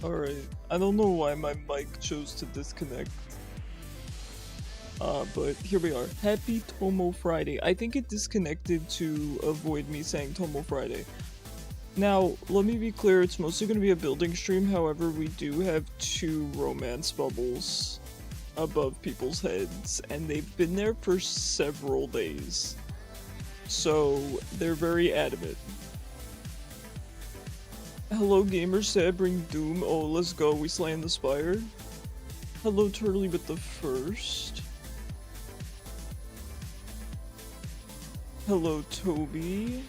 Alright, I don't know why my mic chose to disconnect. But here we are. Happy Tomo Friday. I think it disconnected to avoid me saying Tomo Friday. Now, let me be clear, it's mostly going to be a building stream, however we do have 2 romance bubbles above people's heads, and they've been there for several days. So, they're very adamant. Hello gamers, said bring Doom. Oh, let's go, we slaying the Spire. Hello Turtley with the first. Hello Toby.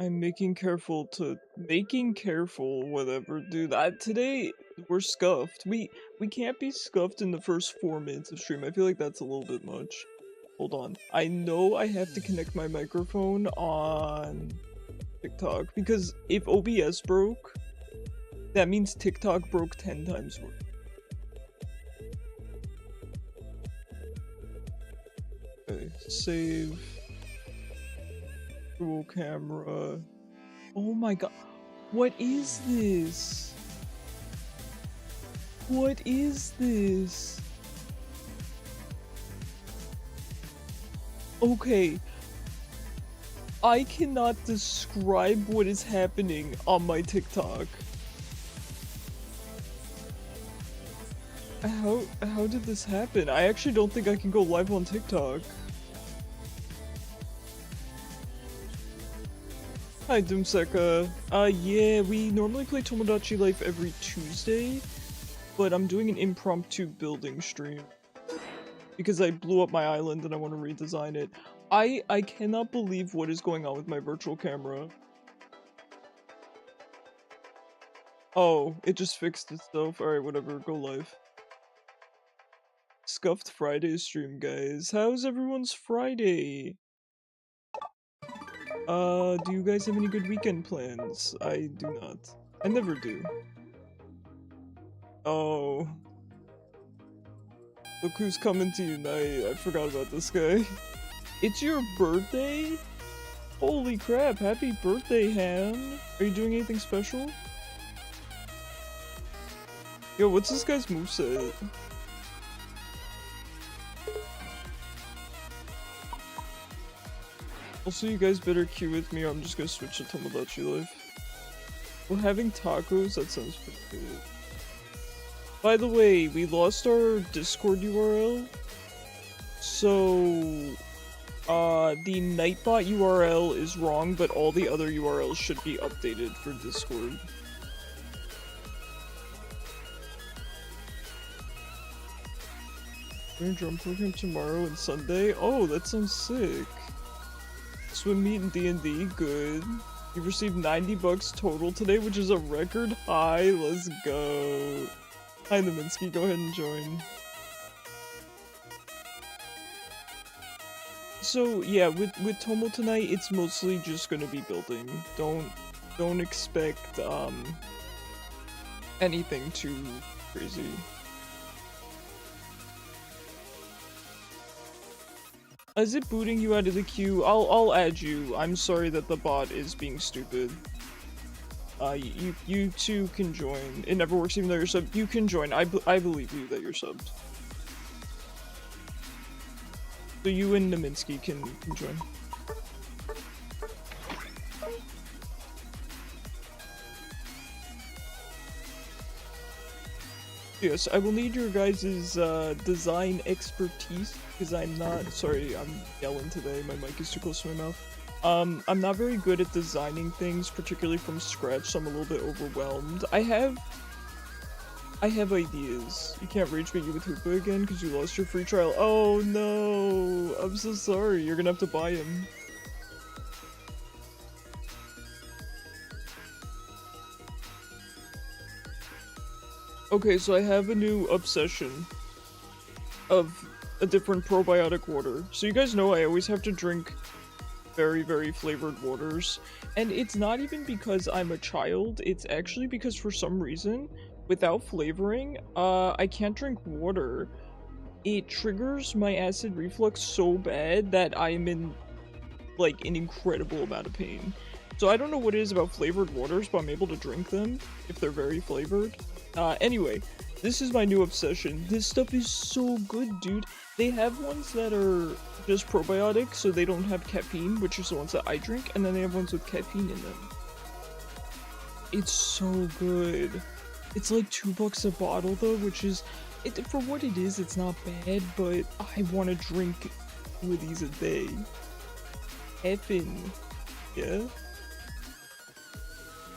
I'm making careful, whatever, dude. Today we're scuffed. We can't be scuffed in the first 4 minutes of stream. I feel like that's a little bit much. Hold on. I know I have to connect my microphone on TikTok because if OBS broke, that means TikTok broke 10 times worse. Okay, save. Dual camera. Oh my god. What is this? What is this? Okay. I cannot describe what is happening on my TikTok. How did this happen? I actually don't think I can go live on TikTok. Hi Doomseka. Yeah, we normally play Tomodachi Life every Tuesday, but I'm doing an impromptu building stream because I blew up my island and I want to redesign it. I cannot believe what is going on with my virtual camera. Oh, it just fixed itself. Alright, whatever, go live. Scuffed Friday stream, guys. How's everyone's Friday? Do you guys have any good weekend plans? I do not. I never do. Oh. Look who's coming to unite. I forgot about this guy. It's your birthday? Holy crap, happy birthday, Han. Are you doing anything special? Yo, what's this guy's moveset? Also, you guys better queue with me or I'm just gonna switch to Tomodachi Life. We're having tacos? That sounds pretty good. By the way, we lost our Discord URL. So, the Nightbot URL is wrong, but all the other URLs should be updated for Discord. We're in drum program tomorrow and Sunday. Oh, that sounds sick. Swim meet and D&D, good. You've received 90 bucks total today, which is a record high. Let's go. Hi, Naminsky, go ahead and join. So yeah, with Tomo tonight, it's mostly just gonna be building. Don't expect anything too crazy. Is it booting you out of the queue? I'll add you. I'm sorry that the bot is being stupid. You too can join. It never works even though you're subbed. You can join. I believe you that you're subbed. So you and Naminsky can join. Yes, I will need your guys' design expertise, because I'm not- sorry, I'm yelling today, my mic is too close to my mouth. I'm not very good at designing things, particularly from scratch, so I'm a little bit overwhelmed. I have ideas. You can't rage bait you with Hoopa again because you lost your free trial. Oh no! I'm so sorry, you're gonna have to buy him. Okay, so I have a new obsession of a different probiotic water. So you guys know I always have to drink very, very flavored waters. And it's not even because I'm a child, it's actually because for some reason, without flavoring, I can't drink water. It triggers my acid reflux so bad that I'm in, like, an incredible amount of pain. So I don't know what it is about flavored waters, but I'm able to drink them if they're very flavored. Anyway, this is my new obsession. This stuff is so good, dude. They have ones that are just probiotic, so they don't have caffeine, which is the ones that I drink, and then they have ones with caffeine in them. It's so good. It's like $2 a bottle, though, which is... for what it is, it's not bad, but I want to drink 2 of these a day. Effin'. Yeah?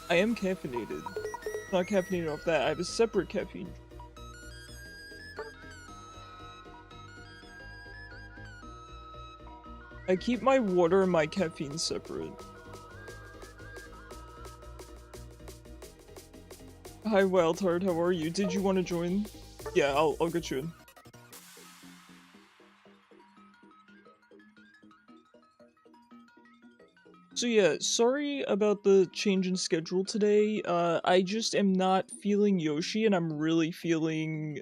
I am caffeinated. Not caffeinated off that, I have a separate caffeine. I keep my water and my caffeine separate. Hi Wildheart, how are you? Did you want to join? Yeah, I'll get you in. So yeah, sorry about the change in schedule today. I just am not feeling Yoshi and I'm really feeling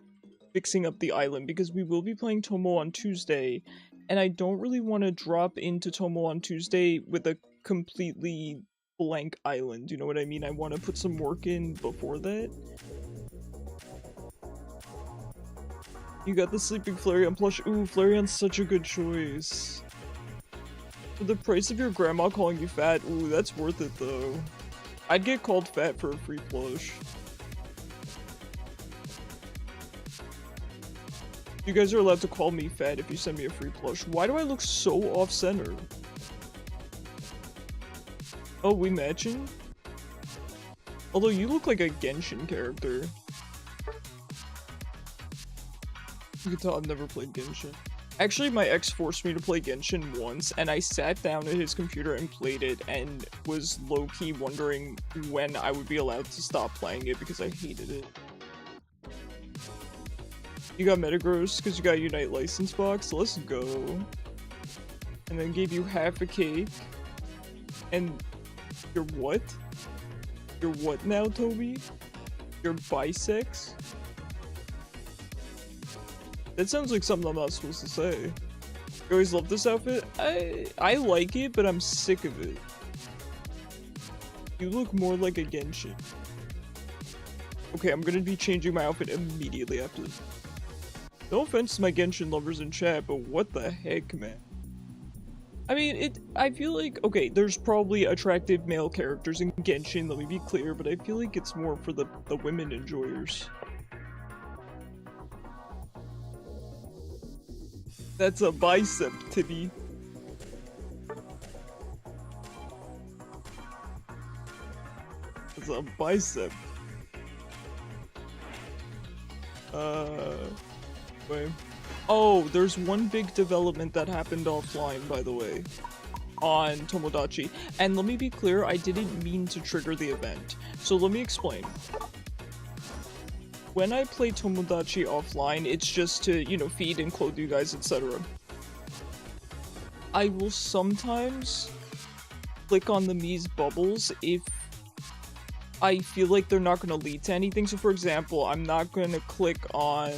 fixing up the island because we will be playing Tomo on Tuesday and I don't really want to drop into Tomo on Tuesday with a completely blank island, you know what I mean? I want to put some work in before that. You got the Sleeping Flareon plush. Ooh, Flareon's such a good choice. For the price of your grandma calling you fat, ooh, that's worth it though. I'd get called fat for a free plush. You guys are allowed to call me fat if you send me a free plush. Why do I look so off-center? Oh, we matching? Although you look like a Genshin character. You can tell I've never played Genshin. Actually, my ex forced me to play Genshin once, and I sat down at his computer and played it, and was low-key wondering when I would be allowed to stop playing it because I hated it. You got Metagross because you got Unite license box. Let's go. And then gave you half a cake. And you're what? You're what now, Toby? You're bisex? That sounds like something I'm not supposed to say. You always love this outfit? I like it, but I'm sick of it. You look more like a Genshin. Okay, I'm gonna be changing my outfit immediately after this. No offense to my Genshin lovers in chat, but what the heck, man? I mean, I feel like, okay, there's probably attractive male characters in Genshin, let me be clear, but I feel like it's more for the women enjoyers. That's a bicep, Tibby. That's a bicep. Wait. Oh, there's one big development that happened offline, by the way, on Tomodachi. And let me be clear, I didn't mean to trigger the event. So let me explain. When I play Tomodachi offline, it's just to, you know, feed and clothe you guys, etc. I will sometimes click on the Mii's bubbles if I feel like they're not going to lead to anything. So for example, I'm not going to click on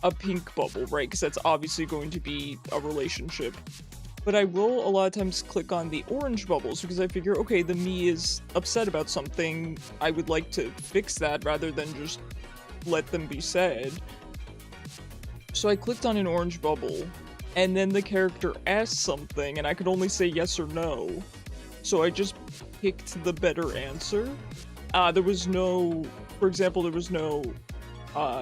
a pink bubble, right? Because that's obviously going to be a relationship. But I will a lot of times click on the orange bubbles because I figure, okay, the Mii is upset about something. I would like to fix that rather than just let them be sad. So I clicked on an orange bubble and then the character asked something and I could only say yes or no. So I just picked the better answer. There was no, for example, there was no,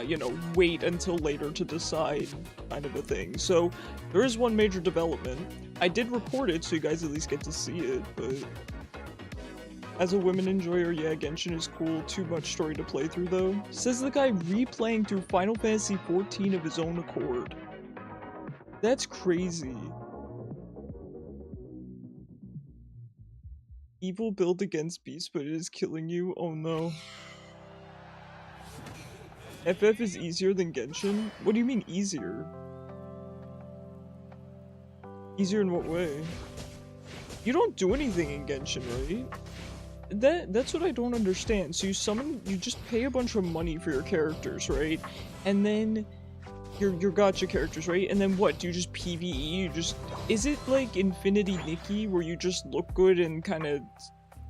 you know, wait until later to decide kind of a thing. So there is one major development. I did report it, so you guys at least get to see it, but as a women enjoyer, yeah, Genshin is cool. Too much story to play through, though. Says the guy replaying through Final Fantasy XIV of his own accord. That's crazy. Evil build against Beast, but it is killing you? Oh no. FF is easier than Genshin? What do you mean easier? Easier in what way? You don't do anything in Genshin, right? That's what I don't understand. So you just pay a bunch of money for your characters, right? And then your gacha characters, right? And then what? Do you just PvE? You just, is it like Infinity Nikki where you just look good and kind of,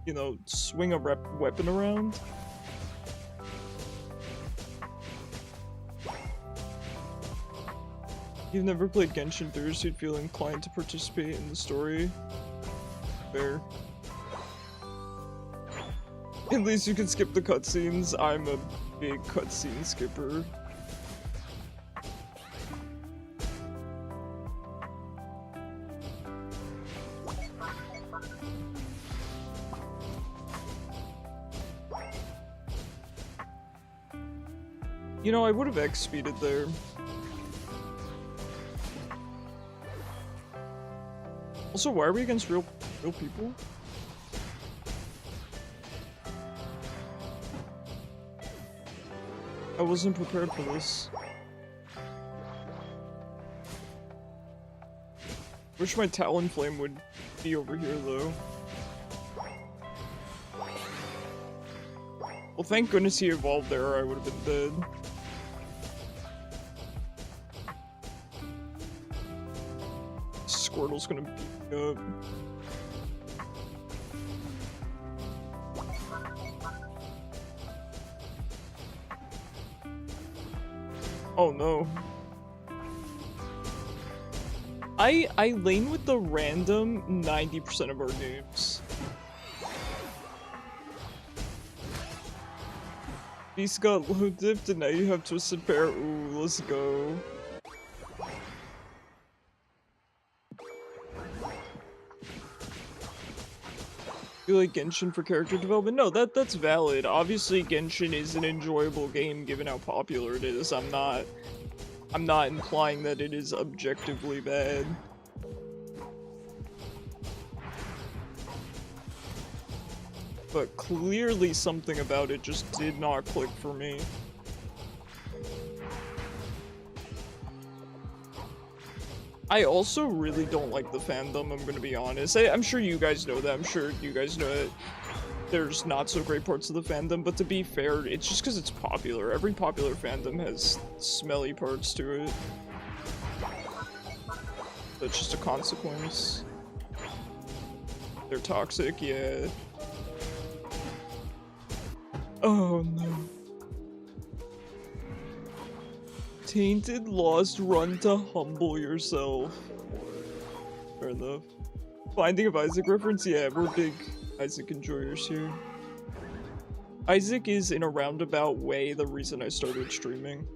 you know, swing a weapon around? You've never played Genshin through, so you'd feel inclined to participate in the story. Fair. At least you can skip the cutscenes. I'm a big cutscene skipper. You know, I would have X-speeded there. Also, why are we against real people? I wasn't prepared for this. Wish my Talonflame would be over here, though. Well, thank goodness he evolved there, or I would have been dead. Squirtle's gonna beat me up. Oh no. I lane with the random 90% of our noobs. Beast got low dipped and now you have Twisted Pair. Ooh, let's go. You like Genshin for character development? No, that's valid. Obviously, Genshin is an enjoyable game given how popular it is. I'm not implying that it is objectively bad. But clearly something about it just did not click for me. I also really don't like the fandom, I'm gonna be honest. I'm sure you guys know that. I'm sure you guys know that there's not so great parts of the fandom, but to be fair, it's just because it's popular. Every popular fandom has smelly parts to it. That's just a consequence. They're toxic, yeah. Oh no. Tainted Lost Run to humble yourself. Fair enough. Finding of Isaac reference? Yeah, we're big Isaac enjoyers here. Isaac is, in a roundabout way, the reason I started streaming.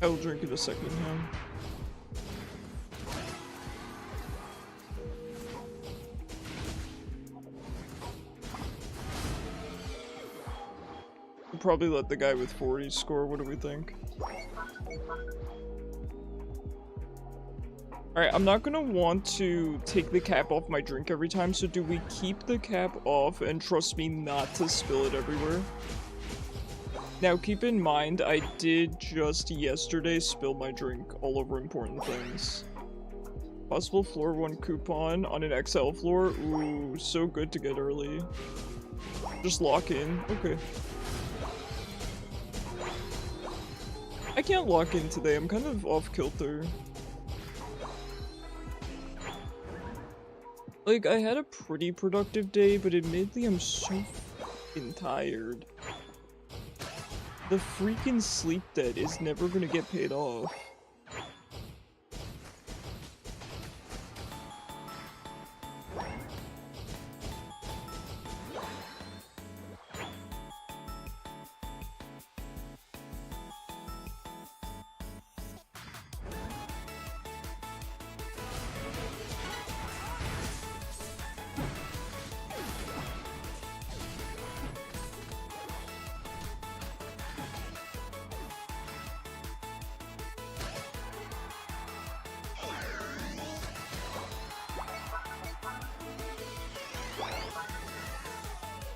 I will drink it a second hand. We'll probably let the guy with 40 score. What do we think? Alright, I'm not gonna want to take the cap off my drink every time, so do we keep the cap off and trust me not to spill it everywhere? Now, keep in mind, I did just yesterday spill my drink all over important things. Possible floor 1 coupon on an XL floor? Ooh, so good to get early. Just lock in. Okay. I can't lock in today, I'm kind of off kilter. Like, I had a pretty productive day, but admittedly I'm so f***ing tired. The freaking sleep debt is never gonna get paid off.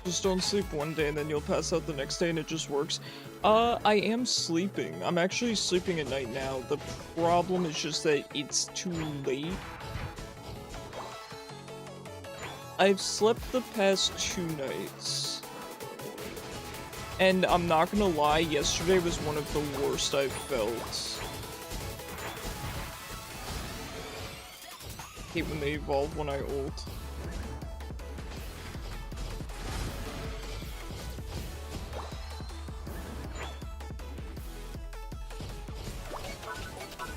Just don't sleep one day and then you'll pass out the next day and it just works. I am sleeping. I'm actually sleeping at night now. The problem is just that it's too late. I've slept the past 2 nights. And I'm not gonna lie, yesterday was one of the worst I've felt. I hate when they evolve when I ult.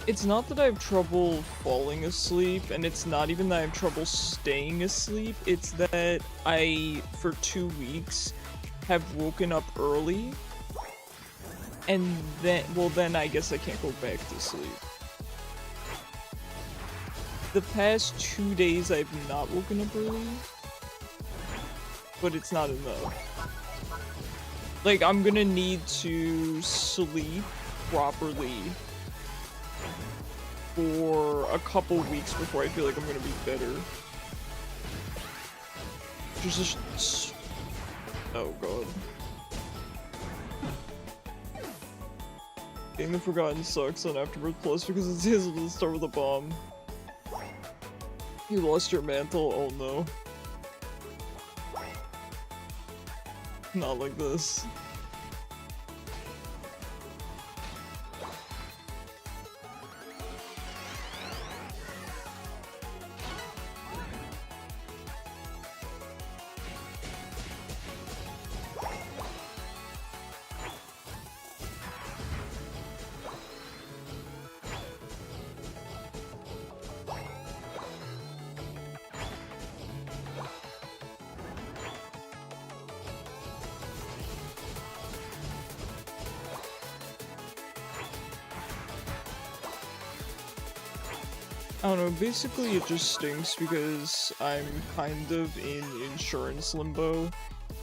It's not that I have trouble falling asleep, and it's not even that I have trouble staying asleep, it's that I, for 2 weeks, have woken up early, and then, well then I guess I can't go back to sleep. The past 2 days I've not woken up early, but it's not enough. Like, I'm gonna need to sleep properly for a couple weeks before I feel like I'm gonna be better. Just oh god. Getting the Forgotten sucks on Afterbirth Plus because it's easy to start with a bomb. You lost your mantle? Oh no. Not like this. I don't know, basically it just stinks because I'm kind of in insurance limbo.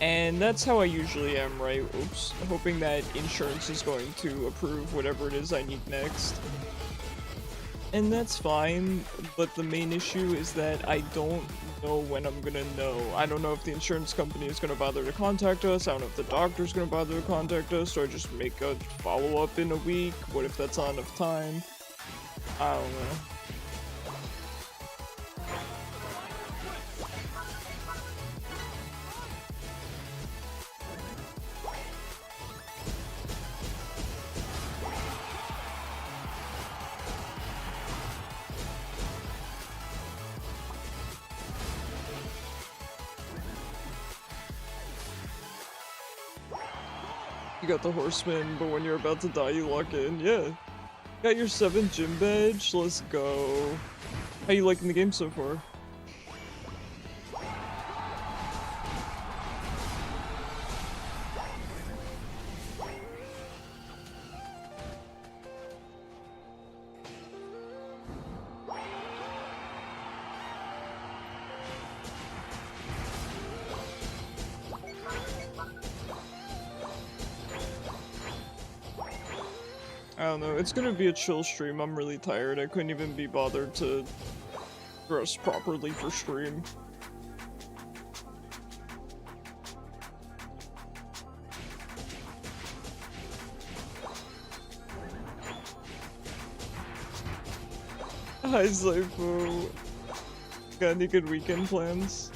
And that's how I usually am, right? Oops. Hoping that insurance is going to approve whatever it is I need next. And that's fine, but the main issue is that I don't know when I'm gonna know. I don't know if the insurance company is gonna bother to contact us, I don't know if the doctor's gonna bother to contact us, or I just make a follow-up in a week. What if that's not enough time? I don't know. You got the horseman, but when you're about to die, you lock in. Yeah. Got your 7th gym badge? Let's go. How you liking the game so far? I don't know, it's gonna be a chill stream. I'm really tired. I couldn't even be bothered to dress properly for stream. Hi, Zypho. Got any good weekend plans?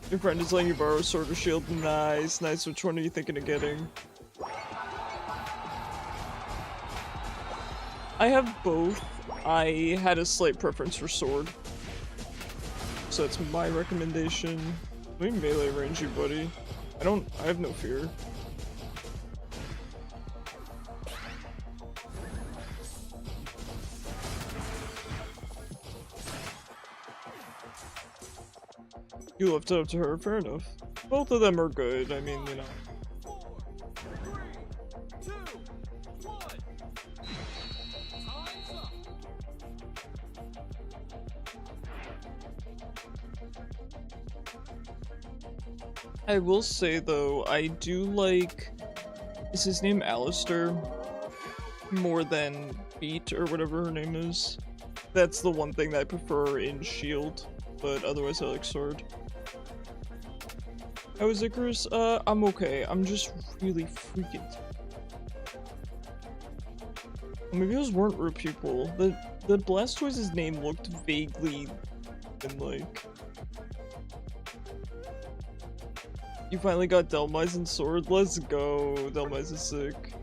Your friend is letting you borrow a sword or shield. Nice, nice. Which one are you thinking of getting? I have both. I had a slight preference for sword. So that's my recommendation. Let me melee range you, buddy. I have no fear. You left it up to her, fair enough. Both of them are good, I mean, you know. I will say though, I do like, is his name Alistair? More than Beat or whatever her name is. That's the one thing that I prefer in Shield, but otherwise I like Sword. How is Icarus? I'm okay. I'm just really freaking maybe those weren't root people. The Blastoise's name looked vaguely and like. You finally got Delmise and Sword? Let's go. Delmise is sick.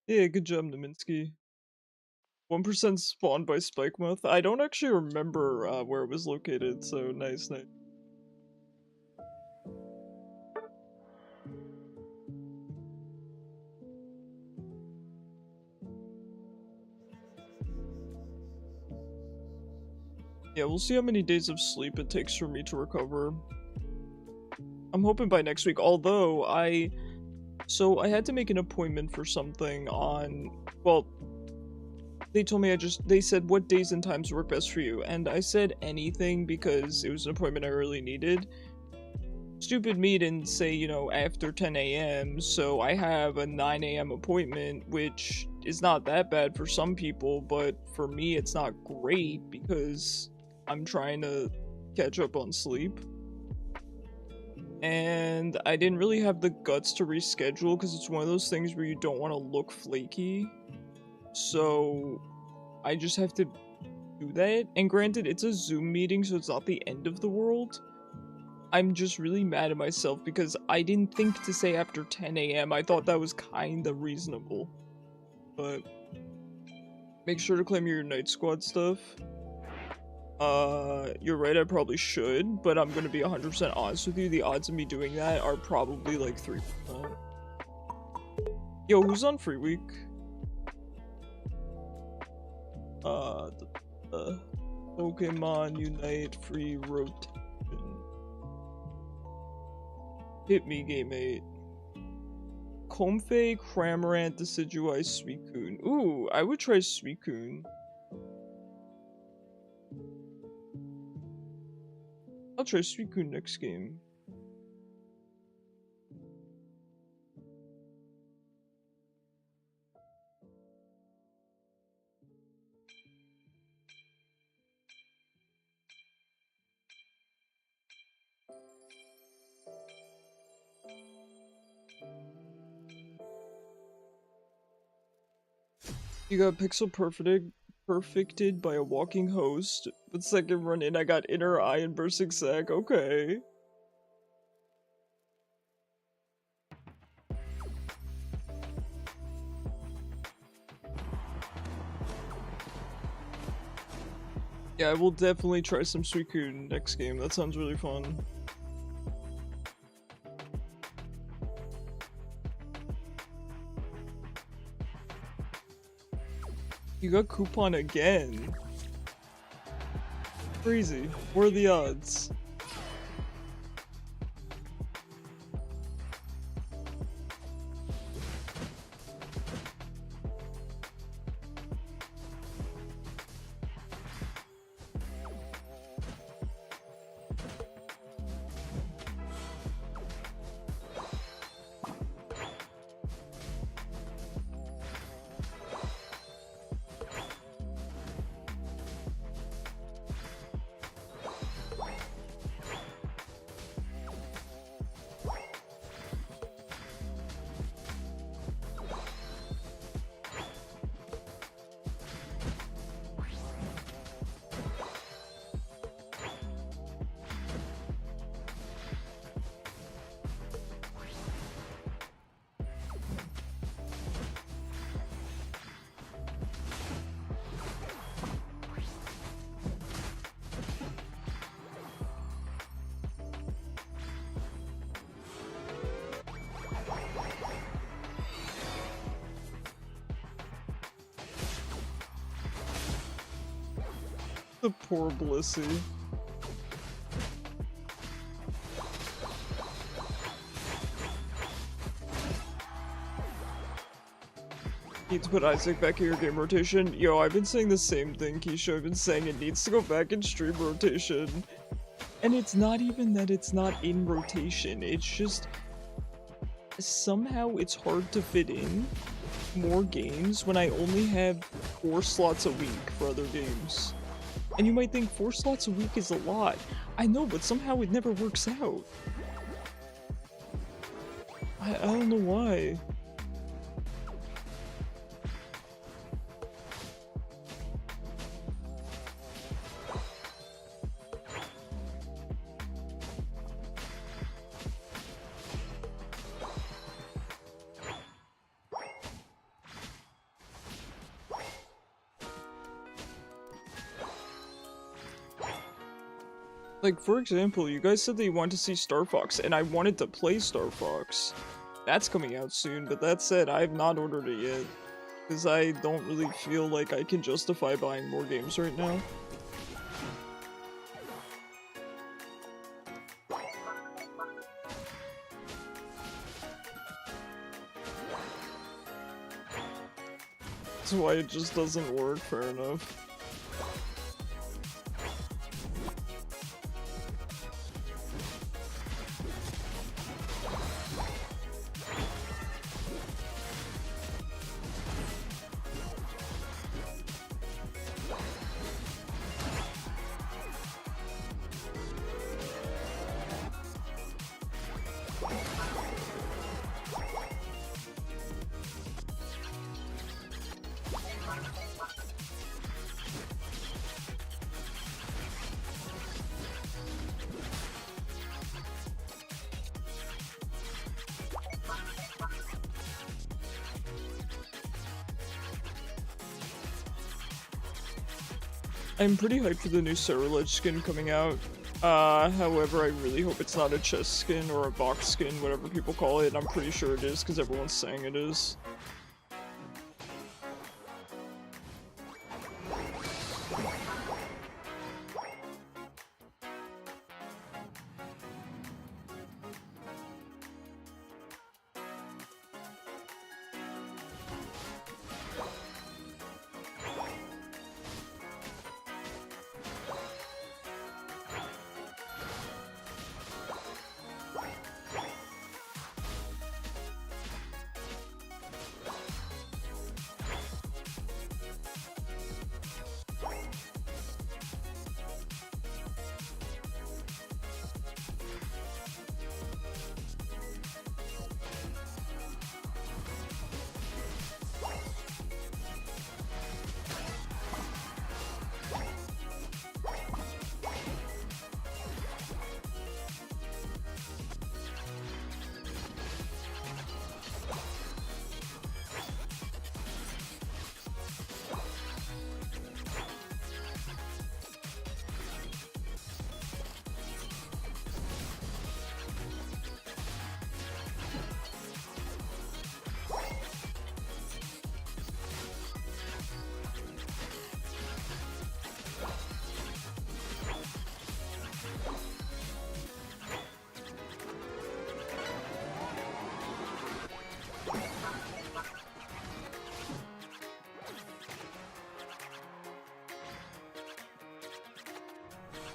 Yeah, good job, Naminsky. 1% spawned by Spikemuth. I don't actually remember where it was located, so nice, nice. Yeah, we'll see how many days of sleep it takes for me to recover. I'm hoping by next week, although so I had to make an appointment for something on, well, they told me they said what days and times work best for you, and I said anything because it was an appointment I really needed. Stupid me didn't say, you know, after 10 a.m., so I have a 9 a.m. appointment, which is not that bad for some people, but for me it's not great because I'm trying to catch up on sleep. And I didn't really have the guts to reschedule because it's one of those things where you don't want to look flaky. So I just have to do that. And granted, it's a Zoom meeting, so it's not the end of the world. I'm just really mad at myself because I didn't think to say after 10 a.m. I thought that was kinda reasonable. But make sure to claim your Night Squad stuff. You're right, I probably should, but I'm gonna be 100% honest with you, the odds of me doing that are probably like 3%. Yo, who's on free week? The Pokemon Unite free rotation. Hit me, Game 8. Comfey, Cramorant, Decidueye, Suicune. Ooh, I would try Suicune. I'll try Suicune next game. You got pixel perfected by a walking host, but second run in I got inner eye and bursting sack. Okay. Yeah, I will definitely try some Suicune next game. That sounds really fun. You got coupon again. Crazy. What are the odds? The poor Blissey. Need to put Isaac back in your game rotation. Yo, I've been saying the same thing, Keisha. I've been saying it needs to go back in stream rotation. And it's not even that it's not in rotation. It's just somehow it's hard to fit in more games when I only have 4 slots a week for other games. And you might think 4 slots a week is a lot. I know, but somehow it never works out. I don't know why. Like, for example, you guys said that you wanted to see Star Fox, and I wanted to play Star Fox. That's coming out soon, but that said, I have not ordered it yet. Because I don't really feel like I can justify buying more games right now. That's why it just doesn't work, fair enough. I'm pretty hyped for the new Cerulege skin coming out. However, I really hope it's not a chest skin or a box skin, whatever people call it. I'm pretty sure it is, because everyone's saying it is.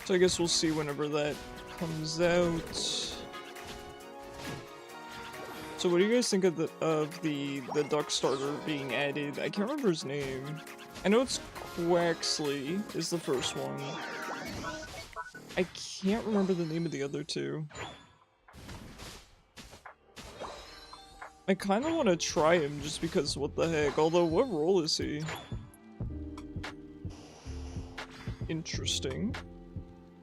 So I guess we'll see whenever that comes out. So what do you guys think of the duck starter being added? I can't remember his name. I know it's Quaxley is the first one. I can't remember the name of the other two. I kind of want to try him just because what the heck. Although, what role is he? Interesting.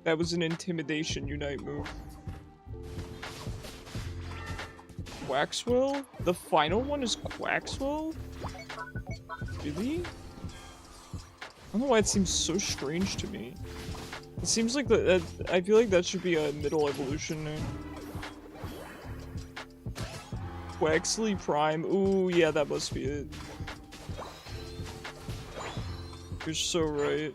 That was an intimidation unite move. Quaxwell? The final one is Quaxwell? Really? I don't know why it seems so strange to me. It seems like I feel like that should be a middle evolution name. Quaxley Prime. Ooh, yeah, that must be it. You're so right.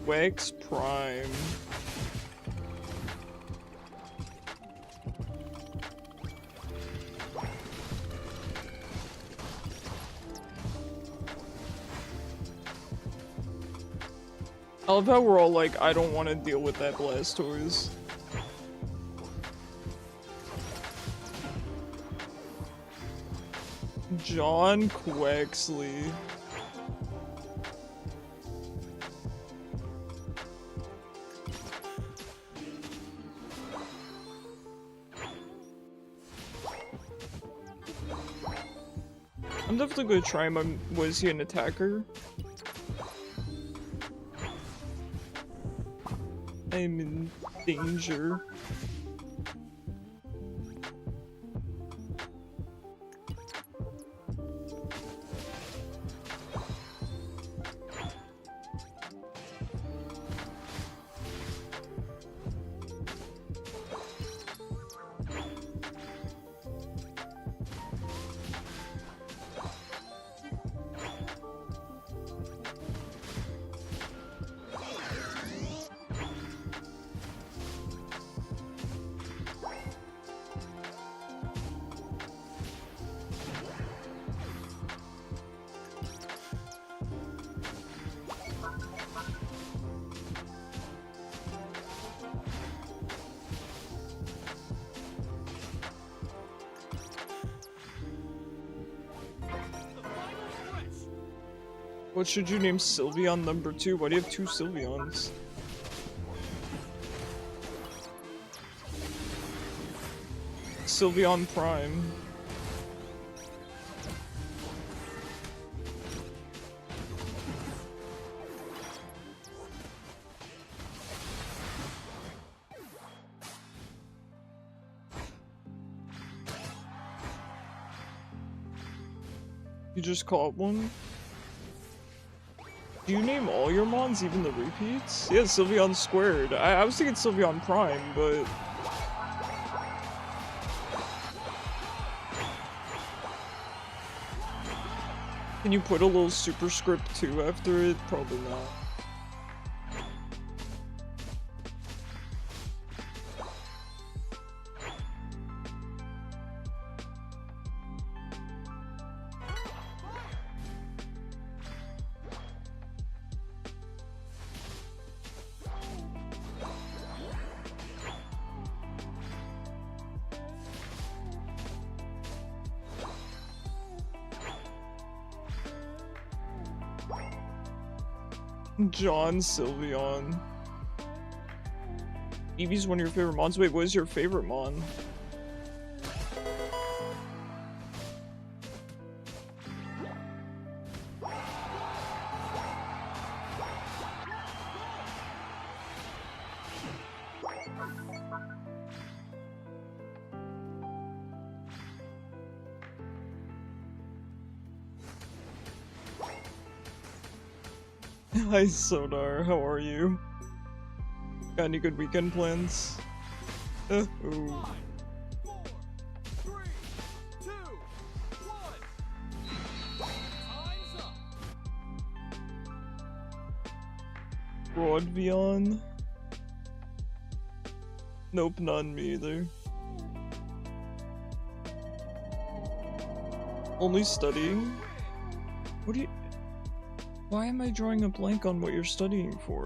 Wax Prime. I love how we're all like, I don't want to deal with that Blastoise. John Quaxley. I'm definitely gonna try him. Was he an attacker? I'm in danger. What should you name Sylveon number 2? Why do you have 2 Sylveons? Sylveon Prime. You just caught one? Do you name all your mons, even the repeats? Yeah, Sylveon squared. I was thinking Sylveon Prime, but... Can you put a little superscript 2 after it? Probably not. John Sylveon. Eevee's one of your favorite mons. Wait, what is your favorite mon? Hi Sonar, how are you? Got any good weekend plans? Ooh. 5, 4, 3, 2, 1. Time's up. Broadvion? Nope, none me either. Only studying? What do you... Why am I drawing a blank on what you're studying for?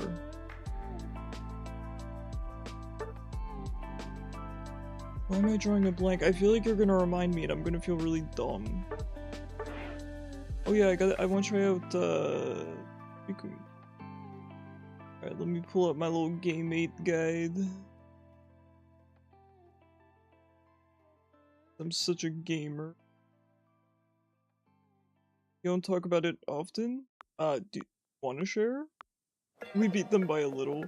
Why am I drawing a blank? I feel like you're gonna remind me and I'm gonna feel really dumb. Oh yeah, I wanna try out, Alright, let me pull up my little game 8 guide. I'm such a gamer. You don't talk about it often? Do you wanna share? We beat them by a little.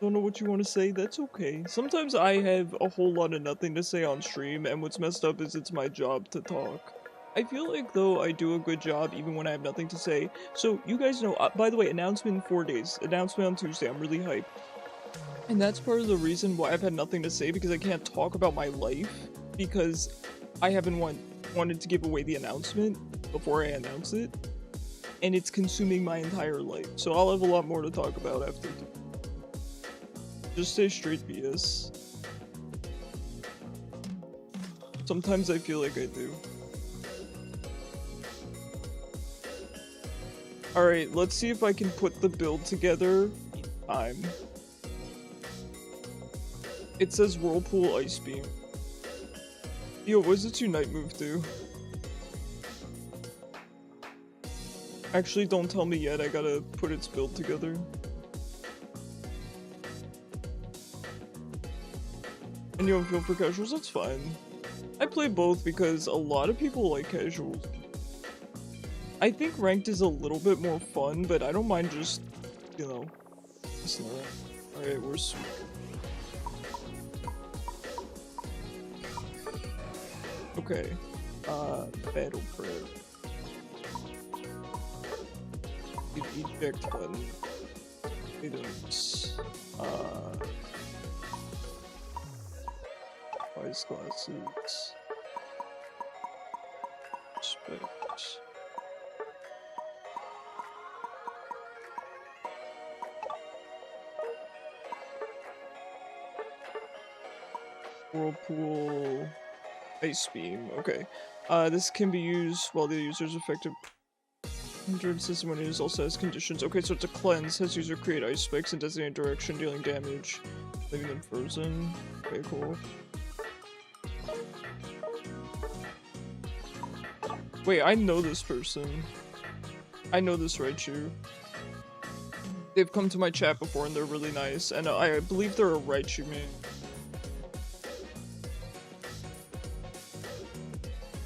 Don't know what you want to say? That's okay. Sometimes I have a whole lot of nothing to say on stream, and what's messed up is it's my job to talk. I feel like, though, I do a good job even when I have nothing to say. So, you guys know, by the way, announcement in 4 days. Announcement on Tuesday. I'm really hyped. And that's part of the reason why I've had nothing to say, because I can't talk about my life, because I haven't wanted to give away the announcement before I announce it. And it's consuming my entire life. So I'll have a lot more to talk about after. Just say straight BS. Sometimes I feel like I do. Alright, let's see if I can put the build together in time. It says Whirlpool Ice Beam. Yo, what does its Unite move do? Actually, don't tell me yet, I gotta put its build together. And you don't feel for casuals? That's fine. I play both because a lot of people like casuals. I think ranked is a little bit more fun, but I don't mind just, you know, it's not. Alright, we're sweet. Okay. Battle prep. Eject button. Items. Wise glasses. Respect. Whirlpool. Ice beam. Okay. This can be used while the user's effective system when it is also has conditions. Okay, so it's a cleanse. Has user create ice spikes in designated direction, dealing damage, leaving them frozen. Okay, cool. Wait, I know this person. I know this Raichu. They've come to my chat before and they're really nice, and I believe they're a Raichu main.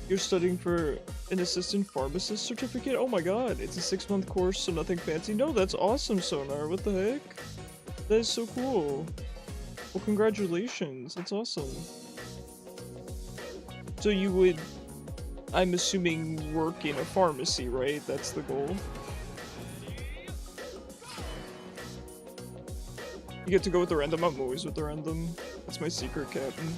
You're studying for an assistant pharmacist certificate? Oh my god, it's a 6-month course, so nothing fancy. No, that's awesome, Sonar. What the heck? That is so cool. Well, congratulations. That's awesome. So you would I'm assuming work in a pharmacy, right? That's the goal. You get to go with the random. I'm always with the random. That's my secret captain.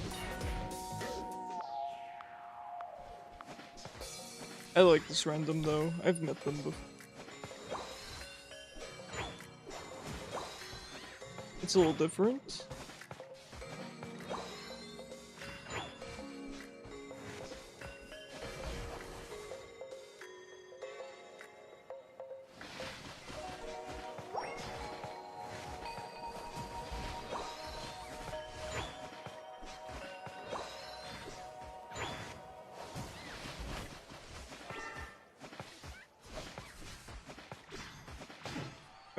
I like this random though. I've met them before. It's a little different.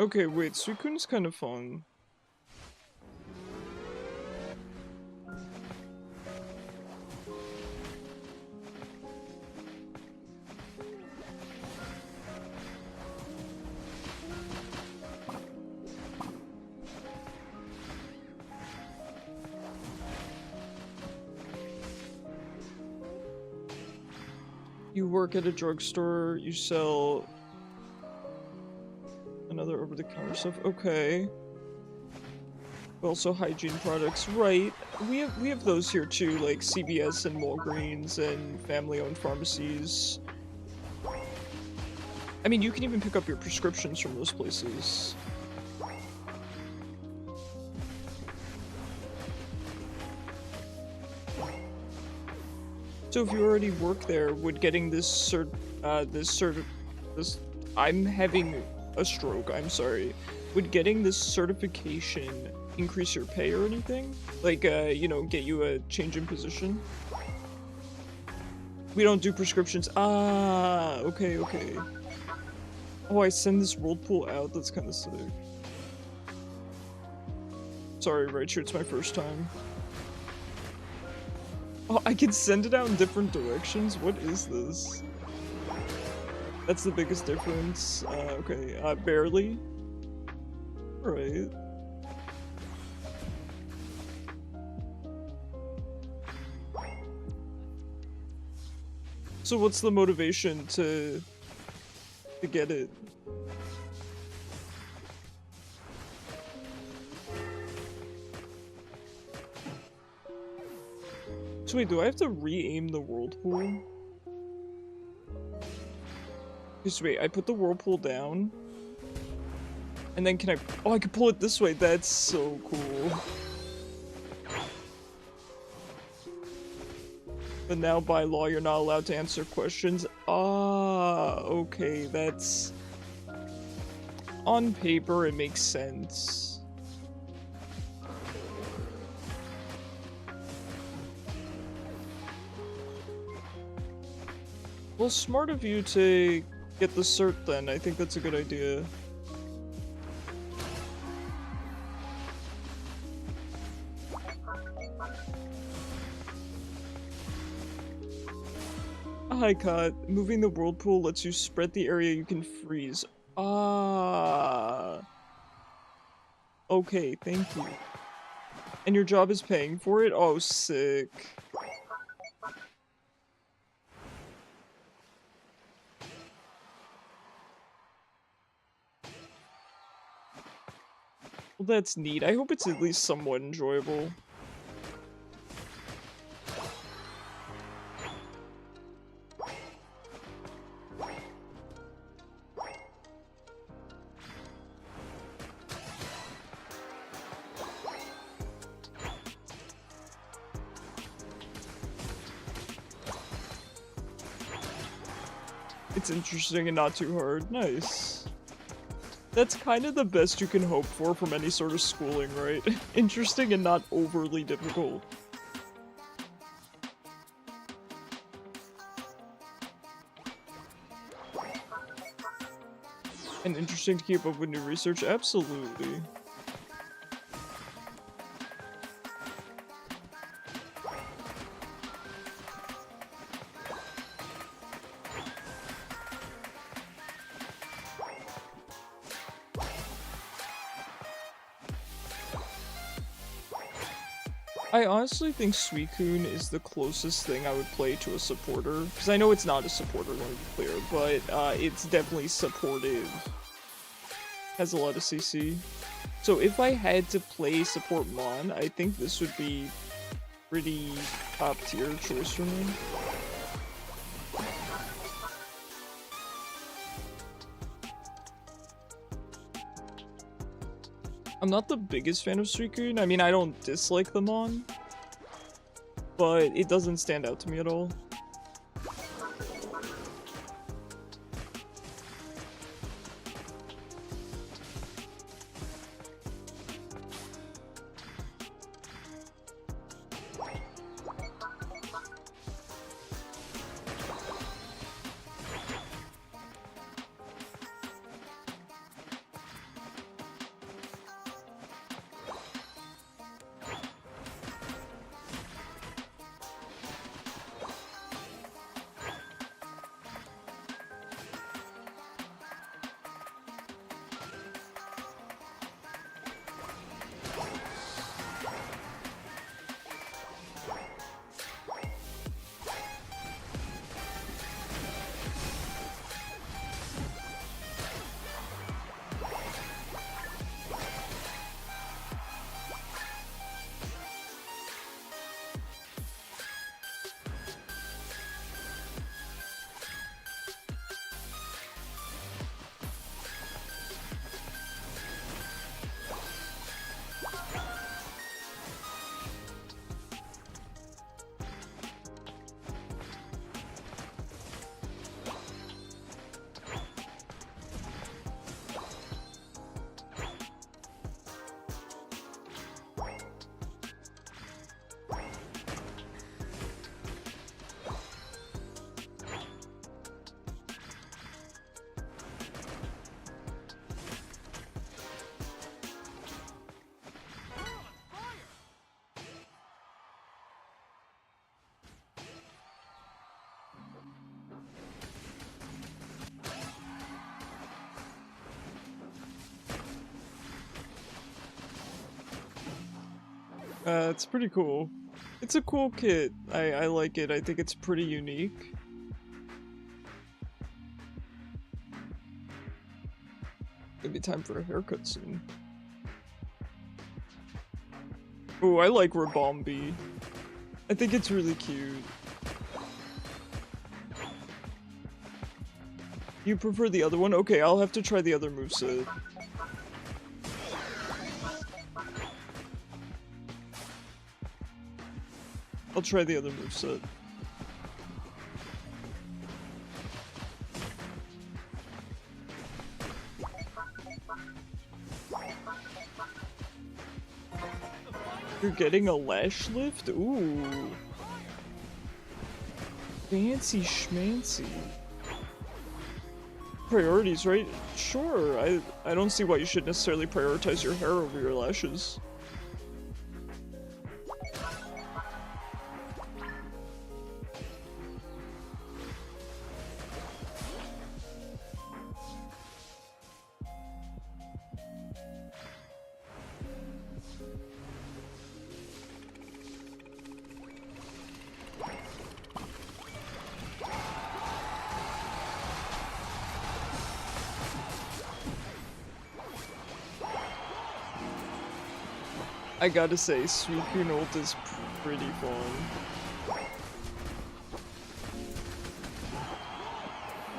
Okay, wait, Suikun's kind of fun. You work at a drugstore, you sell another over-the-counter stuff. Okay. Also hygiene products, right? We have those here too, like CVS and Walgreens and family-owned pharmacies. I mean, you can even pick up your prescriptions from those places. So if you already work there, would getting this I'm having a stroke, I'm sorry. Would getting this certification increase your pay or anything? Like, you know, get you a change in position? We don't do prescriptions. Ah, okay, okay. Oh, I send this whirlpool out? That's kind of sick. Sorry, Raichu, it's my first time. Oh, I can send it out in different directions? What is this? That's the biggest difference. Okay, barely. Right. So what's the motivation to get it? So wait, do I have to re-aim the whirlpool? Just wait, I put the whirlpool down. And then can I... Oh, I can pull it this way. That's so cool. But now by law, you're not allowed to answer questions. Ah, okay, that's... On paper, it makes sense. Well, smart of you to get the cert then. I think that's a good idea. Hi, Kat. Moving the whirlpool lets you spread the area you can freeze. Ah. Okay, thank you. And your job is paying for it? Oh, sick. Well, that's neat. I hope it's at least somewhat enjoyable. It's interesting and not too hard. Nice. That's kind of the best you can hope for from any sort of schooling, right? Interesting and not overly difficult. And interesting to keep up with new research? Absolutely. I honestly think Suicune is the closest thing I would play to a supporter. Because I know it's not a supporter, let me be clear, but it's definitely supportive. Has a lot of CC. So if I had to play support Mon, I think this would be pretty top tier choice for me. I'm not the biggest fan of Suicune. I mean, I don't dislike the Mon, but it doesn't stand out to me at all. It's pretty cool. It's a cool kit. I like it. I think it's pretty unique. Maybe time for a haircut soon. Oh, I like Rabombi. I think it's really cute. You prefer the other one? Okay, I'll have to try the other moveset. I'll try the other moveset. You're getting a lash lift? Ooh. Fancy schmancy. Priorities, right? Sure. I don't see why you should necessarily prioritize your hair over your lashes. I gotta say, Suicune ult is pretty fun.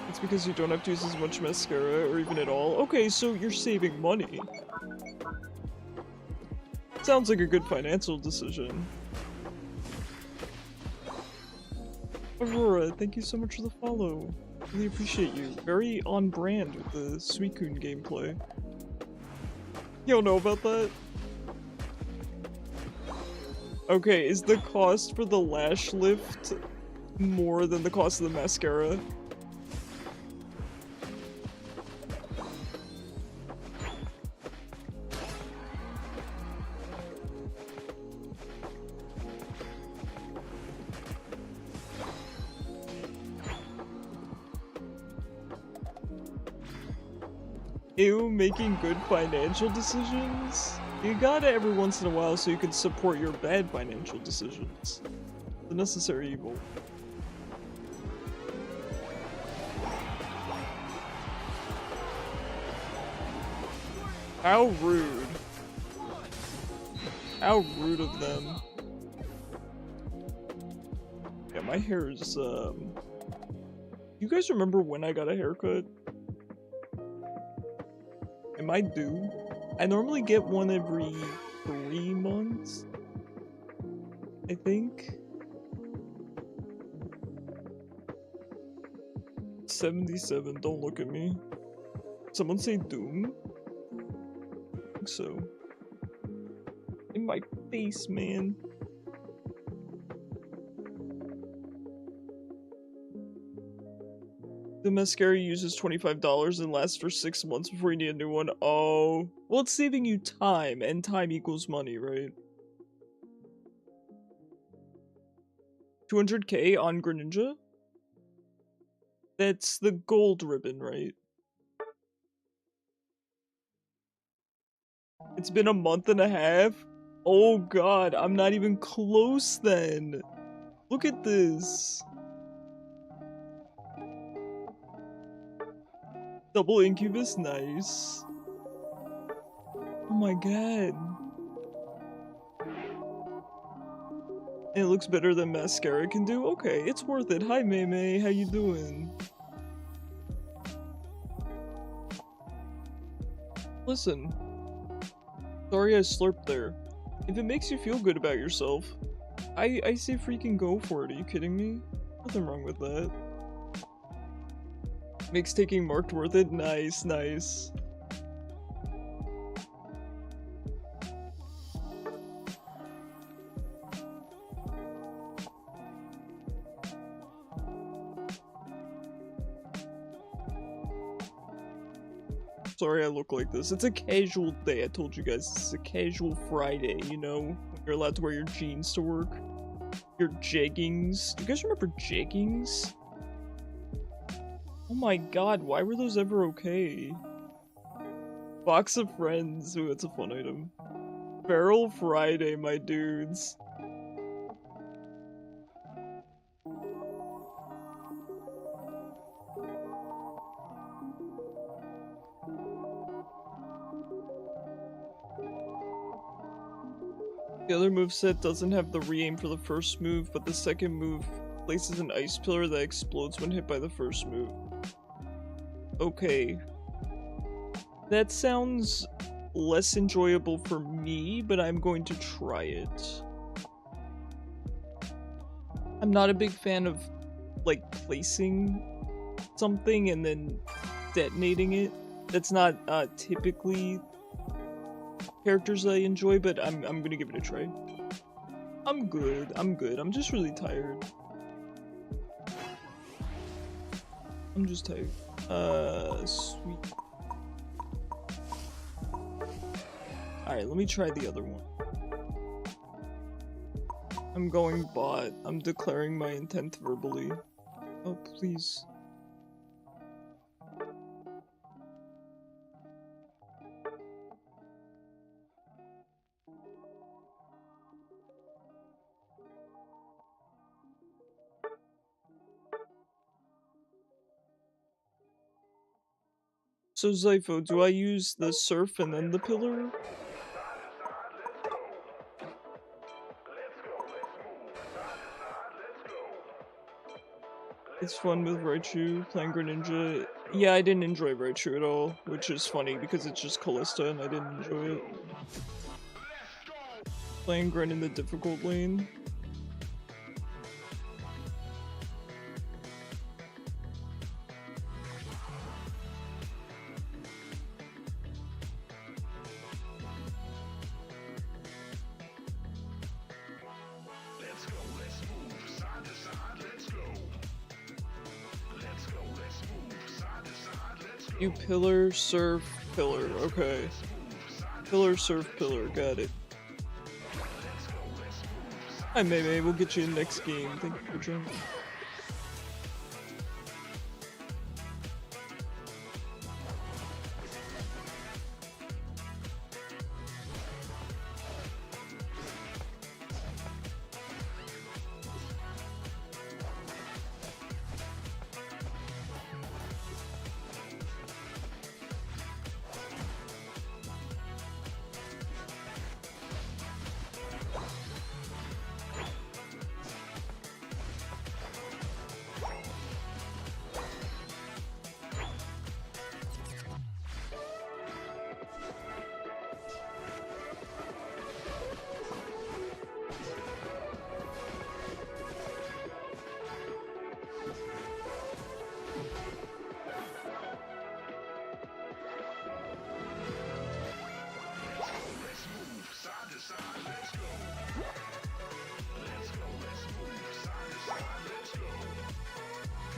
It's because you don't have to use as much mascara, or even at all. Okay, so you're saving money. Sounds like a good financial decision. Aurora, thank you so much for the follow. Really appreciate you. Very on brand with the Suicune gameplay. You don't know about that? Okay, is the cost for the lash lift more than the cost of the mascara? Ew, making good financial decisions? You gotta every once in a while so you can support your bad financial decisions. The necessary evil. How rude. How rude of them. Yeah, my hair is, You guys remember when I got a haircut? Am I due? I normally get one every 3 months. I think. 77, don't look at me. Someone say Doom? I think so. In my face, man. The mascara uses $25 and lasts for 6 months before you need a new one. Oh. Well, it's saving you time, and time equals money, right? 200k on Greninja? That's the gold ribbon, right? It's been a month and a half? Oh god, I'm not even close then. Look at this. Double Incubus, nice. Oh my god. And it looks better than mascara can do? Okay, it's worth it. Hi Maymay, how you doing? Listen. Sorry I slurped there. If it makes you feel good about yourself, I say freaking go for it. Are you kidding me? Nothing wrong with that. Makes taking marked worth it? Nice, nice. Sorry I look like this. It's a casual day. I told you guys, it's a casual Friday, you know? When you're allowed to wear your jeans to work. Your jeggings. Do you guys remember jeggings? Oh my god, why were those ever okay? Box of Friends. Ooh, that's a fun item. Feral Friday, my dudes. The other moveset doesn't have the re-aim for the first move, but the second move places an ice pillar that explodes when hit by the first move. Okay. That sounds less enjoyable for me, but I'm going to try it. I'm not a big fan of, like, placing something and then detonating it. That's not, typically characters I enjoy, but I'm gonna give it a try. I'm good, I'm just really tired. I'm just tired. Sweet. Alright, let me try the other one. I'm going bot. I'm declaring my intent verbally. Oh, please. So Zypho, do I use the surf and then the pillar? It's fun with Raichu, playing Greninja. Yeah, I didn't enjoy Raichu at all, which is funny because it's just Callista and I didn't enjoy it. Playing Gren in the difficult lane. You pillar, surf, pillar. Okay. Pillar, surf, pillar. Got it. Hi, Maymay. We'll get you in next game. Thank you for joining.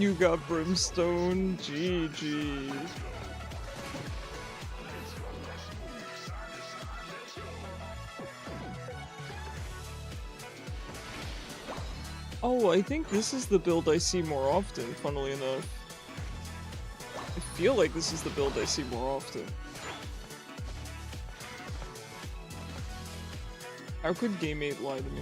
You got brimstone. GG. Oh, I think this is the build I see more often, funnily enough. I feel like this is the build I see more often. How could Game 8 lie to me?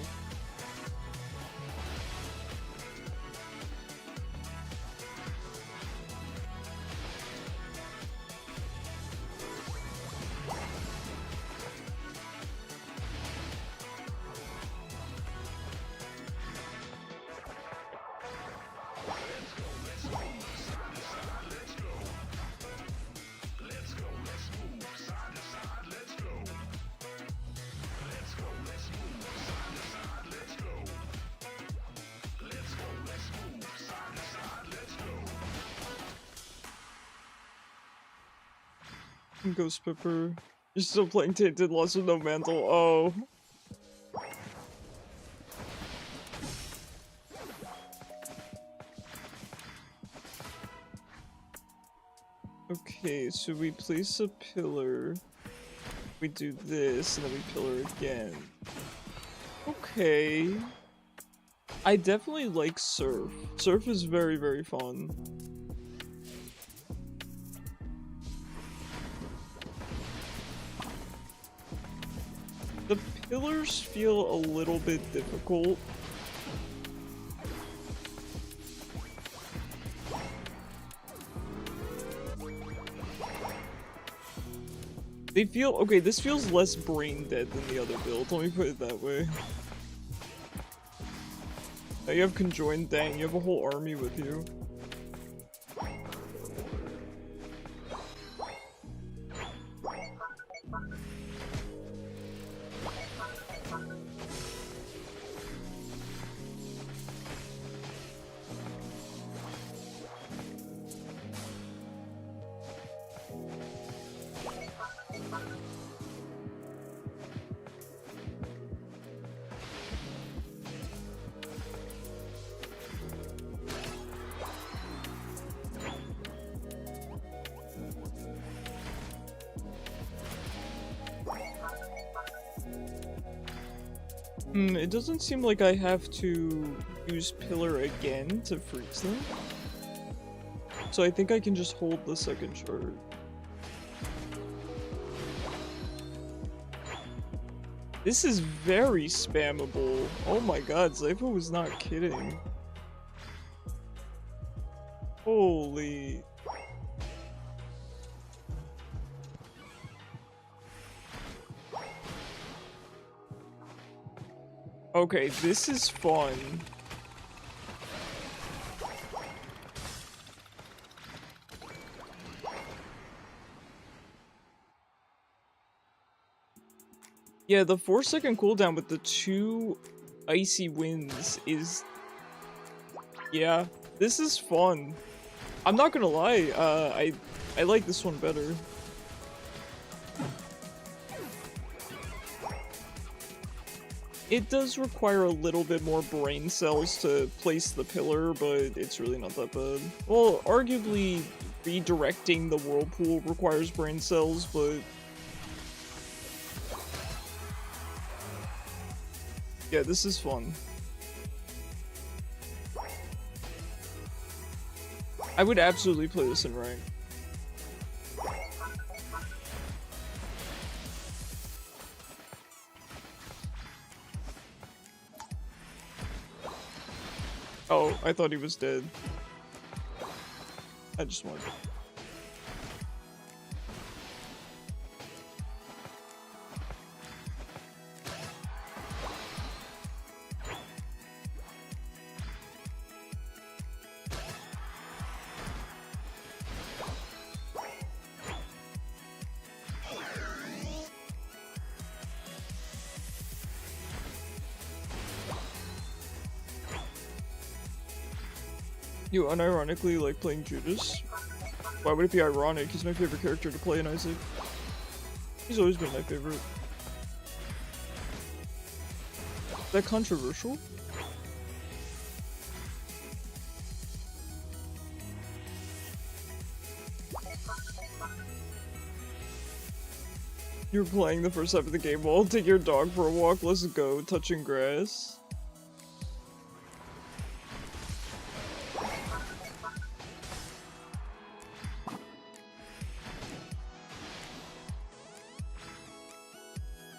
Ghost Pepper. You're still playing Tainted Lost with no mantle. Oh. Okay, so we place a pillar. We do this, and then we pillar again. Okay. I definitely like Surf. Surf is very, very fun. The pillars feel a little bit difficult. They feel- okay, this feels less brain dead than the other build, let me put it that way. Now you have conjoined, dang, you have a whole army with you. It doesn't seem like I have to use pillar again to freeze them. So I think I can just hold the second chart. This is very spammable. Oh my god, Zypho was not kidding. Holy. Okay, this is fun. Yeah, the 4-second cooldown with the 2 icy winds is... yeah, this is fun. I'm not gonna lie, I like this one better. It does require a little bit more brain cells to place the pillar, but it's really not that bad. Well, arguably, redirecting the whirlpool requires brain cells, but... yeah, this is fun. I would absolutely play this in rank. Oh, I thought he was dead. I just wanted to... You unironically like playing Judas? Why would it be ironic? He's my favorite character to play in Isaac. He's always been my favorite. Is that controversial? You're playing the first half of the game. Well, take your dog for a walk. Let's go. Touching grass.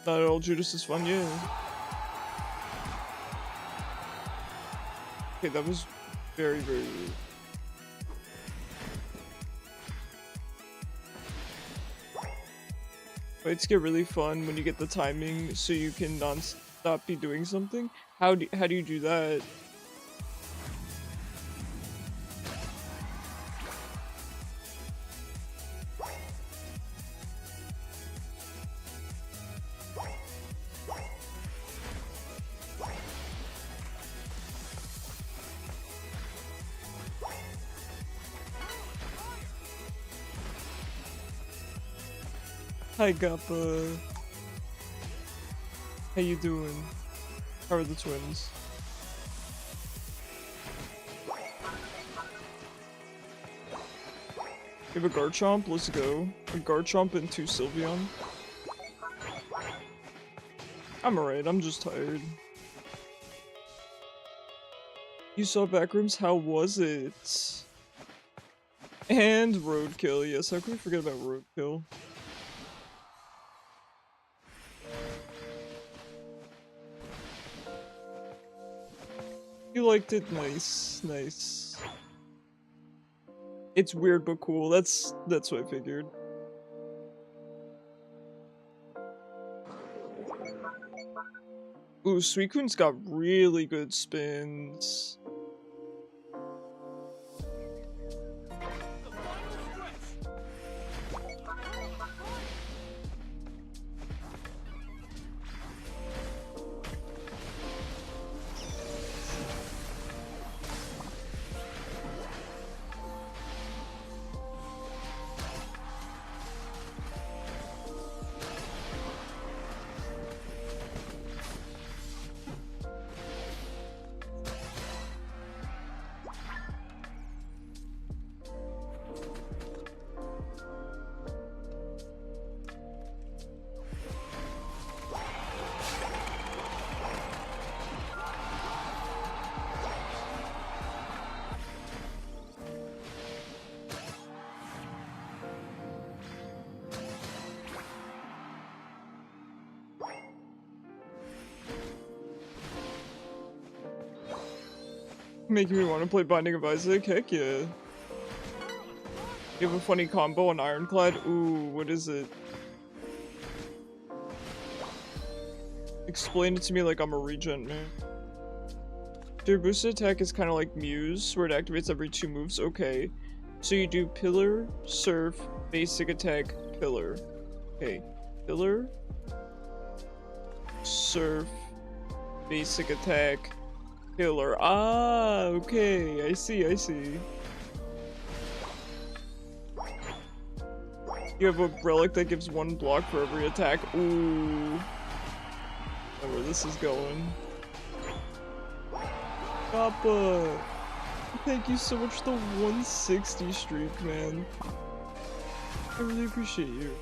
Not at all. Judas is fun, yeah. Okay, that was very, very rude. Fights get really fun when you get the timing so you can non-stop be doing something. How do you do that? Hi Gappa. How you doing? How are the twins? You have a Garchomp? Let's go. A Garchomp and 2 Sylveon. I'm alright, I'm just tired. You saw Backrooms? How was it? And Roadkill, yes, how can we forget about Roadkill? You liked it? Nice, nice. It's weird but cool. That's what I figured. Ooh, Suicune's got really good spins. Making me want to play Binding of Isaac? Heck yeah. You have a funny combo on Ironclad? Ooh, what is it? Explain it to me like I'm a regen, man. Your boosted attack is kind of like Muse, where it activates every 2 moves. Okay. So you do Pillar, Surf, Basic Attack, Pillar. Okay. Pillar, Surf, Basic Attack, Pillar. Ah, okay. I see, I see. You have a relic that gives 1 block for every attack. Ooh. I know where this is going. Papa! Thank you so much for the 160 streak, man. I really appreciate you.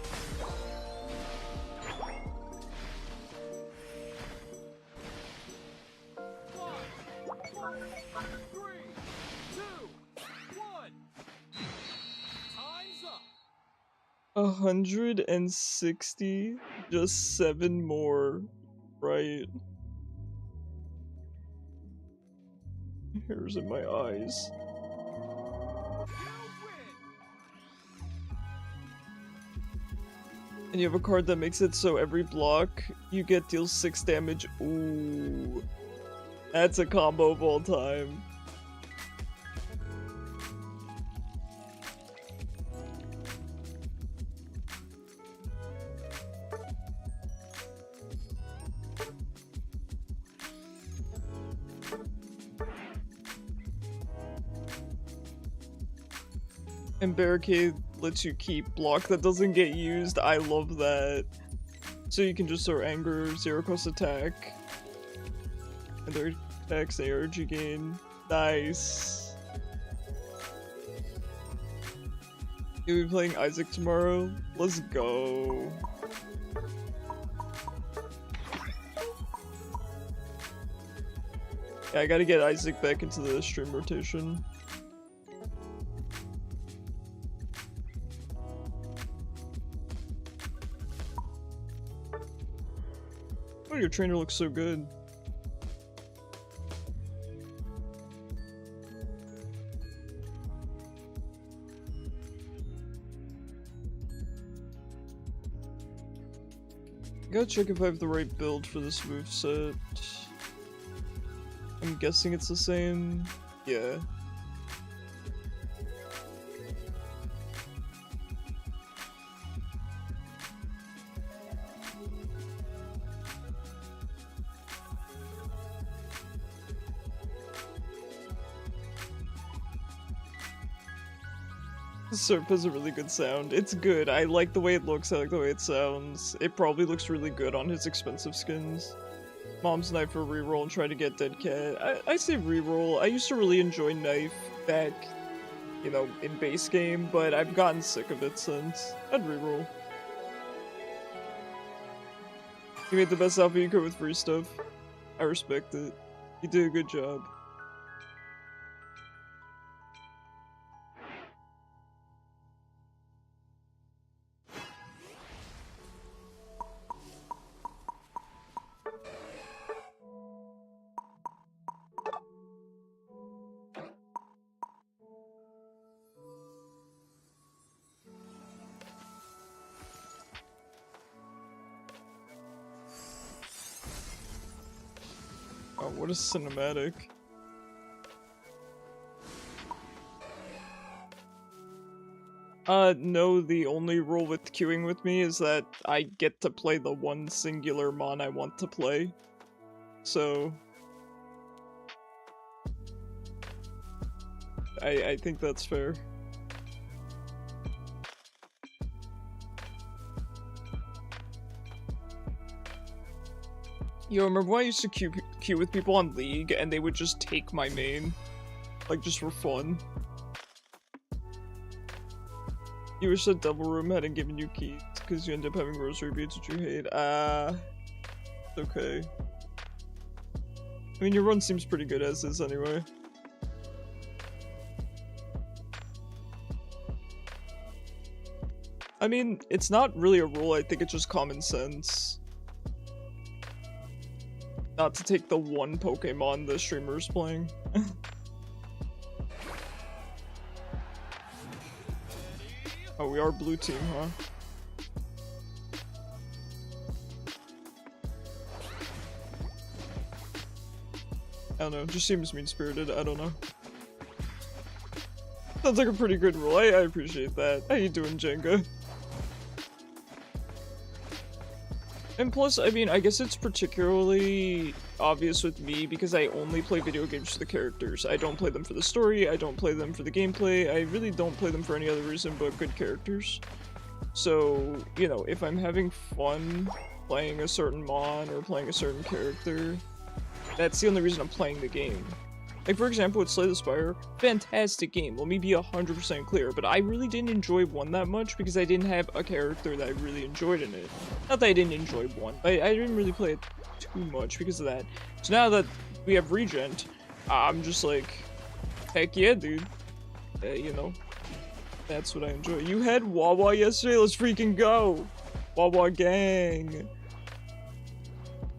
Time's up. 160? Just 7 more, right? Hairs in my eyes. And you have a card that makes it so every block you get deals 6 damage. Ooh. That's a combo of all time. And Barricade lets you keep block that doesn't get used. I love that. So you can just throw Anger, 0 cost attack. And their attacks ARG gain. Nice. You'll be playing Isaac tomorrow? Let's go. Yeah, I gotta get Isaac back into the stream rotation. Oh, your trainer looks so good. Gotta check if I have the right build for this moveset. I'm guessing it's the same. Yeah. Surf has a really good sound. It's good. I like the way it looks, I like the way it sounds. It probably looks really good on his expensive skins. Mom's Knife for reroll and try to get Dead Cat. I say reroll. I used to really enjoy Knife back, you know, in base game, but I've gotten sick of it since. I'd reroll. You made the best outfit you could with free stuff. I respect it. You did a good job. Oh, what a cinematic. No, the only rule with queuing with me is that I get to play the one singular mon I want to play. So... I think that's fair. Yo, remember when I used to queue with people on League and they would just take my main? Like, just for fun. You wish that Devil Room hadn't given you keys, because you end up having rosary beads which you hate. Okay. I mean, your run seems pretty good as is anyway. I mean, it's not really a rule, I think it's just common sense. Not to take the one Pokemon the streamer's playing. Oh, we are blue team, huh? I don't know, just seems mean-spirited, I don't know. Sounds like a pretty good rule, I appreciate that. How you doing, Jenga? And plus, I mean, I guess it's particularly obvious with me because I only play video games for the characters. I don't play them for the story, I don't play them for the gameplay, I really don't play them for any other reason but good characters. So, you know, if I'm having fun playing a certain mon or playing a certain character, that's the only reason I'm playing the game. Like, for example, with Slay the Spire, fantastic game, let me be 100% clear, but I really didn't enjoy 1 that much because I didn't have a character that I really enjoyed in it. Not that I didn't enjoy 1, but I didn't really play it too much because of that. So now that we have Regent, I'm just like, heck yeah, dude. You know, that's what I enjoy. You had Wawa yesterday? Let's freaking go! Wawa gang!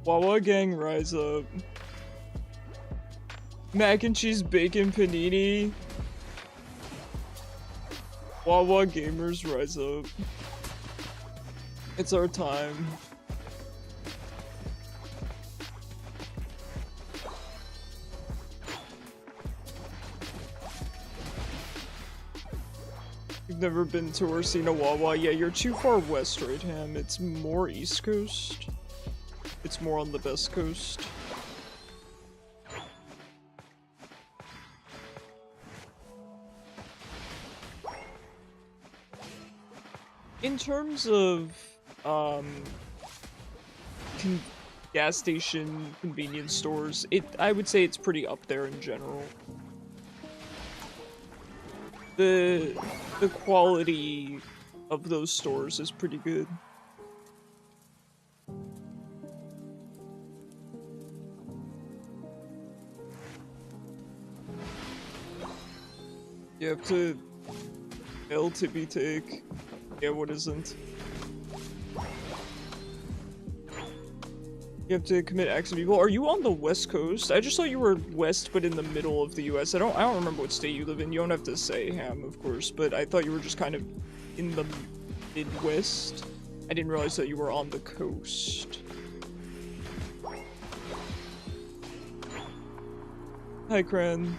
Wawa gang, rise up. Mac and cheese, bacon, panini. Wawa gamers, rise up. It's our time. You've never been to or seen a Wawa? Yeah, you're too far west, right, Ham? It's more East Coast. It's more on the Best Coast. In terms of, gas station convenience stores, I would say it's pretty up there in general. The quality of those stores is pretty good. You have to L tippy take. Yeah, what isn't? You have to commit acts of evil. Are you on the West Coast? I just thought you were west, but in the middle of the U.S. I don't remember what state you live in. You don't have to say ham, of course, but I thought you were just kind of in the Midwest. I didn't realize that you were on the coast. Hi, Kren.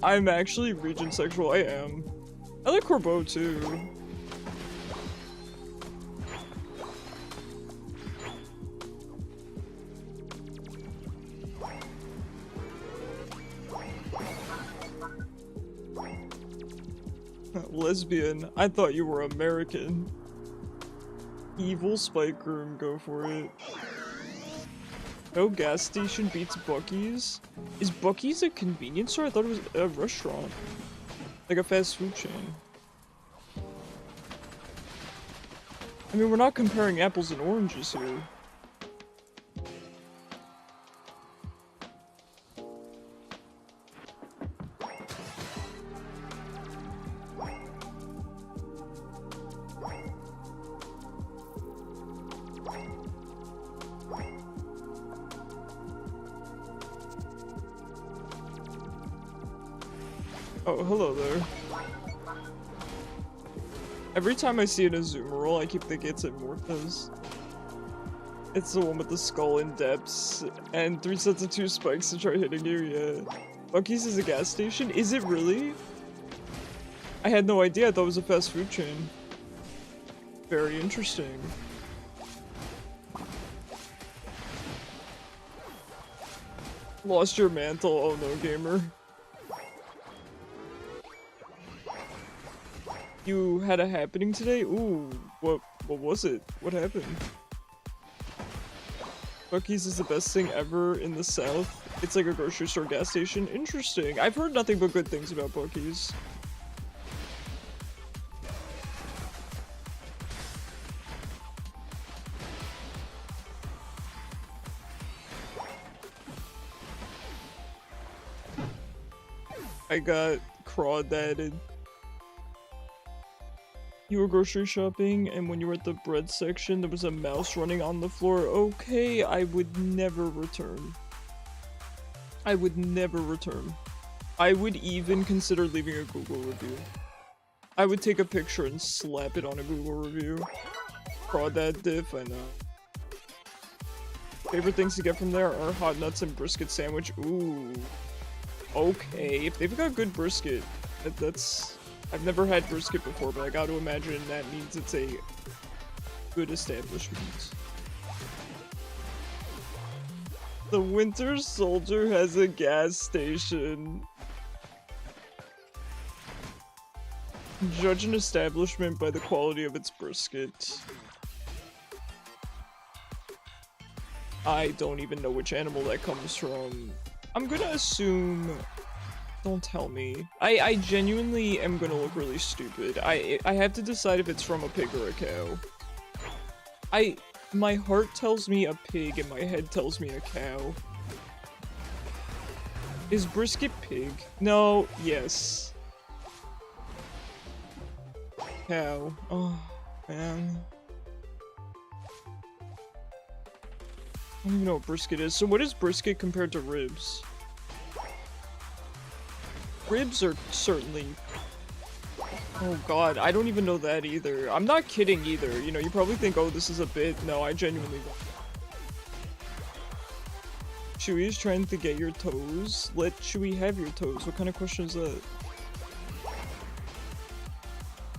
I'm actually region sexual. I am. I like Corbeau too. Lesbian. I thought you were American. Evil spike room. Go for it. No gas station beats Buc-ee's. Is Buc-ee's a convenience store? I thought it was a restaurant. Like a fast food chain. I mean, we're not comparing apples and oranges here. Oh, hello there. Every time I see an Azumarill, I keep thinking it's Immortus. It's the one with the skull and depths, and 3 sets of 2 spikes to try hitting you, yeah. Buc-ee's is a gas station? Is it really? I had no idea, I thought it was a fast food chain. Very interesting. Lost your mantle, oh no, gamer. You had a happening today? Ooh, what was it? What happened? Buc-ee's is the best thing ever in the South. It's like a grocery store gas station. Interesting. I've heard nothing but good things about Buc-ee's. I got crawdadded. You were grocery shopping, and when you were at the bread section, there was a mouse running on the floor. Okay, I would never return. I would never return. I would even consider leaving a Google review. I would take a picture and slap it on a Google review. Crawdad diff, I know. Favorite things to get from there are hot nuts and brisket sandwich. Ooh. Okay, if they've got good brisket, that's... I've never had brisket before, but I gotta imagine that means it's a good establishment. The Winter Soldier has a gas station. Judge an establishment by the quality of its brisket. I don't even know which animal that comes from. I'm gonna assume... Don't tell me. I genuinely am gonna look really stupid. I have to decide if it's from a pig or a cow. My heart tells me a pig and my head tells me a cow. Is brisket pig? No, yes. Cow. Oh, man. I don't even know what brisket is. So what is brisket compared to ribs? Ribs are certainly... Oh god, I don't even know that either. I'm not kidding either. You know, you probably think, oh, this is a bit. No, I genuinely don't. Chewie is trying to get your toes. Let Chewie have your toes. What kind of question is that?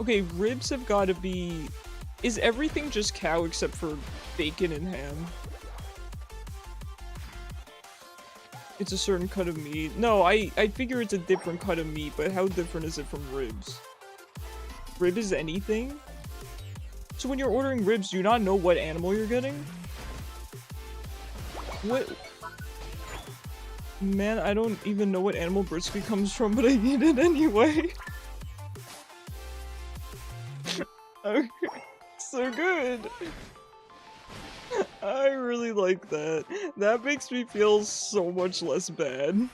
Okay, ribs have got to be... Is everything just cow except for bacon and ham? It's a certain cut of meat. No, I figure it's a different cut of meat, but how different is it from ribs? Rib is anything? So when you're ordering ribs, do you not know what animal you're getting? What? Man, I don't even know what animal brisket comes from, but I eat it anyway. Okay, so good. I really like that. That makes me feel so much less bad.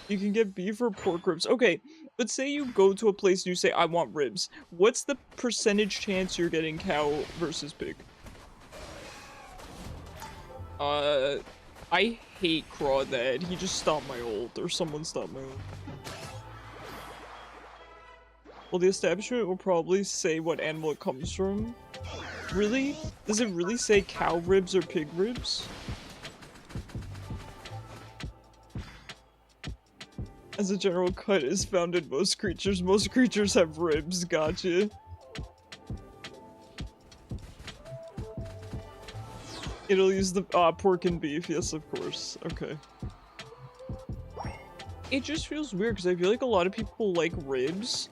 You can get beef or pork ribs. Okay, but say you go to a place and you say, I want ribs. What's the percentage chance you're getting cow versus pig? I hate Crawdad. He just stopped my ult, or someone stopped my ult. Well, the establishment will probably say what animal it comes from. Really? Does it really say cow ribs or pig ribs? As a general cut is found in most creatures. Most creatures have ribs, gotcha. It'll use the pork and beef, yes of course. Okay. It just feels weird because I feel like a lot of people like ribs,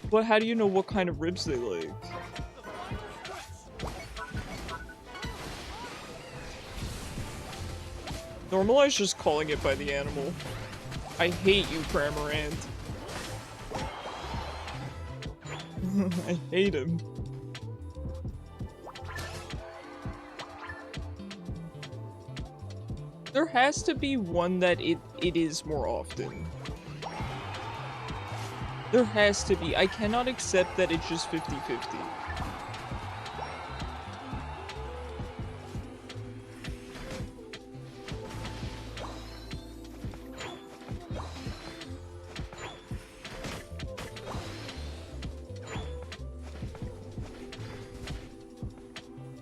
but how do you know what kind of ribs they like? Normalize just calling it by the animal. I hate you, Cramorant. I hate him. There has to be one that it is more often. There has to be. I cannot accept that it's just 50-50.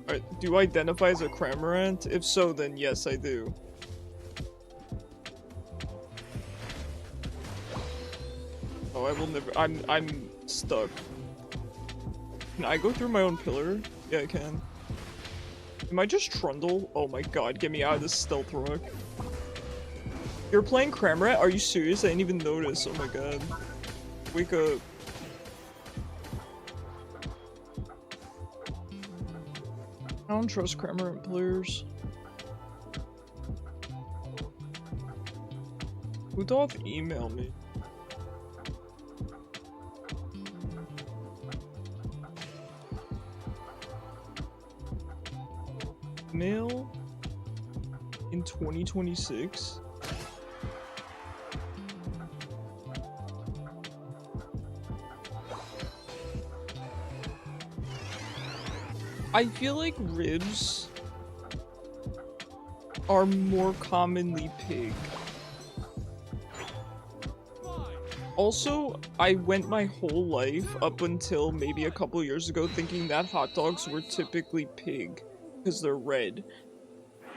Alright, do you identify as a Cramorant? If so, then yes, I do. Oh, I will never- I'm stuck. Can I go through my own pillar? Yeah, I can. Am I just Trundle? Oh my god, get me out of this stealth rock. You're playing Cramorant? Are you serious? I didn't even notice. Oh my god. Wake up. I don't trust Cramorant players. Who doth email me? Mail in 2026? I feel like ribs are more commonly pig. Also, I went my whole life up until maybe a couple years ago thinking that hot dogs were typically pig because they're red.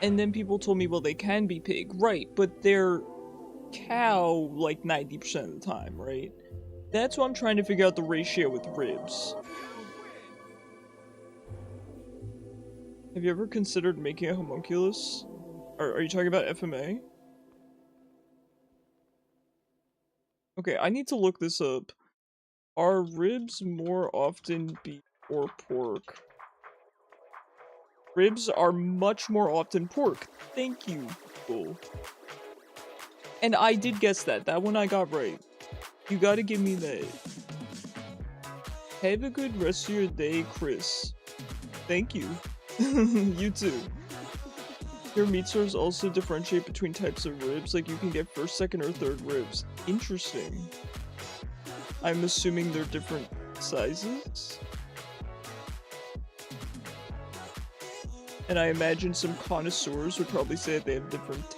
And then people told me, well, they can be pig, right, but they're cow like 90% of the time, right? That's why I'm trying to figure out the ratio with ribs. Have you ever considered making a homunculus? Are you talking about FMA? Okay, I need to look this up. Are ribs more often beef or pork? Ribs are much more often pork. Thank you, Google. And I did guess that. That one I got right. You gotta give me that. Have a good rest of your day, Chris. Thank you. You too. Your meat stores also differentiate between types of ribs, like you can get first, second, or third ribs. Interesting. I'm assuming they're different sizes? And I imagine some connoisseurs would probably say that they have different...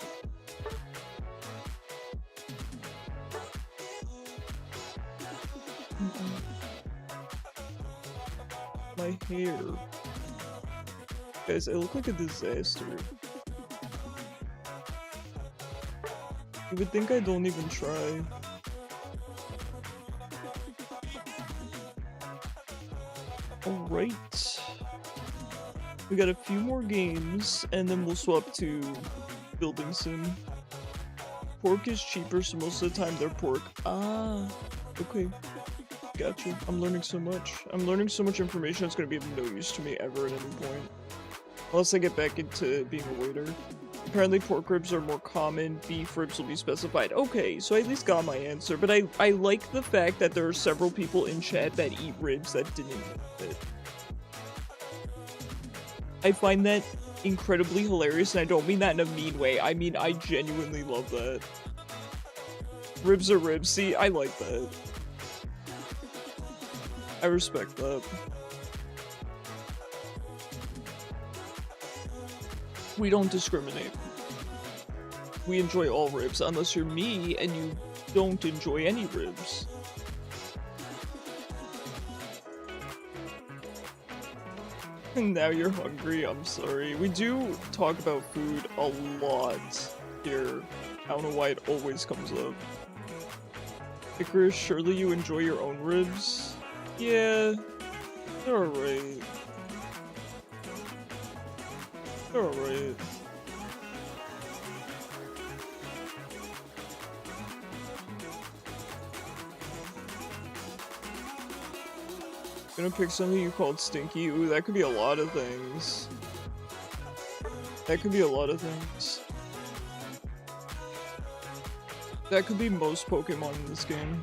My hair. Guys, I look like a disaster. You would think I don't even try. Alright. We got a few more games, and then we'll swap to Building Sim. Pork is cheaper, so most of the time they're pork. Ah, okay. Gotcha. I'm learning so much. I'm learning so much information that's gonna be of no use to me ever at any point. Unless I get back into being a waiter. Apparently pork ribs are more common, beef ribs will be specified. Okay, so I at least got my answer, but I like the fact that there are several people in chat that eat ribs that didn't eat it. I find that incredibly hilarious, and I don't mean that in a mean way. I mean, I genuinely love that. Ribs are ribs. See, I like that. I respect that. We don't discriminate. We enjoy all ribs, unless you're me and you don't enjoy any ribs. And now you're hungry, I'm sorry. We do talk about food a lot here. I don't know why it always comes up. Icarus, surely you enjoy your own ribs? Yeah, they're alright. They're alright. Gonna pick something you called stinky. Ooh, that could be a lot of things. That could be a lot of things. That could be most Pokemon in this game.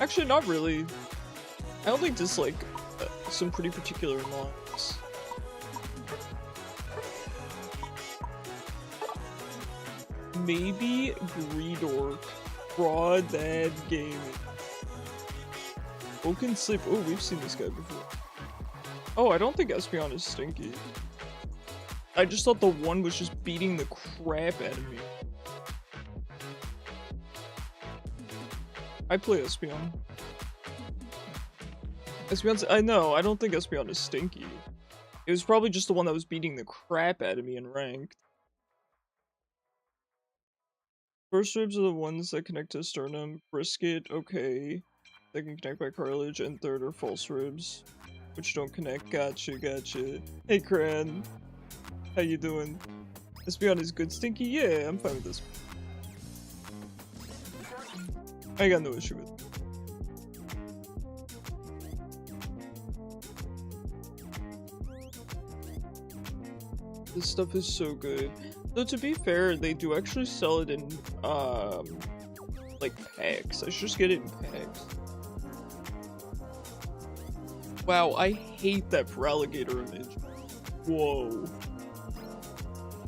Actually, not really. I only dislike some pretty particular mons. Maybe Greedork. Fraud that game. Oaken Sleep. Oh, we've seen this guy before. Oh, I don't think Espeon is stinky. I just thought the one was just beating the crap out of me. I play Espeon. Espeon's- I know, I don't think Espeon is stinky. It was probably just the one that was beating the crap out of me in ranked. First ribs are the ones that connect to sternum. Brisket, okay. They can connect by cartilage. And third are false ribs, which don't connect. Gotcha, gotcha. Hey, Cran. How you doing? Espeon is good. Stinky? Yeah, I'm fine with this. I got no issue with it. This stuff is so good. Though to be fair, they do actually sell it in, like packs. I should just get it in packs. Wow, I hate that Feraligatr image. Whoa.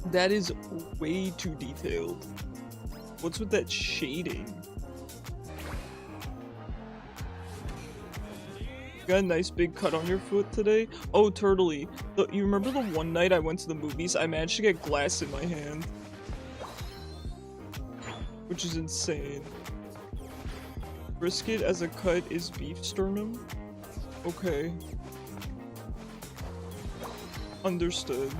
That is way too detailed. What's with that shading? Got a nice big cut on your foot today? Oh, Turtley. You remember the one night I went to the movies? I managed to get glass in my hand. Which is insane. Brisket as a cut is beef sternum? Okay. Understood.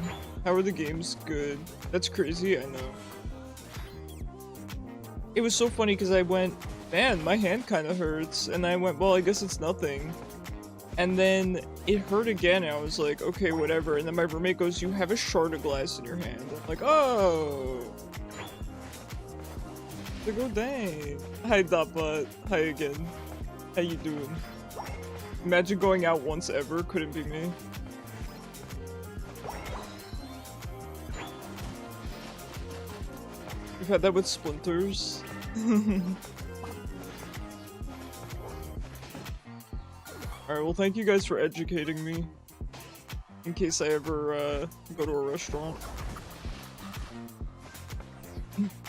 How are the games? Good. That's crazy, I know. It was so funny because I went, man, my hand kind of hurts. And I went, well, I guess it's nothing. And then it hurt again, and I was like, okay, whatever. And then my roommate goes, you have a shard of glass in your hand. I'm like, oh. Like, oh, dang. Hi, Dappa. Hi again. How you doing? Imagine going out once ever. Couldn't be me. We've had that with Splinters. Alright, well thank you guys for educating me. In case I ever, go to a restaurant.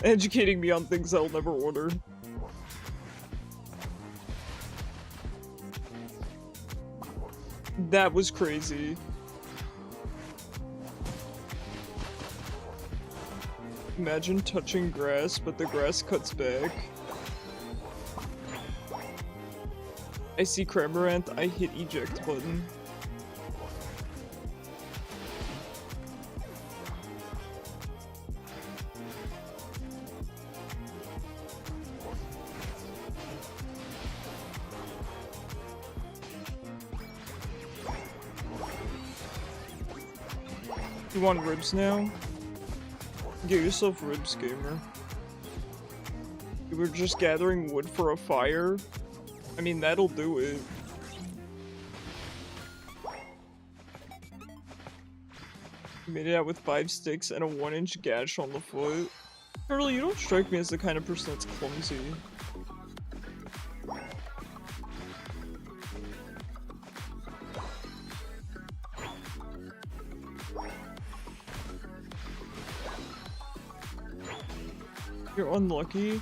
Educating me on things I'll never order. That was crazy. Imagine touching grass, but the grass cuts back. I see Cramorant, I hit eject button. You want ribs now? Get yourself ribs, gamer. You were just gathering wood for a fire? I mean, that'll do it. You made it out with 5 sticks and a 1-inch gash on the foot. Turtle, you don't strike me as the kind of person that's clumsy. You're unlucky?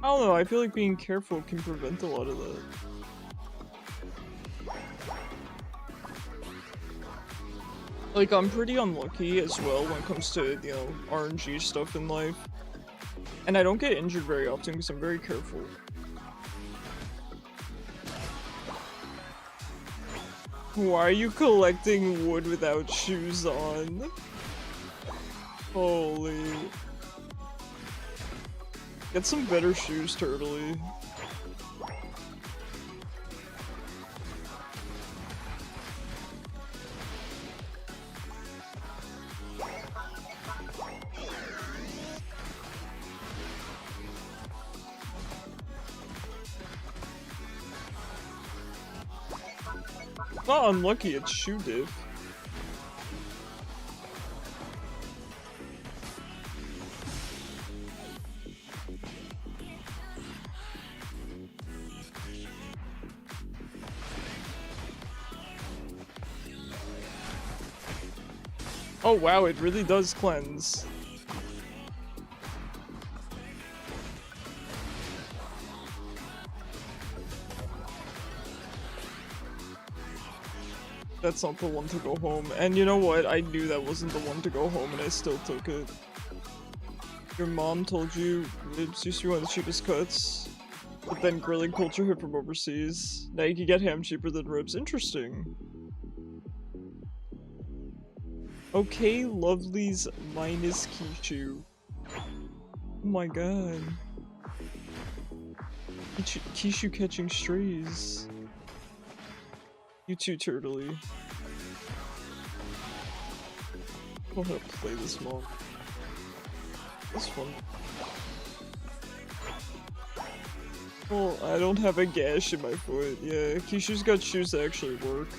I don't know, I feel like being careful can prevent a lot of that. Like, I'm pretty unlucky as well when it comes to, you know, RNG stuff in life. And I don't get injured very often because I'm very careful. Why are you collecting wood without shoes on? Holy. Get some better shoes, Turtley. Not unlucky, it's shoe diff. Oh wow, it really does cleanse. That's not the one to go home. And you know what? I knew that wasn't the one to go home and I still took it. Your mom told you ribs used to be one of the cheapest cuts, but then grilling culture hit from overseas. Now you can get ham cheaper than ribs. Interesting. Okay, lovelies minus Kishu. Oh my god. Kishu catching strays. You too, Turtley. I don't know how to play this mod. That's fun. Well, I don't have a gash in my foot. Yeah, Kishu's got shoes that actually work.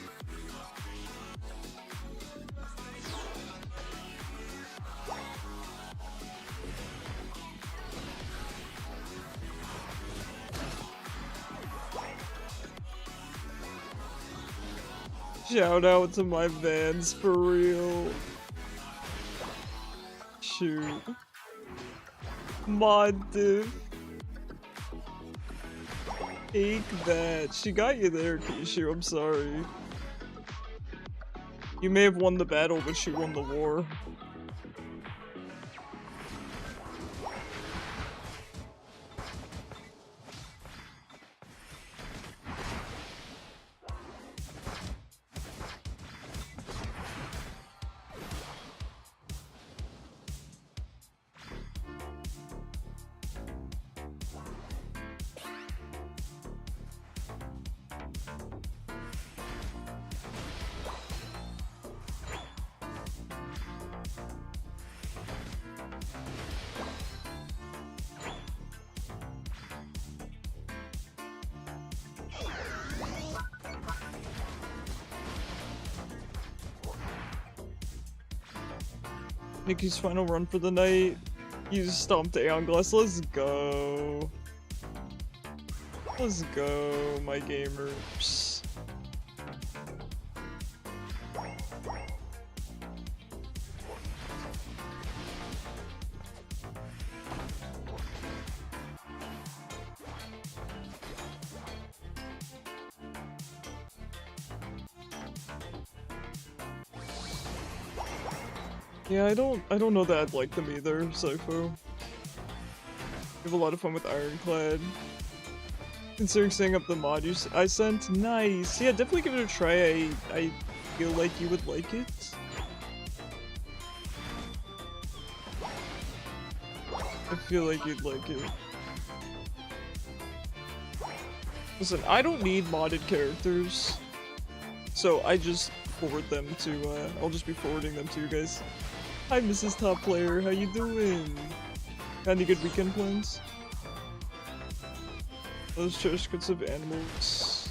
Shout out to my Vans for real. Shoot. Mod diff. Take that. She got you there, Kishu. I'm sorry. You may have won the battle, but she won the war. Nikki's final run for the night. You stomped Aeon Glass. Let's go. Let's go, my gamers. Yeah, I don't know that I'd like them either, Sypho. You have a lot of fun with Ironclad. Considering setting up the mod I sent? Nice! Yeah, definitely give it a try. I feel like you would like it. I feel like you'd like it. Listen, I don't need modded characters, so I just forward them to, I'll just be forwarding them to you guys. Hi, Mrs. Top Player, how you doing? Got any good weekend plans? Those cherished goods of animals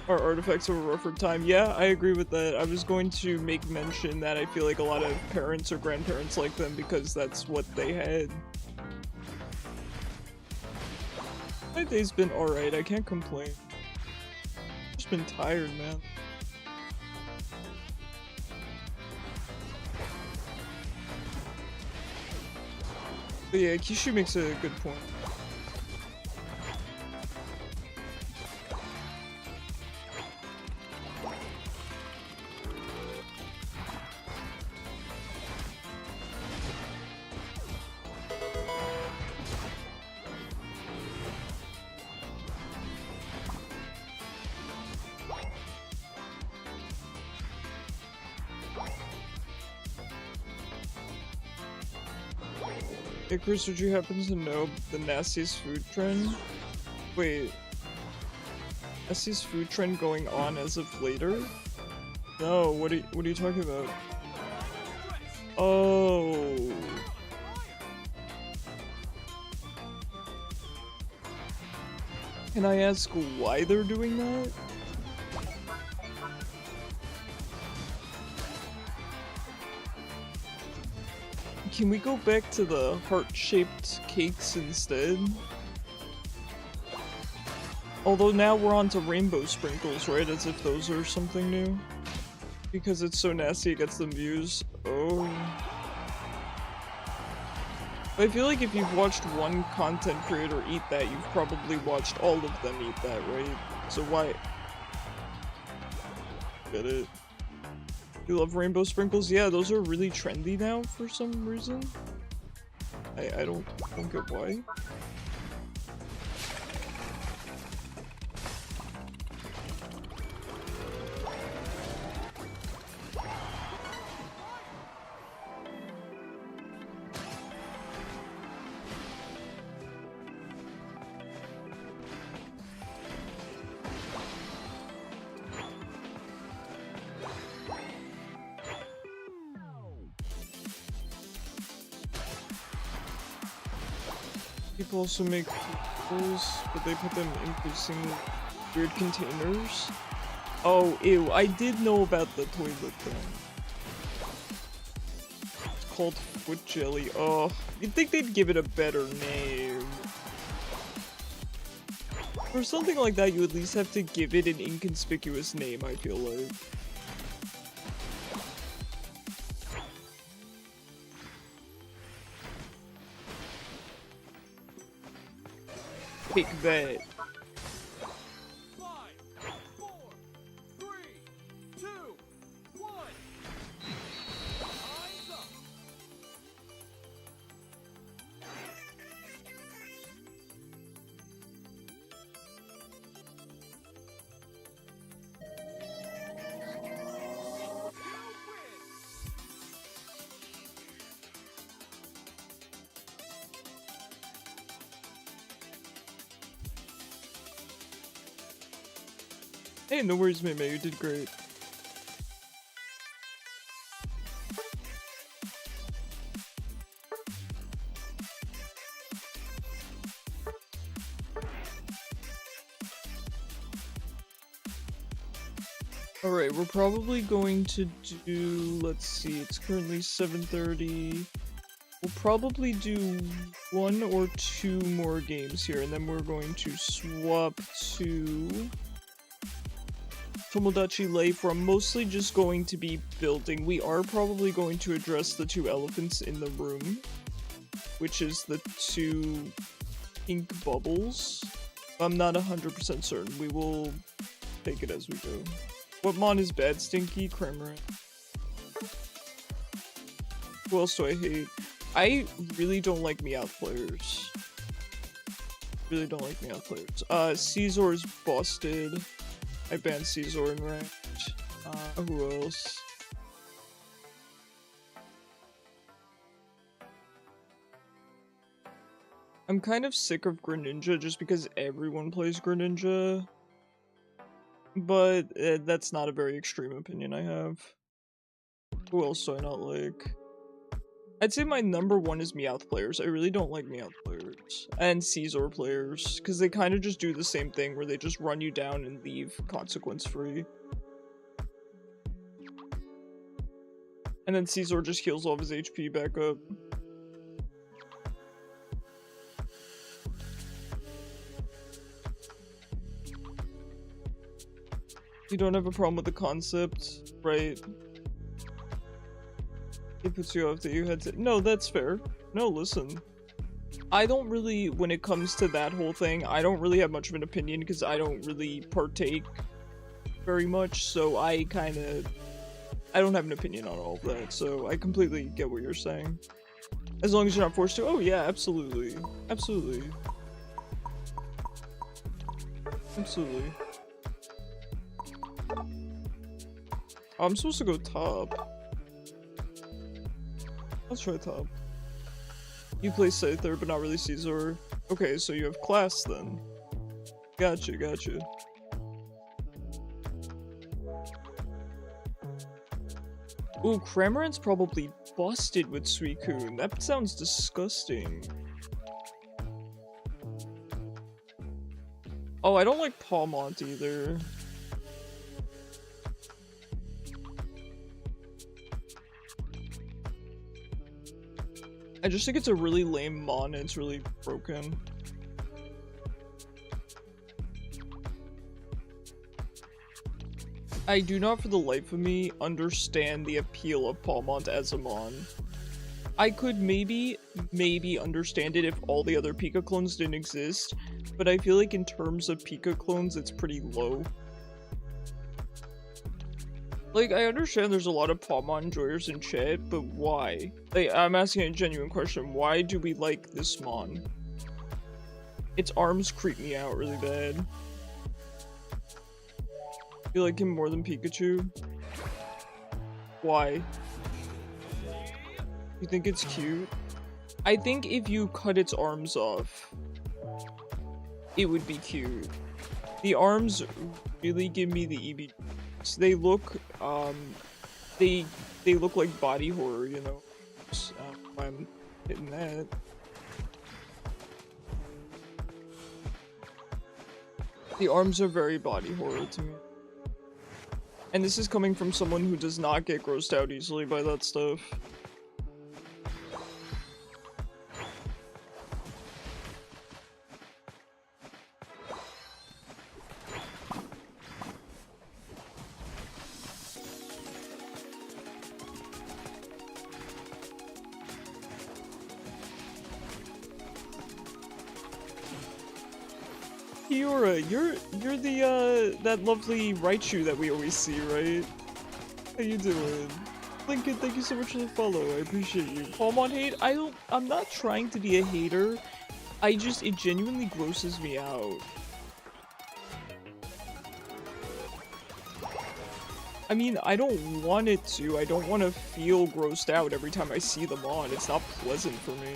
are artifacts of a rougher time. Yeah, I agree with that. I was going to make mention that I feel like a lot of parents or grandparents like them because that's what they had. My day's been alright, I can't complain. Just been tired, man. But yeah, Kishu makes a good point. Hey Chris, would you happen to know the nastiest food trend? Wait, nastiest food trend going on as of later? No, what are you talking about? Oh. Can I ask why they're doing that? Can we go back to the heart-shaped cakes instead? Although now we're on to rainbow sprinkles, right? As if those are something new. Because it's so nasty it gets them views. Oh. I feel like if you've watched one content creator eat that, you've probably watched all of them eat that, right? So why? Get it? You love rainbow sprinkles? Yeah, those are really trendy now for some reason. I don't get why. People also make pickles, but they put them in increasingly weird containers. Oh, ew, I did know about the toilet thing. It's called foot jelly. Oh, you'd think they'd give it a better name. For something like that, you at least have to give it an inconspicuous name, I feel like. Take that. 5, 4, 3, 2, 1. Eyes up. You win. Hey, no worries, Meme, you did great. Alright, we're probably going to do, let's see, it's currently 7:30. We'll probably do 1 or 2 more games here, and then we're going to swap to Tomodachi Life, where I'm mostly just going to be building. We are probably going to address the 2 elephants in the room, which is the 2 pink bubbles. I'm not 100% certain. We will take it as we go. What mon is bad, Stinky? Kramer. Who else do I hate? I really don't like Meowth players. Really don't like Meowth players. Caesar's busted. I banned Caesar in ranked. Who else? I'm kind of sick of Greninja just because everyone plays Greninja. But that's not a very extreme opinion I have. Who else do I not like? I'd say my number 1 is Meowth players. I really don't like Meowth players. And Caesar players. Because they kind of just do the same thing where they just run you down and leave consequence free. And then Caesar just heals all of his HP back up. You don't have a problem with the concept, right? It puts you off that you had to- No, that's fair. No, listen. I don't really, when it comes to that whole thing, I don't really have much of an opinion because I don't really partake very much, so I don't have an opinion on all of that, so I completely get what you're saying. As long as you're not forced to. Oh yeah, absolutely. Absolutely. Absolutely. Oh, I'm supposed to go top. Let's try top. You play Scyther, but not really Caesar. Okay, so you have class then. Gotcha, gotcha. Ooh, Cramorant's probably busted with Suicune. That sounds disgusting. Oh, I don't like Palmont either. I just think it's a really lame mon and it's really broken. I do not for the life of me understand the appeal of Palmont as a mon. I could maybe understand it if all the other Pika clones didn't exist, but I feel like in terms of Pika clones, it's pretty low. Like, I understand there's a lot of Palmont enjoyers in chat, but why? Like, I'm asking a genuine question. Why do we like this mon? Its arms creep me out really bad. You like him more than Pikachu? Why? You think it's cute? I think if you cut its arms off, it would be cute. The arms really give me the EB. They look, they look like body horror, you know? I'm hitting that. The arms are very body horror to me. And this is coming from someone who does not get grossed out easily by that stuff. Kiora, you're the that lovely Raichu that we always see, right? How you doing? Lincoln, thank you so much for the follow. I appreciate you. Palmont hate? I'm not trying to be a hater. It genuinely grosses me out. I mean, I don't want it to. I don't want to feel grossed out every time I see them on. It's not pleasant for me.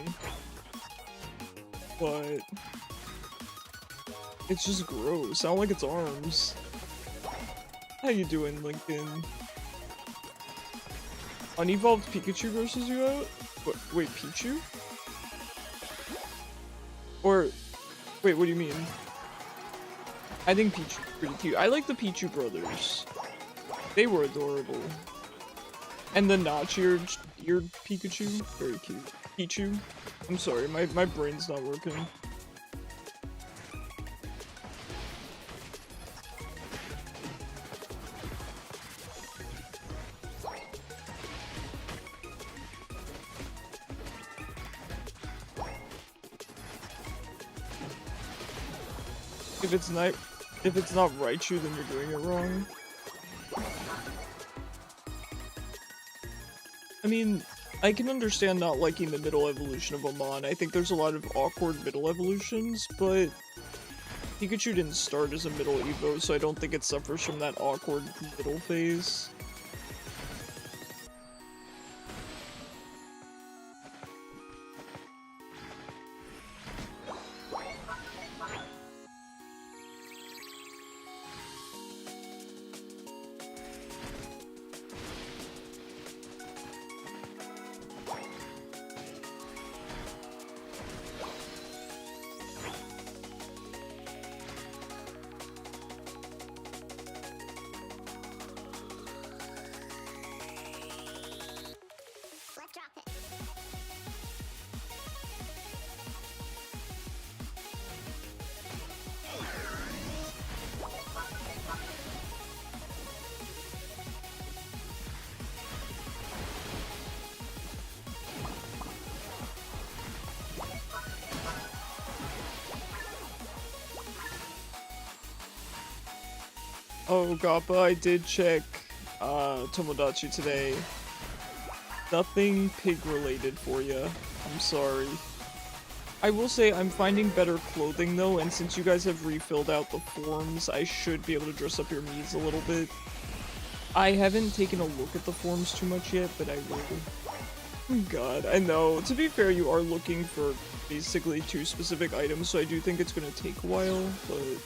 But it's just gross. I don't like its arms. How you doing, Lincoln? Unevolved Pikachu grosses you out? Wait, Pichu? Or, wait, what do you mean? I think Pichu's pretty cute. I like the Pichu brothers. They were adorable. And the notch-eared Pikachu? Very cute. Pichu? I'm sorry, my brain's not working. If it's not Raichu, then you're doing it wrong. I mean, I can understand not liking the middle evolution of a mon. I think there's a lot of awkward middle evolutions, but Pikachu didn't start as a middle Evo, so I don't think it suffers from that awkward middle phase. Oh, Gappa, I did check Tomodachi today. Nothing pig-related for you. I'm sorry. I will say I'm finding better clothing though, and since you guys have refilled out the forms, I should be able to dress up your Miis a little bit. I haven't taken a look at the forms too much yet, but I will. God, I know. To be fair, you are looking for basically 2 specific items, so I do think it's gonna take a while, but...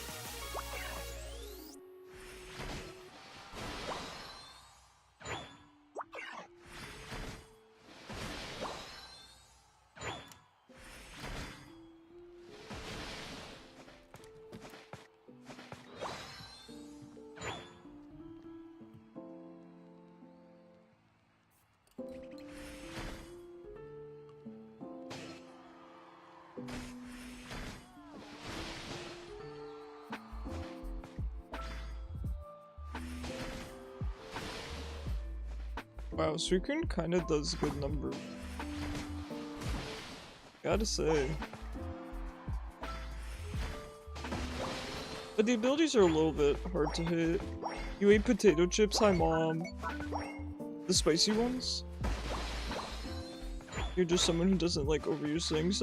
Wow, Suikun kinda does good numbers. Gotta say. But the abilities are a little bit hard to hit. You ate potato chips, hi mom. The spicy ones? You're just someone who doesn't like overuse things.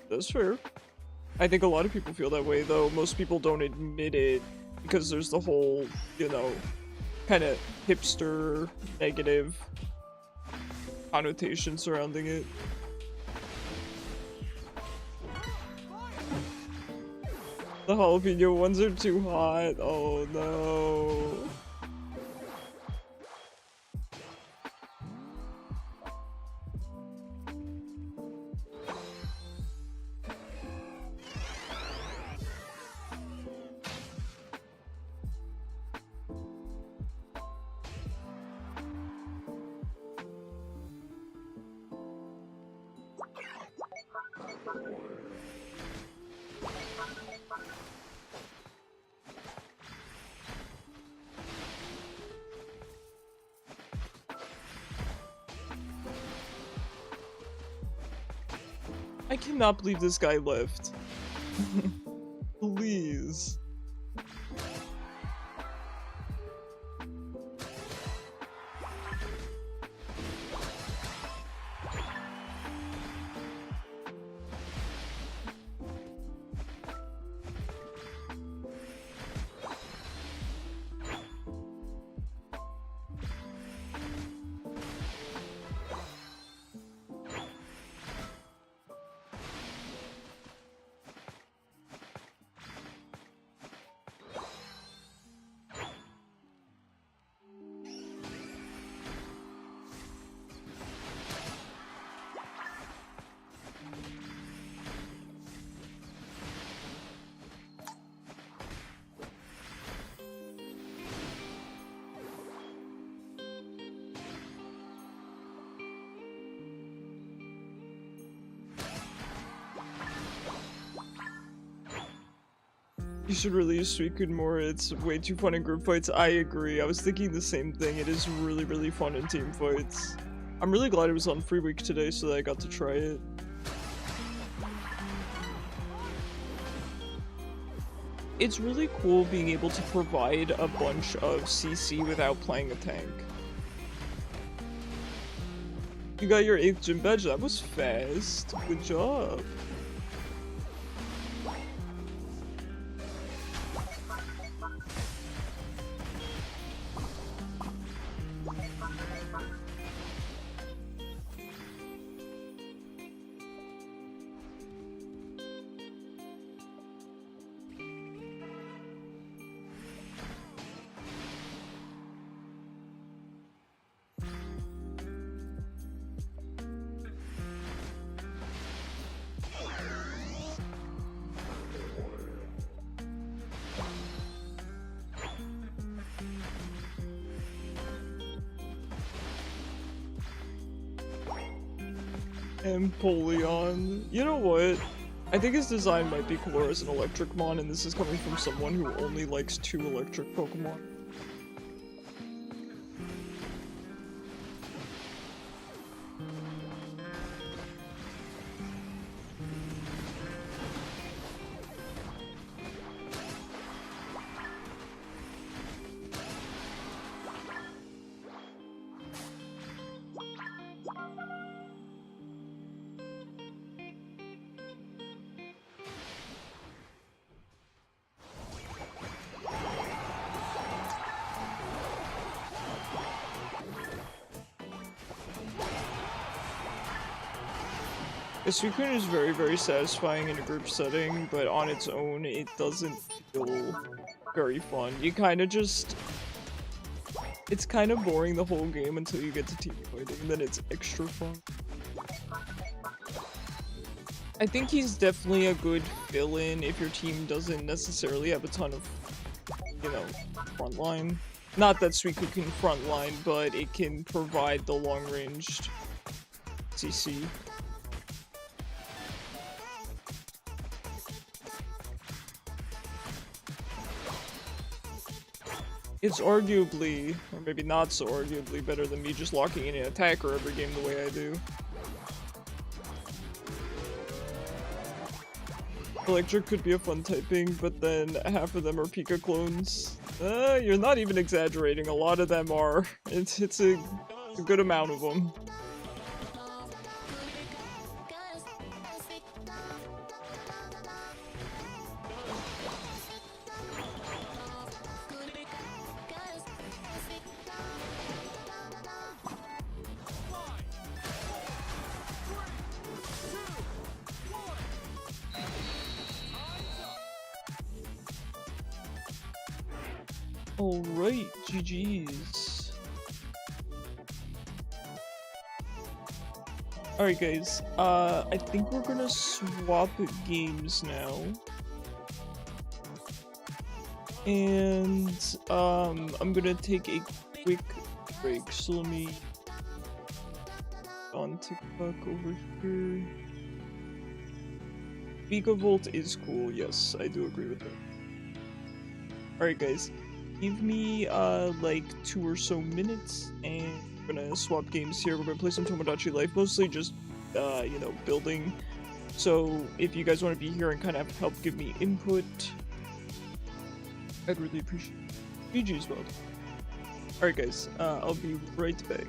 That's fair. I think a lot of people feel that way, though. Most people don't admit it because there's the whole, you know, kind of hipster negative connotation surrounding it. The jalapeno ones are too hot. Oh no. I cannot believe this guy left. Please. You should really use Suicune more, it's way too fun in group fights. I agree, I was thinking the same thing. It is really, really fun in team fights. I'm really glad it was on free week today so that I got to try it. It's really cool being able to provide a bunch of CC without playing a tank. You got your 8th gym badge, that was fast. Good job. Empoleon. You know what? I think his design might be cooler as an electric mon, and this is coming from someone who only likes 2 electric Pokemon. Suicune is very, very satisfying in a group setting, but on its own, it doesn't feel very fun. You kind of just... It's kind of boring the whole game until you get to team fighting, and then it's extra fun. I think he's definitely a good fill-in if your team doesn't necessarily have a ton of, you know, frontline. Not that Suicune can frontline, but it can provide the long-ranged CC. It's arguably, or maybe not so arguably, better than me just locking in an attacker every game the way I do. Electric could be a fun typing, but then half of them are Pika clones. You're not even exaggerating, a lot of them are. It's a good amount of them. Alright, GG's. Alright guys, I think we're gonna swap games now. And, I'm gonna take a quick break, so let me... on TikTok over here. Vigavolt is cool, yes, I do agree with that. Alright guys, give me like 2 or so minutes and we're gonna swap games here. We're gonna play some Tomodachi Life, mostly just you know, building. So if you guys want to be here and kind of help give me input, I'd really appreciate it. GG's well. Alright guys, I'll be right back.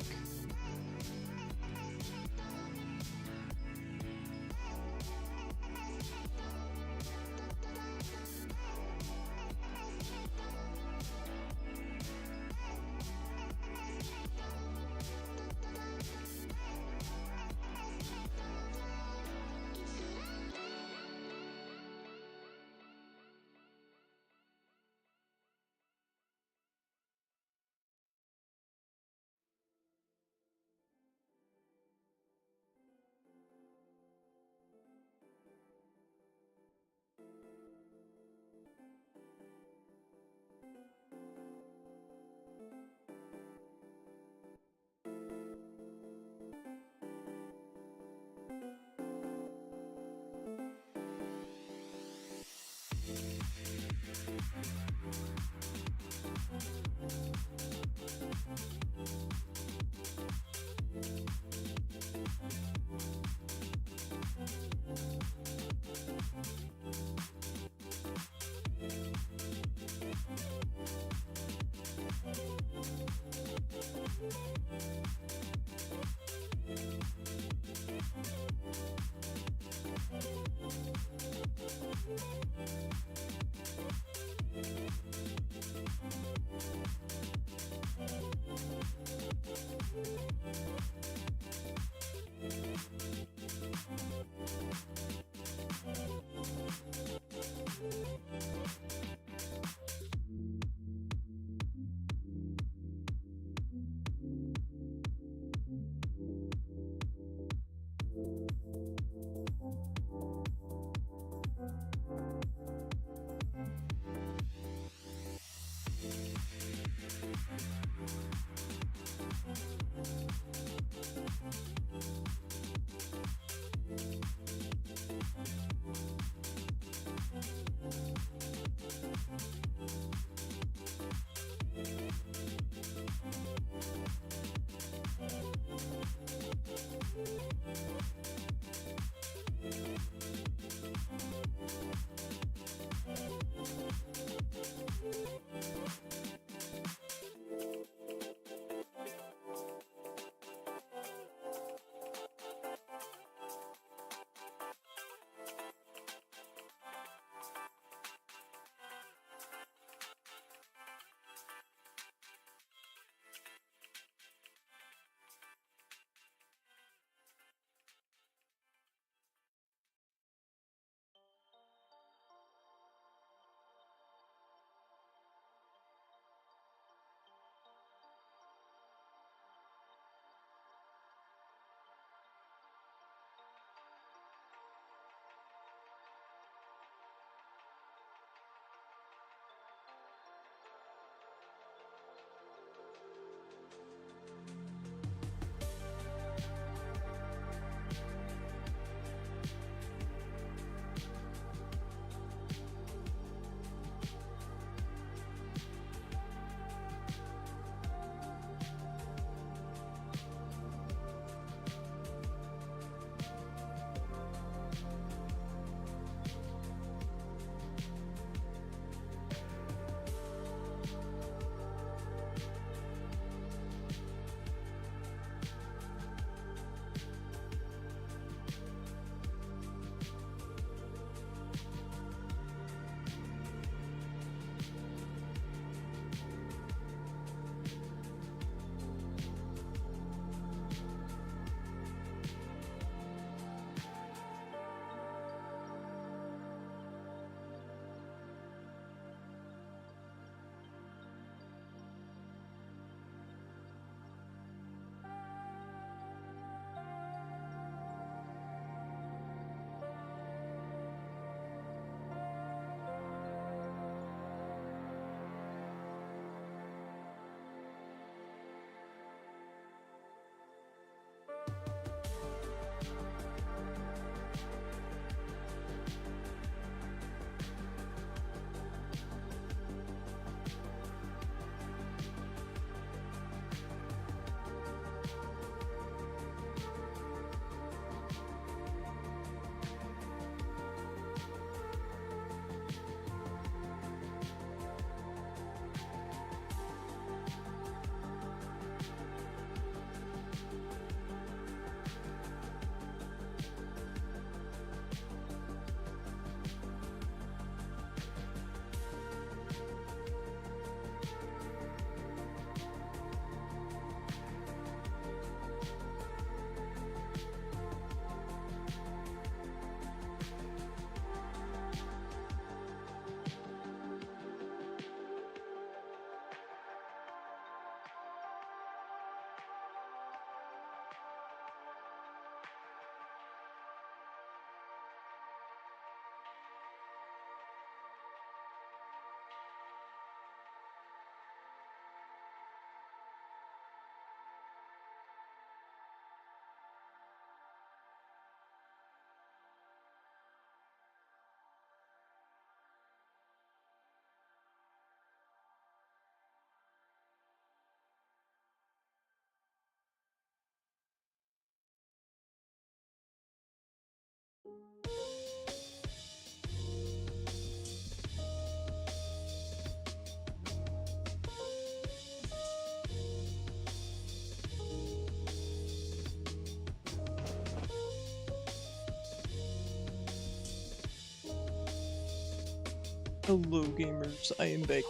Hello gamers, I am back.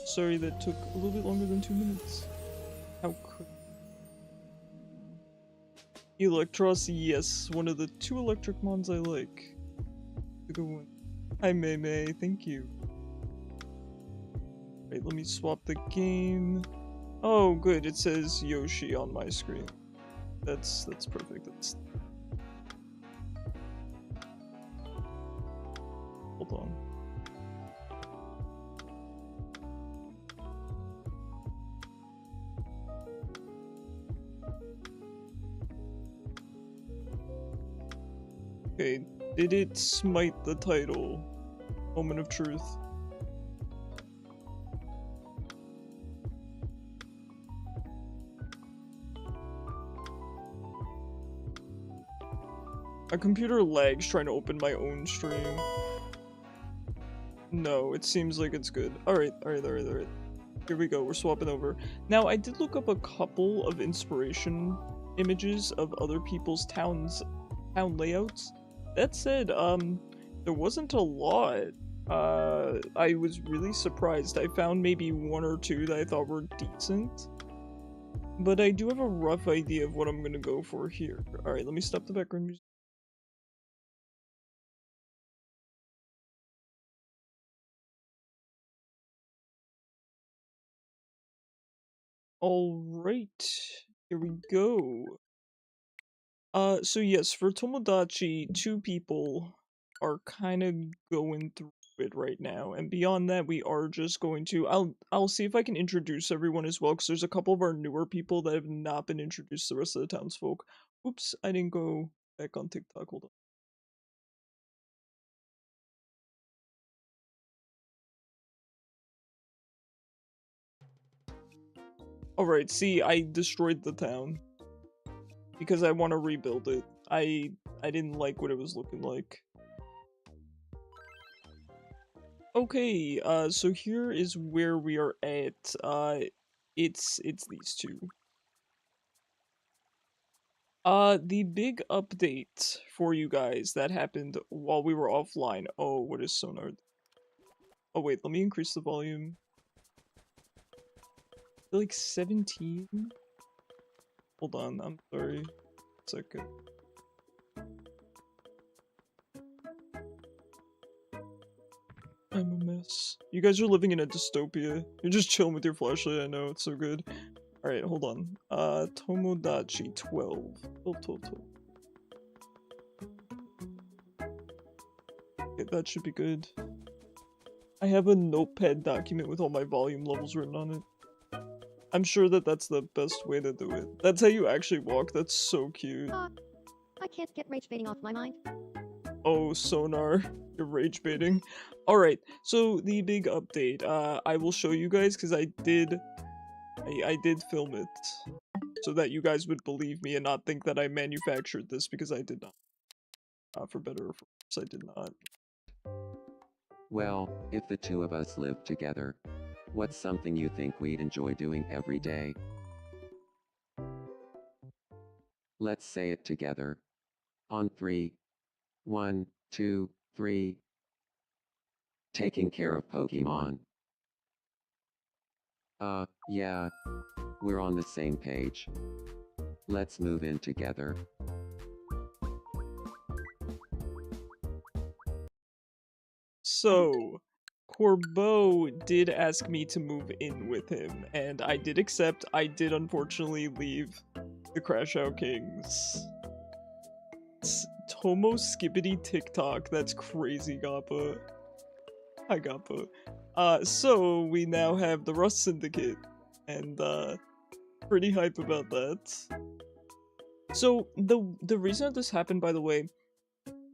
Sorry that took a little bit longer than 2 minutes. How could Electros, yes, one of the 2 electric mons I like. The good one. Hi May, thank you. Right, let me swap the game. Oh good, it says Yoshi on my screen. That's perfect. Hold on. Okay, did it smite the title? Moment of truth. My computer lags trying to open my own stream. No, it seems like it's good. Alright. Here we go, we're swapping over. Now, I did look up a couple of inspiration images of other people's town layouts. That said, there wasn't a lot. I was really surprised. I found maybe 1 or 2 that I thought were decent. But I do have a rough idea of what I'm gonna go for here. Alright, let me stop the background music. Alright, here we go. So yes, for Tomodachi, 2 people are kind of going through it right now, and beyond that, we are just going to. I'll see if I can introduce everyone as well, because there's a couple of our newer people that have not been introduced to the rest of the townsfolk. Oops, I didn't go back on TikTok. Hold on. Alright, see, I destroyed the town because I want to rebuild it. I didn't like what it was looking like. Okay, so here is where we are at. It's these 2. The big update for you guys that happened while we were offline. Oh, what is Sonar? Oh wait, let me increase the volume. Like 17? Hold on, I'm sorry. It's okay. I'm a mess. You guys are living in a dystopia. You're just chilling with your flashlight, I know, it's so good. Alright, hold on. Tomodachi 12. 12. Okay, that should be good. I have a notepad document with all my volume levels written on it. I'm sure that that's the best way to do it. That's how you actually walk, that's so cute. I can't get rage baiting off my mind. Oh, Sonar, you're rage baiting. Alright, so the big update. I will show you guys because I did film it so that you guys would believe me and not think that I manufactured this, because I did not. For better or for worse, I did not. Well, if the 2 of us lived together, what's something you think we'd enjoy doing every day? Let's say it together. On 3. 1, 2, 3. Taking care of Pokemon. Yeah. We're on the same page. Let's move in together. So, Corbeau did ask me to move in with him, and I did accept. I did unfortunately leave the Crash Out Kings. It's Tomo Skibbity TikTok, that's crazy, Gappa. Hi, Gappa. So we now have the Rust Syndicate, and pretty hype about that. So the reason that this happened, by the way,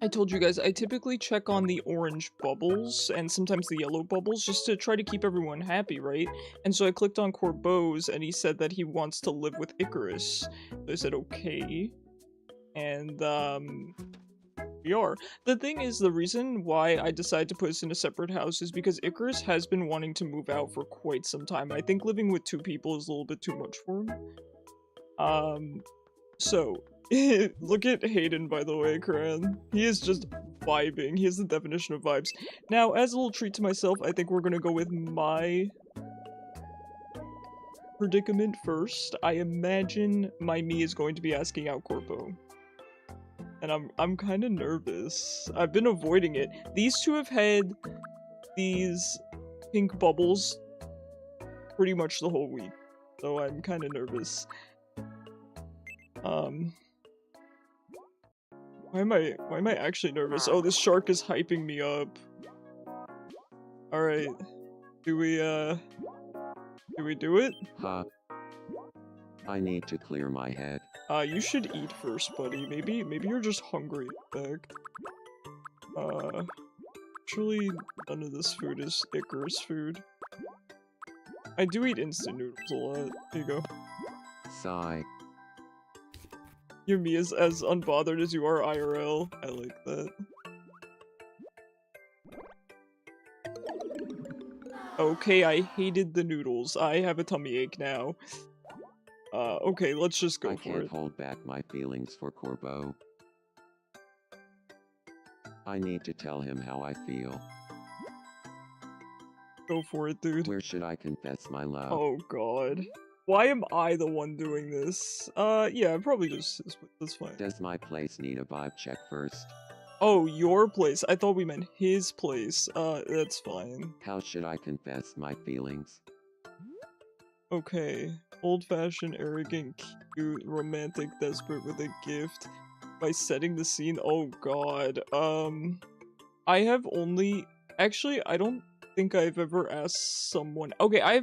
I told you guys, I typically check on the orange bubbles and sometimes the yellow bubbles just to try to keep everyone happy, right? And so I clicked on Corbeau's and he said that he wants to live with Icarus. So I said, okay. And, we are. The thing is, the reason why I decided to put us in a separate house is because Icarus has been wanting to move out for quite some time. I think living with 2 people is a little bit too much for him. So, look at Hayden, by the way, Karan. He is just vibing. He has the definition of vibes. Now, as a little treat to myself, I think we're gonna go with my predicament first. I imagine my me is going to be asking out Corpo. And I'm kind of nervous. I've been avoiding it. These two have had these pink bubbles pretty much the whole week. So I'm kind of nervous. Why am I actually nervous? Oh, this shark is hyping me up. Alright. Do we do it? Huh. I need to clear my head. You should eat first, buddy. Maybe you're just hungry, in fact. Actually, none of this food is Icarus food. I do eat instant noodles a lot. Here you go. Sigh. You're me as unbothered as you are IRL. I like that. Okay, I hated the noodles. I have a tummy ache now. Okay, let's just go I for can't it. hold back my feelings for Corbo. I need to tell him how I feel. Go for it, dude. Where should I confess my love? Oh god. Why am I the one doing this? Yeah, probably just that's fine. Does my place need a vibe check first? Oh, your place. I thought we meant his place. That's fine. How should I confess my feelings? Okay. Old-fashioned, arrogant, cute, romantic, desperate with a gift. By setting the scene. Oh god. I have only... Actually, I don't think I've ever asked someone... Okay,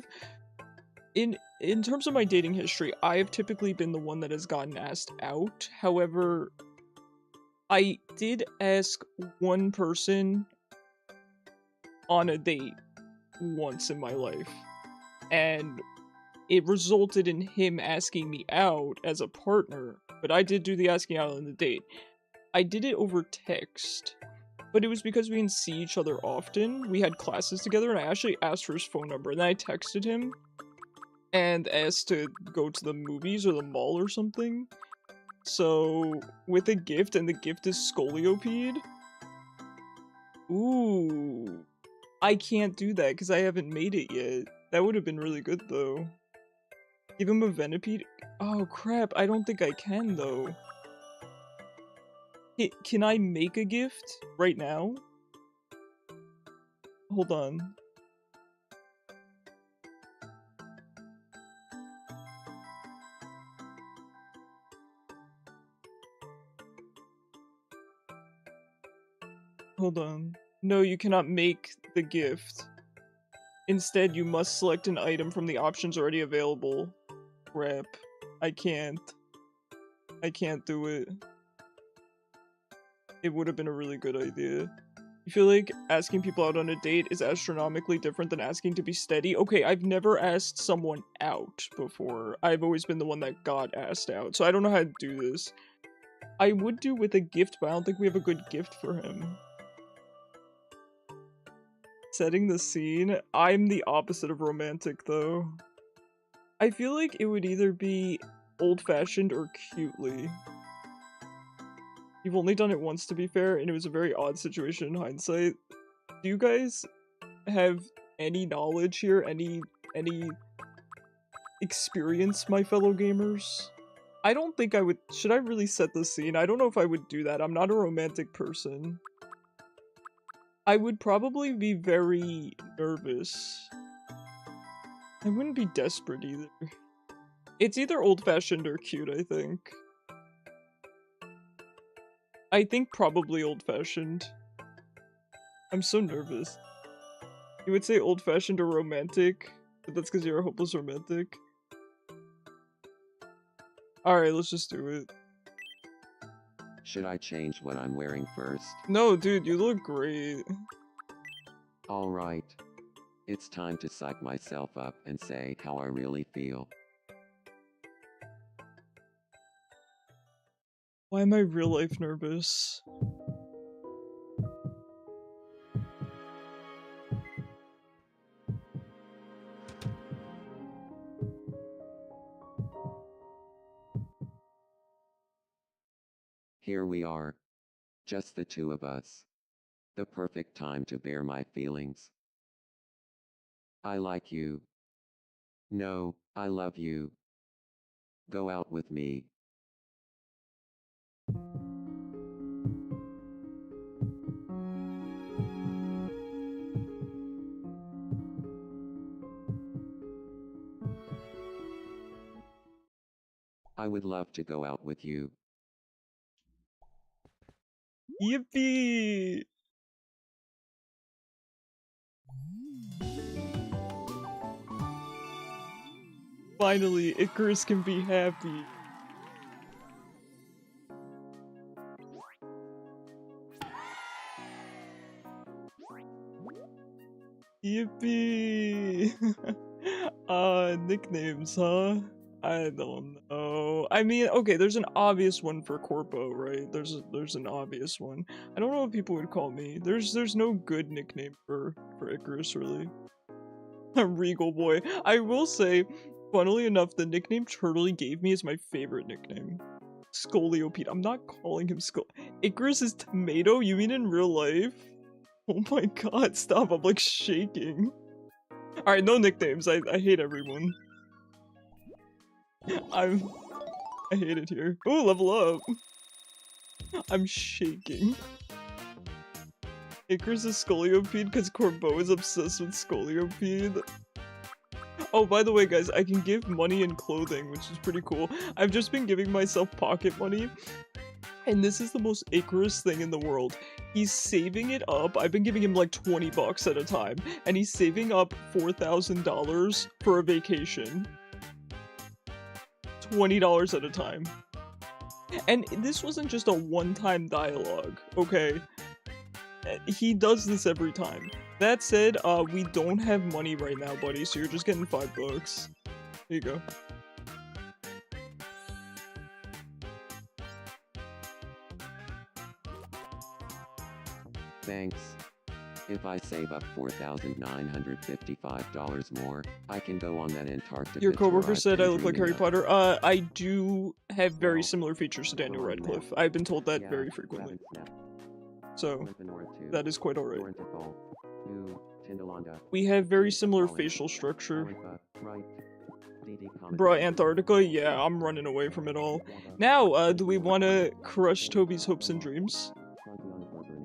in terms of my dating history, I have typically been the one that has gotten asked out. However, I did ask one person on a date once in my life, and it resulted in him asking me out as a partner, but I did do the asking out on the date. I did it over text, but it was because we didn't see each other often. We had classes together, and I actually asked for his phone number, and then I texted him and asked to go to the movies or the mall or something. So, with a gift, and the gift is Scoliopede. Ooh. I can't do that because I haven't made it yet. That would have been really good though. Give him a Venipede? Oh crap, I don't think I can though. Can I make a gift right now? Hold on. Hold on. No, you cannot make the gift. Instead, you must select an item from the options already available. Crap. I can't. I can't do it. It would have been a really good idea. You feel like asking people out on a date is astronomically different than asking to be steady? Okay, I've never asked someone out before. I've always been the one that got asked out, so I don't know how to do this. I would do with a gift, but I don't think we have a good gift for him. Setting the scene? I'm the opposite of romantic, though. I feel like it would either be old-fashioned or cutely. You've only done it once, to be fair, and it was a very odd situation in hindsight. Do you guys have any knowledge here? Any experience, my fellow gamers? I don't think I would- should I really set the scene? I don't know if I would do that. I'm not a romantic person. I would probably be very nervous. I wouldn't be desperate either. It's either old-fashioned or cute, I think. I think probably old-fashioned. I'm so nervous. You would say old-fashioned or romantic, but that's because you're a hopeless romantic. Alright, let's just do it. Should I change what I'm wearing first? No, dude, you look great. Alright. It's time to psych myself up and say how I really feel. Why am I real life nervous? Here we are. Just the two of us. The perfect time to bare my feelings. I like you. No, I love you. Go out with me. I would love to go out with you. Yippee! Finally, Icarus can be happy. Yippee! Nicknames, huh? I don't know. I mean, okay, there's an obvious one for Corpo, right? There's an obvious one. I don't know what people would call me. There's no good nickname for Icarus, really. A Regal Boy. I will say, funnily enough, the nickname Turtley gave me is my favorite nickname. Scoliopede. I'm not calling him Icarus is Tomato? You mean in real life? Oh my god, stop, I'm like shaking. Alright, no nicknames. I hate everyone. I hate it here. Ooh, level up. I'm shaking. Icarus is Scoliopede because Corbeau is obsessed with Scoliopede. Oh, by the way, guys, I can give money and clothing, which is pretty cool. I've just been giving myself pocket money, and this is the most Icarus thing in the world. He's saving it up. I've been giving him like 20 bucks at a time, and he's saving up $4,000 for a vacation. $20 at a time. And this wasn't just a one-time dialogue, okay? He does this every time. That said, we don't have money right now, buddy, so you're just getting 5 bucks. Here you go. Thanks. If I save up $4,955 more, I can go on that Antarctica Your tour coworker I've said been I look like Harry dreaming of. Potter. I do have very Well, similar features to Daniel go on now. Radcliffe. I've been told that Yeah, very frequently. Rabbit Snap, So, Gryffindor 2, that is quite alright. Ornithol, New, Tindalonda, We have very Didi similar Collins, facial structure. Alanfa, right, Didi Comic Bruh, Book, Antarctica? Yeah, I'm running away from it all. Lava, Now, do we want to Pokemon, crush Toby's hopes and dreams? Frontiona Burberry,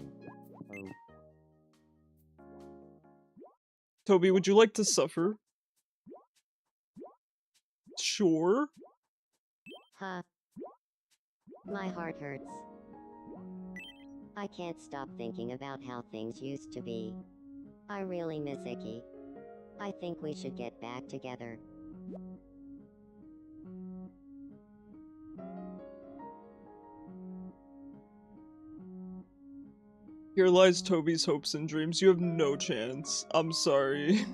Oh, Toby, would you like to suffer? Sure. Huh. My heart hurts. I can't stop thinking about how things used to be. I really miss Icky. I think we should get back together. Here lies Toby's hopes and dreams. You have no chance. I'm sorry.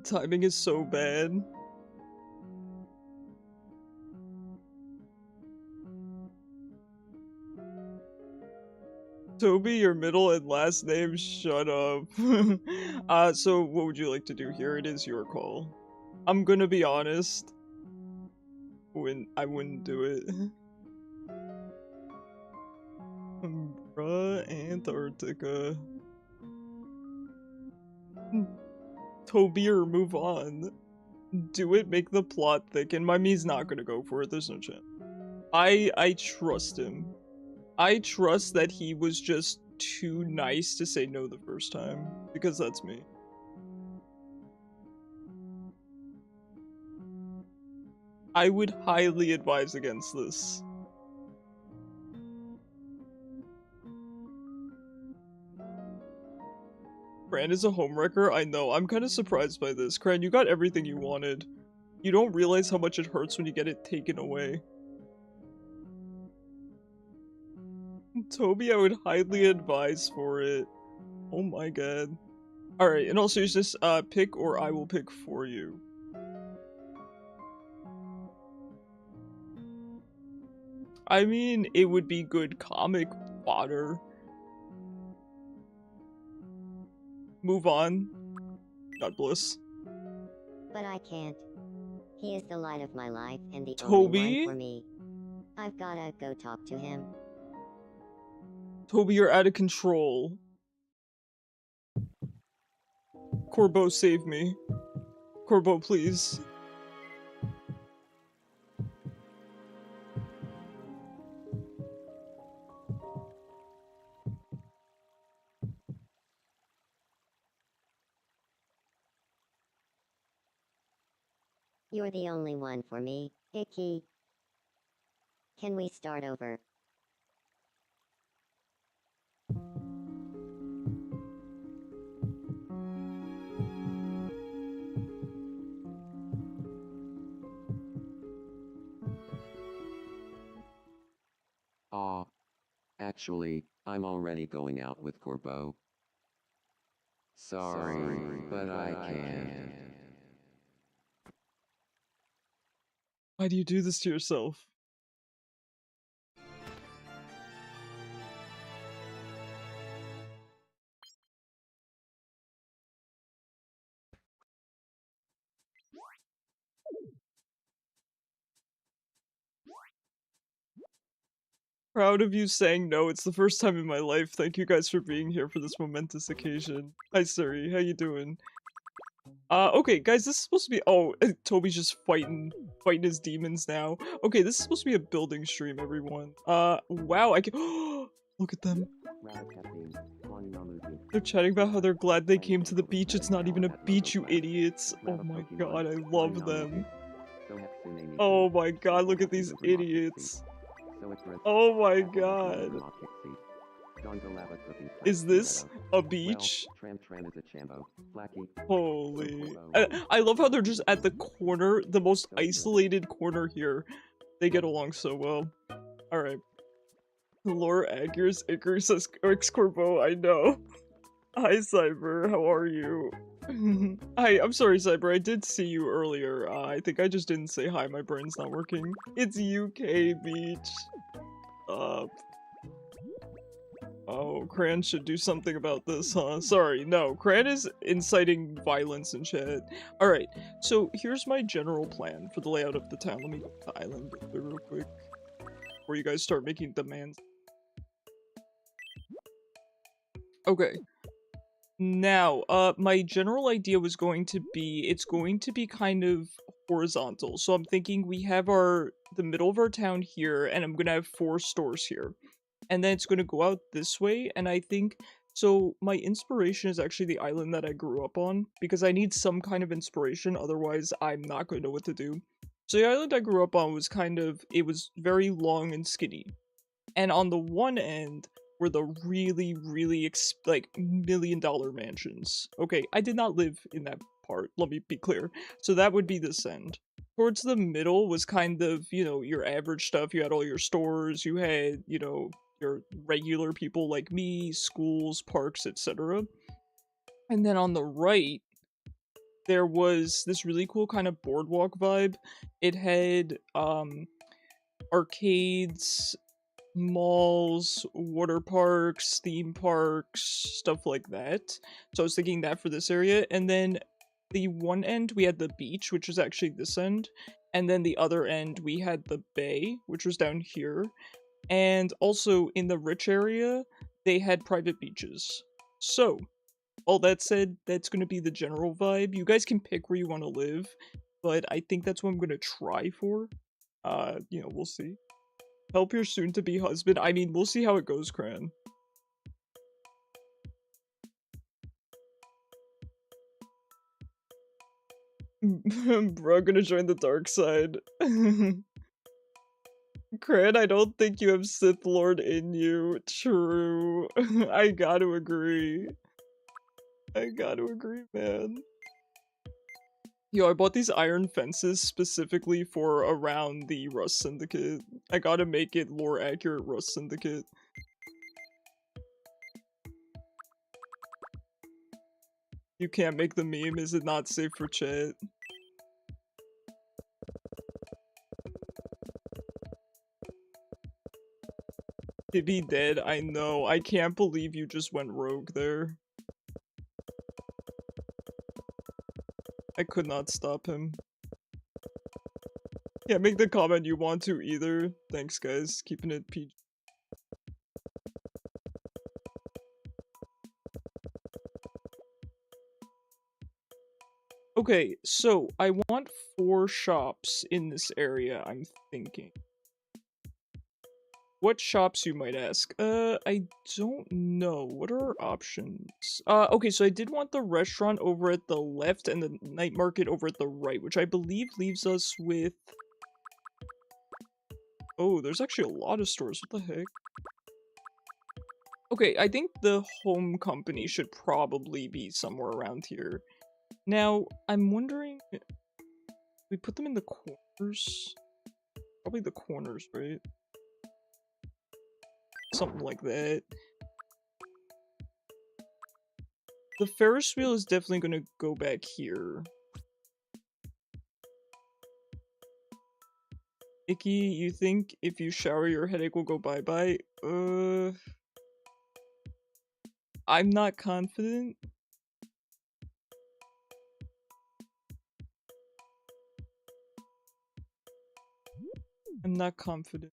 Timing is so bad. Toby, your middle and last name, shut up. So what would you like to do here? It is your call. I'm gonna be honest. I wouldn't do it. Bruh, Antarctica. Toby, or move on. Do it, make the plot thicken. My me's not gonna go for it, there's no chance. I trust him. I trust that he was just too nice to say no the first time, because that's me. I would highly advise against this. Cran is a homewrecker? I know, I'm kinda surprised by this. Cran, you got everything you wanted. You don't realize how much it hurts when you get it taken away. Toby, I would highly advise for it. Oh my god. Alright, in all seriousness, pick or I will pick for you. I mean, it would be good comic fodder. Move on. God bless. But I can't. He is the light of my life and the only Toby? one for me. I've gotta go talk to him. Toby, you're out of control. Corbo, save me. Corbo, please. You're the only one for me, Icky. Can we start over? Aw. Actually, I'm already going out with Corbo. Sorry, but I can't. Why do you do this to yourself? Proud of you saying no. It's the first time in my life. Thank you guys for being here for this momentous occasion. Hi, Suri. How you doing? Okay, guys, this is supposed to be- oh, Toby's just fighting his demons now. Okay, this is supposed to be a building stream, everyone. Wow, I can- look at them. They're chatting about how they're glad they came to the beach. It's not even a beach, you idiots. Oh my god, I love them. Oh my god, look at these idiots. Oh my god. Is this a beach? Holy. I love how they're just at the corner, the most isolated corner here. They get along so well. Alright. Lore Aggers, Icarus says X Corbo, I know. Hi Cyber, how are you? Hi, I'm sorry Cyber, I did see you earlier. I think I just didn't say hi, my brain's not working. It's UK Beach. Oh, Cran should do something about this, huh? Sorry, no. Cran is inciting violence in chat. Alright, so here's my general plan for the layout of the town. Let me go to the island real quick before you guys start making demands. Okay. Now, my general idea was going to be, it's going to be kind of horizontal. So I'm thinking we have the middle of our town here, and I'm gonna have 4 stores here. And then it's gonna go out this way, and I think, so my inspiration is actually the island that I grew up on, because I need some kind of inspiration, otherwise I'm not gonna know what to do. So the island I grew up on was it was very long and skinny. And on the one end were the really, really, like, $1,000,000 mansions. Okay, I did not live in that part, let me be clear. So that would be this end. Towards the middle was kind of, you know, your average stuff. You had all your stores, you had, you know, your regular people like me, schools, parks, etc. And then on the right, there was this really cool kind of boardwalk vibe. It had, arcades, malls, water parks, theme parks, stuff like that. So I was thinking that for this area. And then the one end we had the beach, which was actually this end. And then the other end we had the bay, which was down here. And also in the rich area, they had private beaches. So, all that said, that's going to be the general vibe. You guys can pick where you want to live, but I think that's what I'm going to try for. You know, we'll see. Help your soon-to-be husband. I mean, we'll see how it goes, Cran. Bro, gonna join the dark side. Cran, I don't think you have Sith Lord in you. True. I gotta agree. I gotta agree, man. Yo, I bought these iron fences specifically for around the Rust Syndicate. I gotta make it lore accurate Rust Syndicate. You can't make the meme, is it not safe for chat? Did he dead? I know. I can't believe you just went rogue there. I could not stop him. Can't make the comment you want to either. Thanks, guys. Keeping it PG. Okay, so I want 4 shops in this area, I'm thinking. What shops, you might ask? I don't know. What are our options? Okay, so I did want the restaurant over at the left and the night market over at the right, which I believe leaves us with... Oh, there's actually a lot of stores. What the heck? Okay, I think the home company should probably be somewhere around here. Now, I'm wondering... We put them in the corners? Probably the corners, right? Something like that. The Ferris wheel is definitely gonna go back here. Icky, you think if you shower your headache will go bye-bye? I'm not confident. I'm not confident.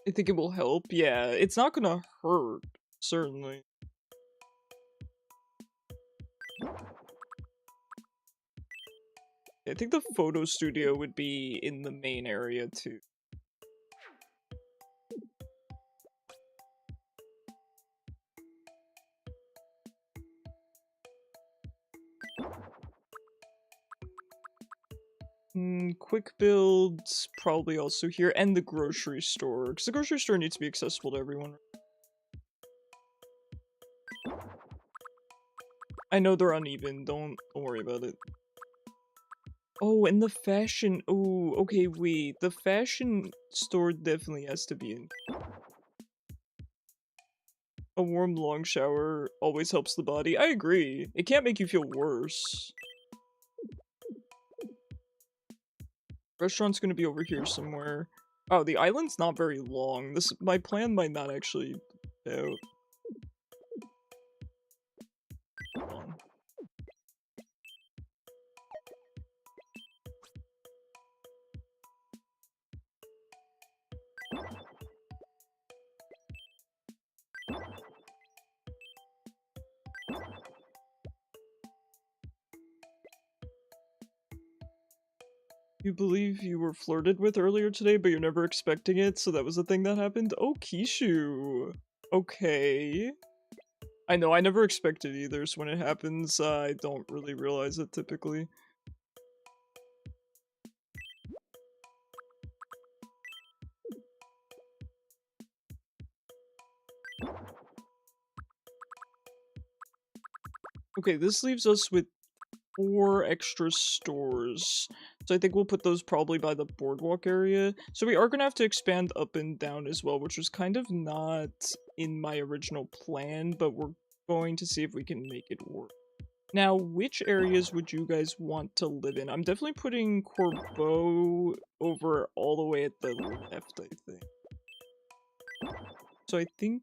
I think it will help. Yeah, it's not gonna hurt, certainly. I think the photo studio would be in the main area too. Quick builds probably also here, and the grocery store, because the grocery store needs to be accessible to everyone. I know they're uneven, don't worry about it. Oh, and the fashion, oh, okay, wait, the fashion store definitely has to be in. A warm long shower always helps the body. I agree. It can't make you feel worse. Restaurant's gonna be over here somewhere. Oh, the island's not very long. My plan might not actually out. Hold on. You believe you were flirted with earlier today, but you're never expecting it, so that was the thing that happened? Oh, Kishu. Okay. I know, I never expect it either, so when it happens, I don't really realize it typically. Okay, this leaves us with 4 extra stores. So I think we'll put those probably by the boardwalk area. So we are gonna have to expand up and down as well, which was kind of not in my original plan, but we're going to see if we can make it work. Now, which areas would you guys want to live in? I'm definitely putting Corbeau over all the way at the left, I think. So I think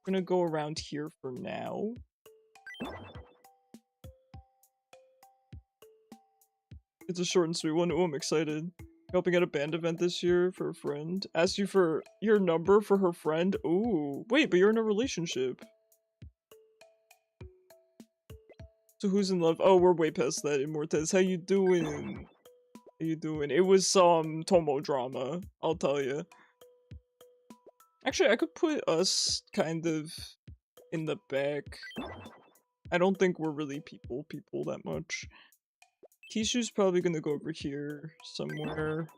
we're gonna go around here for now. It's a short and sweet one. Oh, I'm excited. Helping at a band event this year for a friend. Asked you for your number for her friend. Ooh, wait, but you're in a relationship. So who's in love? Oh, we're way past that, Immortez. How you doing? How you doing? It was some Tomo drama, I'll tell you. Actually, I could put us kind of in the back. I don't think we're really people that much. Kishu's probably gonna go over here somewhere.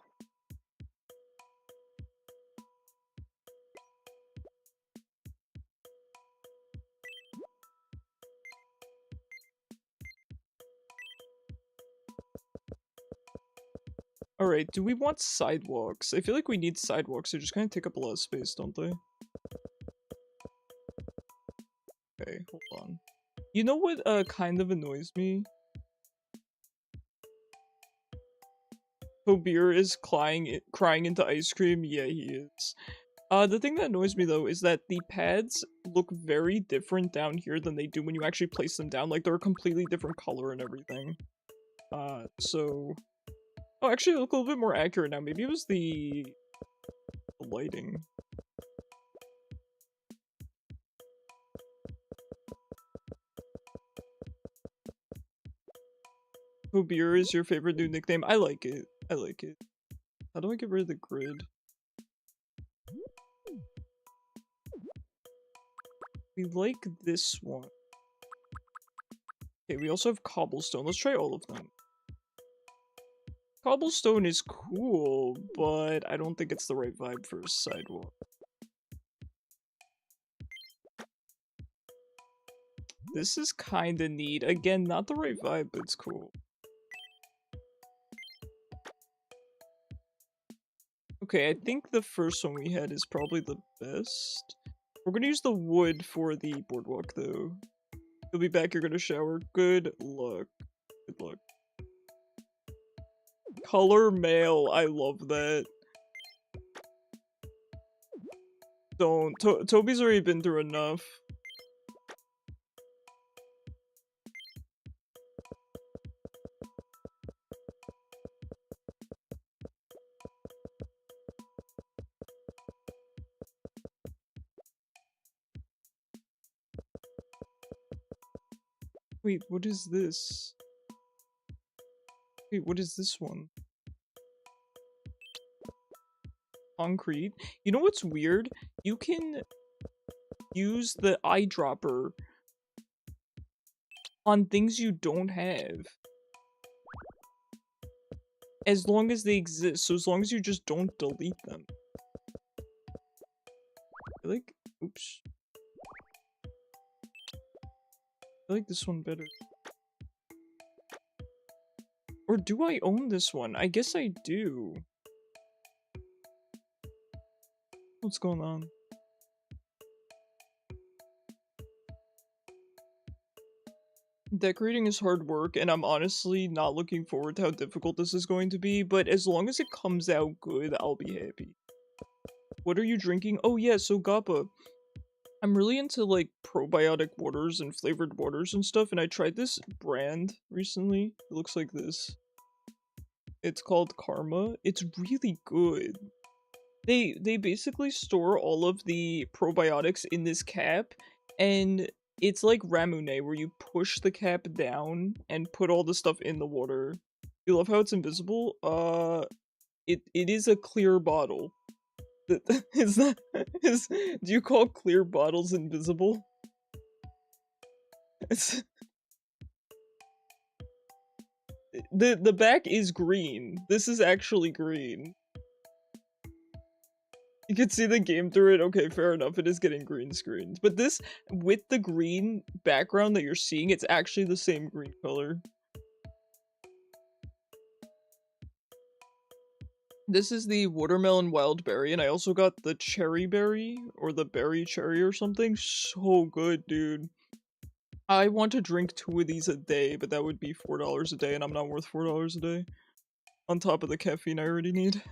Alright, do we want sidewalks? I feel like we need sidewalks, they just kind of take up a lot of space, don't they? Okay, hold on. You know what kind of annoys me? Kobir is crying into ice cream? Yeah, he is. The thing that annoys me though is that the pads look very different down here than they do when you actually place them down. Like, they're a completely different color and everything. So... Oh, actually, they look a little bit more accurate now. Maybe it was the the lighting. Beer is your favorite new nickname? I like it. I like it. How do I get rid of the grid? We like this one. Okay, we also have cobblestone. Let's try all of them. Cobblestone is cool, but I don't think it's the right vibe for a sidewalk. This is kinda neat. Again, not the right vibe, but it's cool. Okay, I think the first one we had is probably the best. We're gonna use the wood for the boardwalk, though. You'll be back, you're gonna shower. Good luck. Good luck. Color mail, I love that. Don't. Toby's already been through enough. Wait, what is this? Wait, what is this one? Concrete? You know what's weird? You can use the eyedropper on things you don't have. As long as they exist, so as long as you just don't delete them. I like, oops. I like this one better. Or do I own this one? I guess I do. What's going on? Decorating is hard work, and I'm honestly not looking forward to how difficult this is going to be, but as long as it comes out good, I'll be happy. What are you drinking? Oh yeah, so Gappa. I'm really into like probiotic waters and flavored waters and stuff, and I tried this brand recently. It looks like this. It's called Karma. It's really good. They basically store all of the probiotics in this cap, and it's like Ramune where you push the cap down and put all the stuff in the water. You love how it's invisible? It is a clear bottle. Is that is do you call clear bottles invisible? It's the back is green. This is actually green. You can see the game through it. Okay, fair enough. It is getting green screened. But this, with the green background that you're seeing, it's actually the same green color. This is the watermelon wild berry, and I also got the cherry berry, or the berry cherry or something. So good, dude. I want to drink 2 of these a day, but that would be $4 a day, and I'm not worth $4 a day. On top of the caffeine I already need.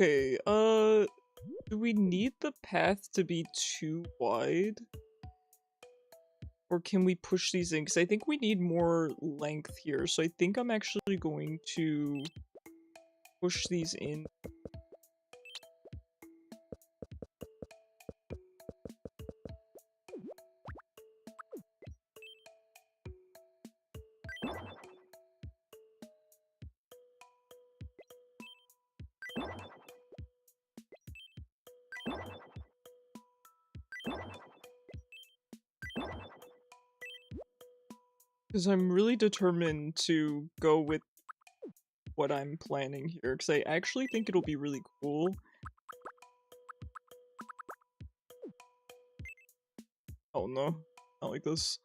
Okay, do we need the path to be too wide? Or can we push these in? Because I think we need more length here, so I think I'm actually going to push these in. Because I'm really determined to go with what I'm planning here, because I actually think it'll be really cool. Oh no, not like this.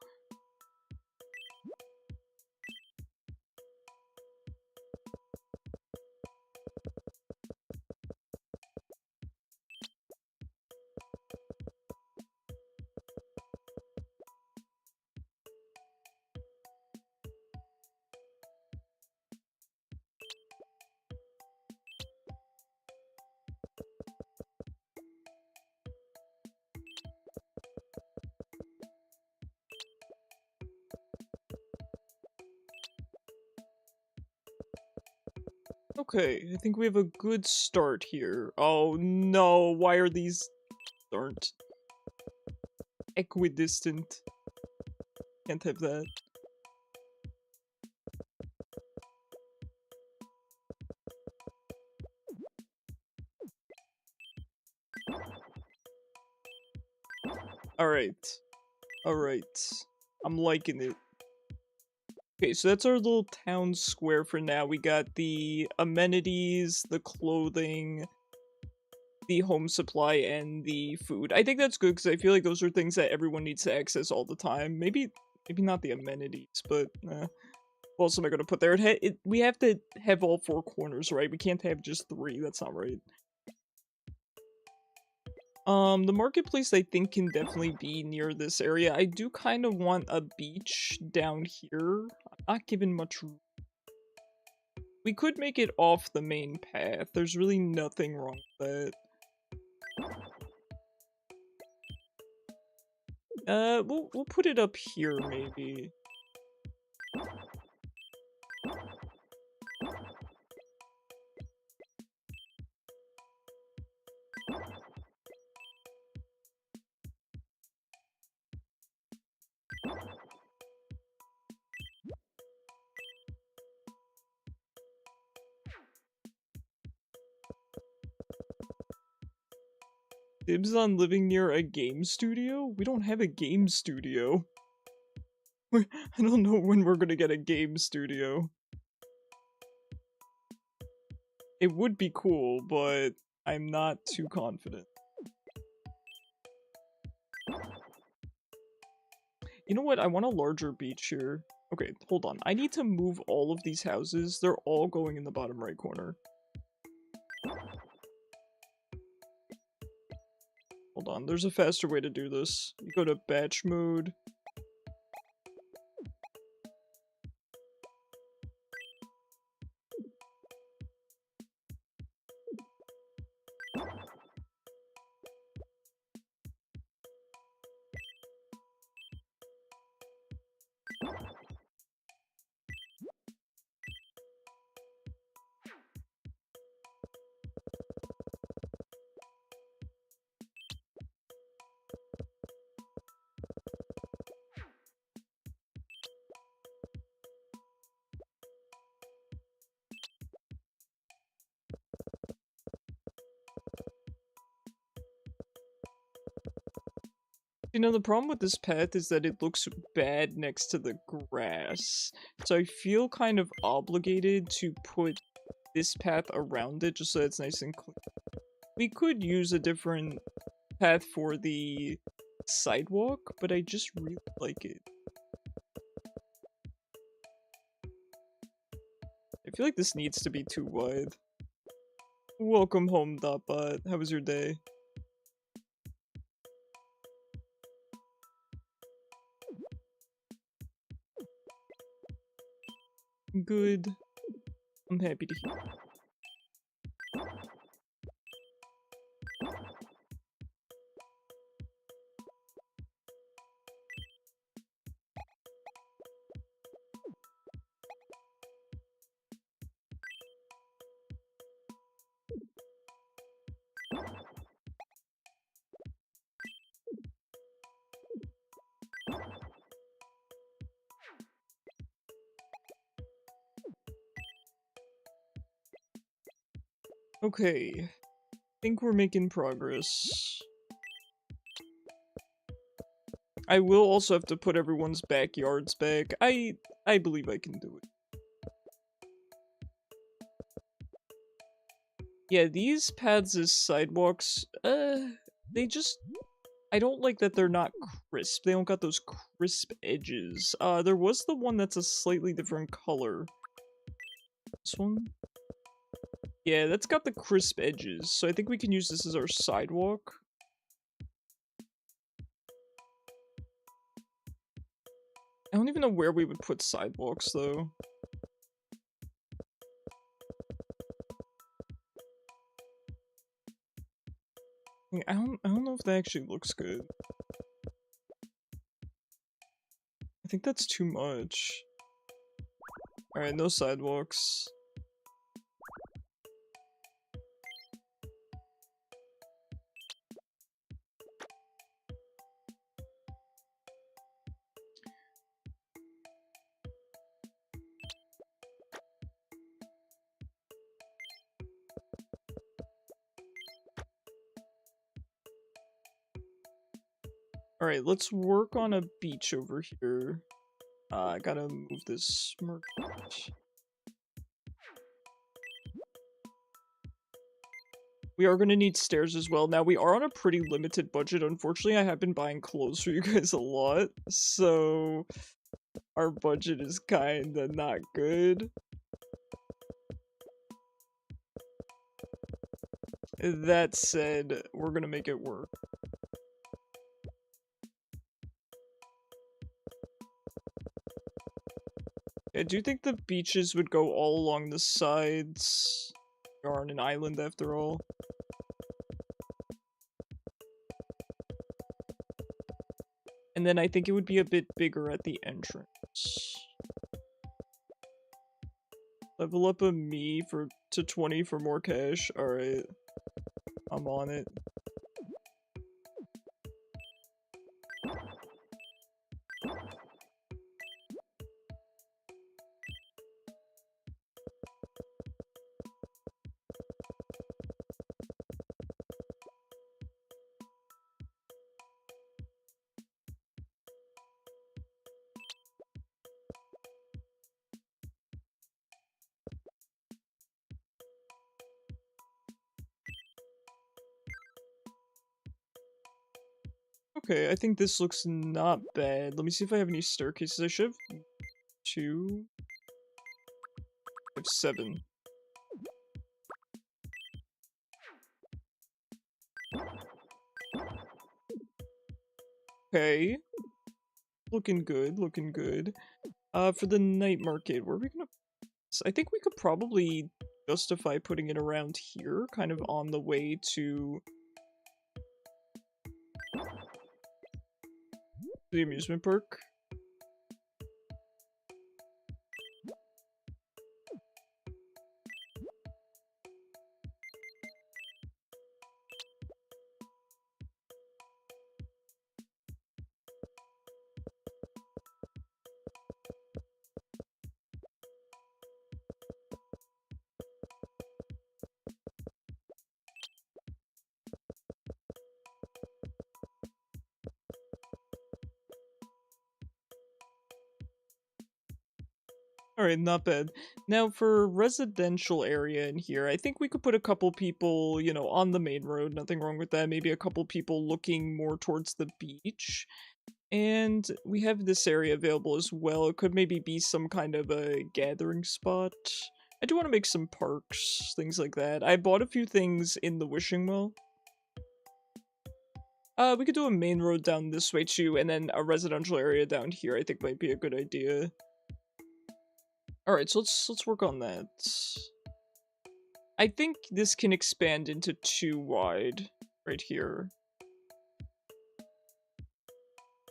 Okay, I think we have a good start here. Oh no, why are these aren't equidistant? Can't have that. Alright. Alright. I'm liking it. Okay, so that's our little town square for now. We got the amenities, the clothing, the home supply, and the food. I think that's good because I feel like those are things that everyone needs to access all the time. Maybe not the amenities, but what else am I going to put there? We have to have all four corners, right? We can't have just three. That's not right. The marketplace I think can definitely be near this area. I do kind of want a beach down here. I'm not given much room. We could make it off the main path. There's really nothing wrong with that. We'll put it up here maybe. Dibs on living near a game studio? We don't have a game studio. I don't know when we're gonna get a game studio. It would be cool, but I'm not too confident. You know what? I want a larger beach here. Okay, hold on. I need to move all of these houses. They're all going in the bottom right corner. Hold on, there's a faster way to do this. You go to batch mode. You know, the problem with this path is that it looks bad next to the grass. So I feel kind of obligated to put this path around it just so it's nice and clean. We could use a different path for the sidewalk, but I just really like it. I feel like this needs to be too wide. Welcome home, Dotbot. How was your day? Good. I'm happy to hear. Okay. I think we're making progress. I will also have to put everyone's backyards back. I believe I can do it. Yeah, these paths as sidewalks, they just... I don't like that they're not crisp. They don't got those crisp edges. There was the one that's a slightly different color. This one? Yeah, that's got the crisp edges, so I think we can use this as our sidewalk. I don't even know where we would put sidewalks, though. I don't know if that actually looks good. I think that's too much. Alright, no sidewalks. Alright, let's work on a beach over here. I gotta move this merchant. We are gonna need stairs as well. Now, we are on a pretty limited budget. Unfortunately, I have been buying clothes for you guys a lot, so our budget is kinda not good. That said, we're gonna make it work. I do think the beaches would go all along the sides. We are on an island after all. And then I think it would be a bit bigger at the entrance. Level up a me to 20 for more cash. Alright. I'm on it. Okay, I think this looks not bad. Let me see if I have any staircases. I should have 2. I have 7. Okay. Looking good, looking good. For the night market, where are we gonna... I think we could probably justify putting it around here, kind of on the way to the amusement park. Alright, not bad. Now, for residential area in here, I think we could put a couple people, you know, on the main road. Nothing wrong with that. Maybe a couple people looking more towards the beach. And we have this area available as well. It could maybe be some kind of a gathering spot. I do want to make some parks, things like that. I bought a few things in the wishing well. We could do a main road down this way too, and then a residential area down here I think might be a good idea. Alright, so let's work on that. I think this can expand into 2 wide right here.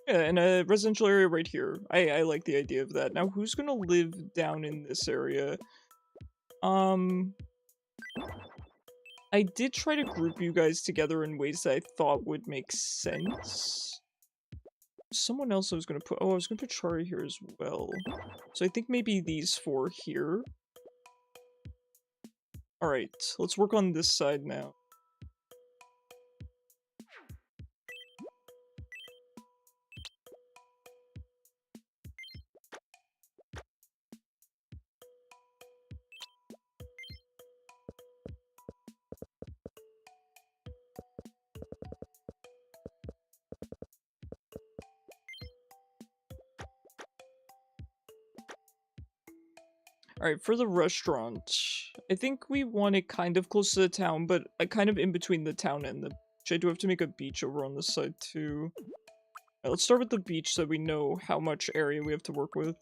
Yeah, and a residential area right here. I like the idea of that. Now, who's gonna live down in this area? I did try to group you guys together in ways that I thought would make sense. Someone else I was gonna put... Oh, I was gonna put Chari here as well. So I think maybe these 4 here. Alright, let's work on this side now. Alright, for the restaurant, I think we want it kind of close to the town, but kind of in between the town and the beach. I do have to make a beach over on this side too. Alright, let's start with the beach so we know how much area we have to work with.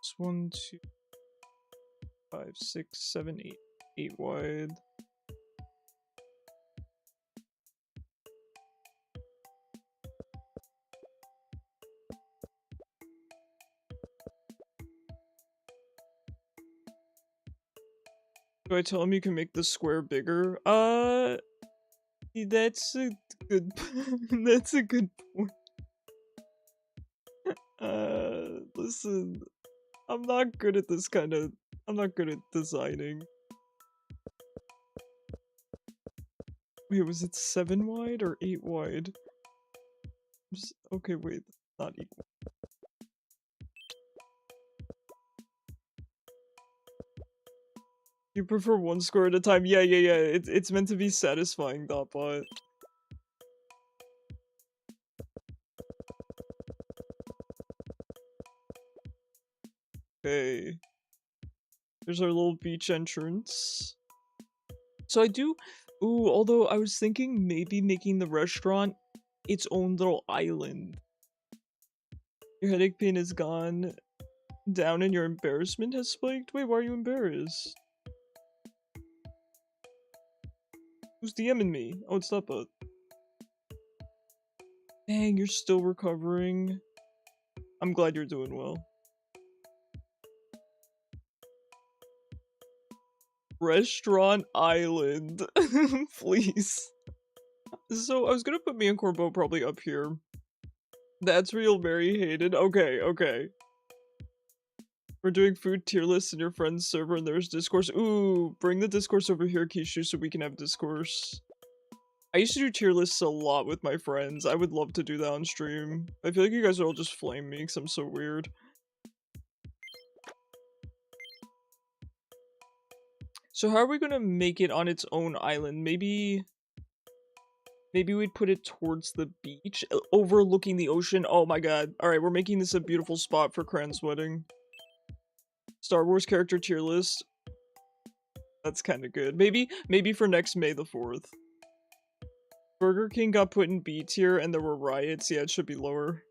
It's 1, 2, 5, 6, 7, 8. 8 wide. Do I tell him you can make the square bigger? That's a good that's a good point. Listen, I'm not good at this kind of I'm not good at designing. Wait, was it 7 wide or 8 wide? Okay, wait, not equal. You prefer one square at a time? Yeah. It's meant to be satisfying, Dotbot. Okay. There's our little beach entrance. So I do... Ooh, although I was thinking maybe making the restaurant its own little island. Your headache pain is gone down and your embarrassment has spiked? Wait, why are you embarrassed? Who's DMing me? Oh, it's Dotbot. Dang, you're still recovering. I'm glad you're doing well. Restaurant Island. Please. So, I was gonna put me and Corbo probably up here. That's real Mary hated. Okay. We're doing food tier lists in your friend's server and there's discourse. Ooh, bring the discourse over here, Kishu, so we can have discourse. I used to do tier lists a lot with my friends. I would love to do that on stream. I feel like you guys would all just flame me because I'm so weird. So how are we gonna make it on its own island? Maybe we'd put it towards the beach, overlooking the ocean. Oh my god. Alright, we're making this a beautiful spot for Cran's wedding. Star Wars character tier list. That's kind of good. Maybe for next May the 4th. Burger King got put in B tier and there were riots. Yeah, it should be lower.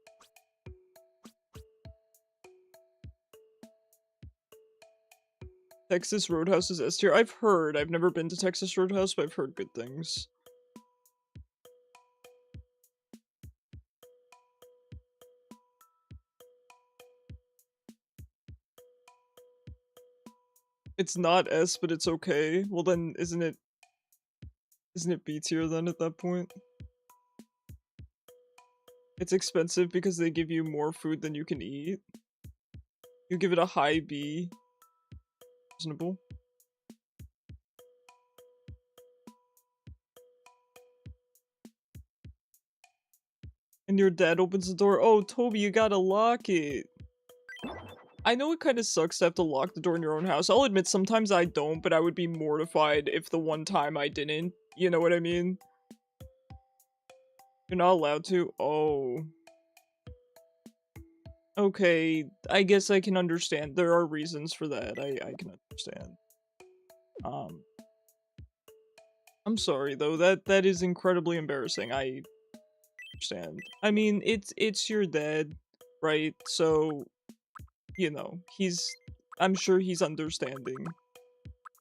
Texas Roadhouse is S tier. I've heard. I've never been to Texas Roadhouse, but I've heard good things. It's not S, but it's okay. Well then, isn't it B tier then at that point? It's expensive because they give you more food than you can eat. You give it a high B. Reasonable. And your dad opens the door. Oh, Toby, you gotta lock it. I know it kind of sucks to have to lock the door in your own house. I'll admit sometimes I don't, but I would be mortified if the one time I didn't. You know what I mean? You're not allowed to? Oh. Okay, I guess I can understand. There are reasons for that. I can understand. I'm sorry though. That is incredibly embarrassing. I understand. I mean, it's your dad, right? So, you know, I'm sure he's understanding.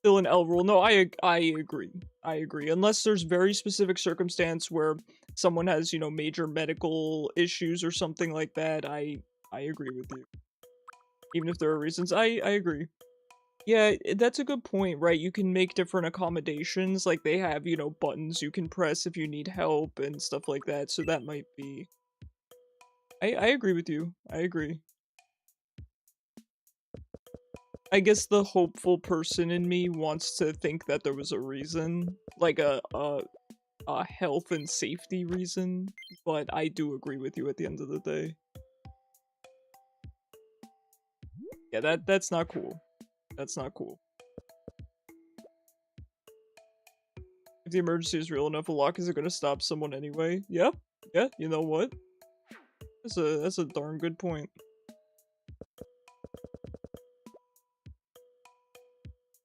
Still an L rule. No, I agree. I agree. Unless there's very specific circumstance where someone has, you know, major medical issues or something like that, I agree with you. Even if there are reasons, I agree. Yeah, that's a good point, right? You can make different accommodations, like they have, you know, buttons you can press if you need help and stuff like that, so that might be... I agree with you. I agree. I guess the hopeful person in me wants to think that there was a reason, like a health and safety reason, but I do agree with you at the end of the day. Yeah, that's not cool. That's not cool. If the emergency is real enough, a lock isn't gonna stop someone anyway. Yeah, you know what? That's a darn good point.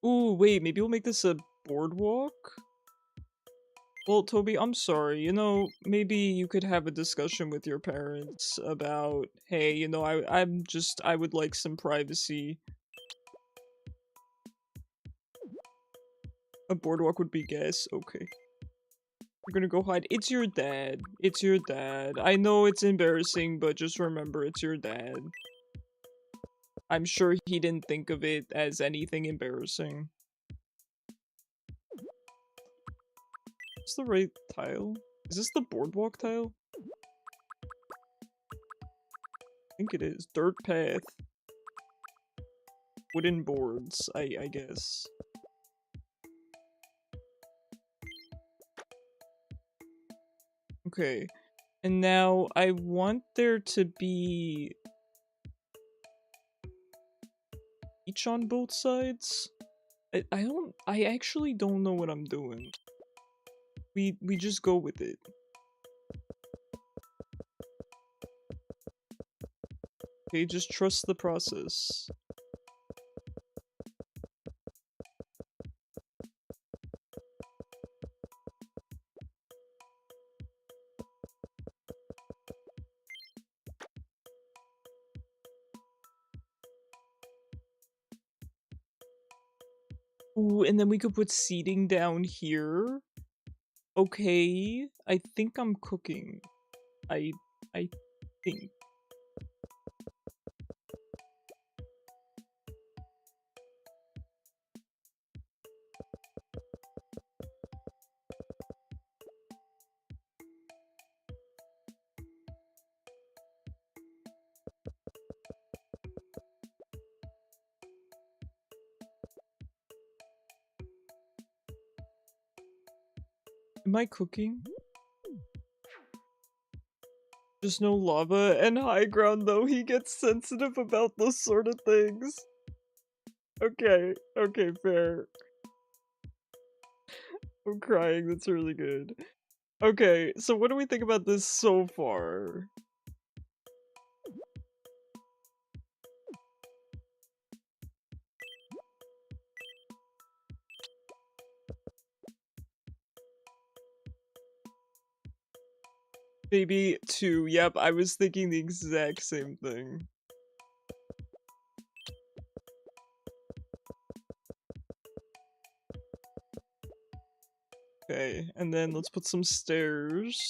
Ooh, wait, maybe we'll make this a boardwalk? Well, Toby, I'm sorry, you know, maybe you could have a discussion with your parents about, hey, you know, I would like some privacy. A boardwalk would be guess. Okay. We're gonna go hide. It's your dad. It's your dad. I know it's embarrassing, but just remember it's your dad. I'm sure he didn't think of it as anything embarrassing. Is the right tile? Is this the boardwalk tile? I think it is. Dirt path. Wooden boards, I guess. Okay. And now I want there to be each on both sides. I actually don't know what I'm doing. We just go with it. Okay, just trust the process. Ooh, and then we could put seating down here. Okay, I think I'm cooking. I think. Am I cooking? Just no lava and high ground though. He gets sensitive about those sort of things. Okay, okay, fair. I'm crying, that's really good. Okay, so what do we think about this so far? Maybe 2, yep, I was thinking the exact same thing. Okay, and then let's put some stairs.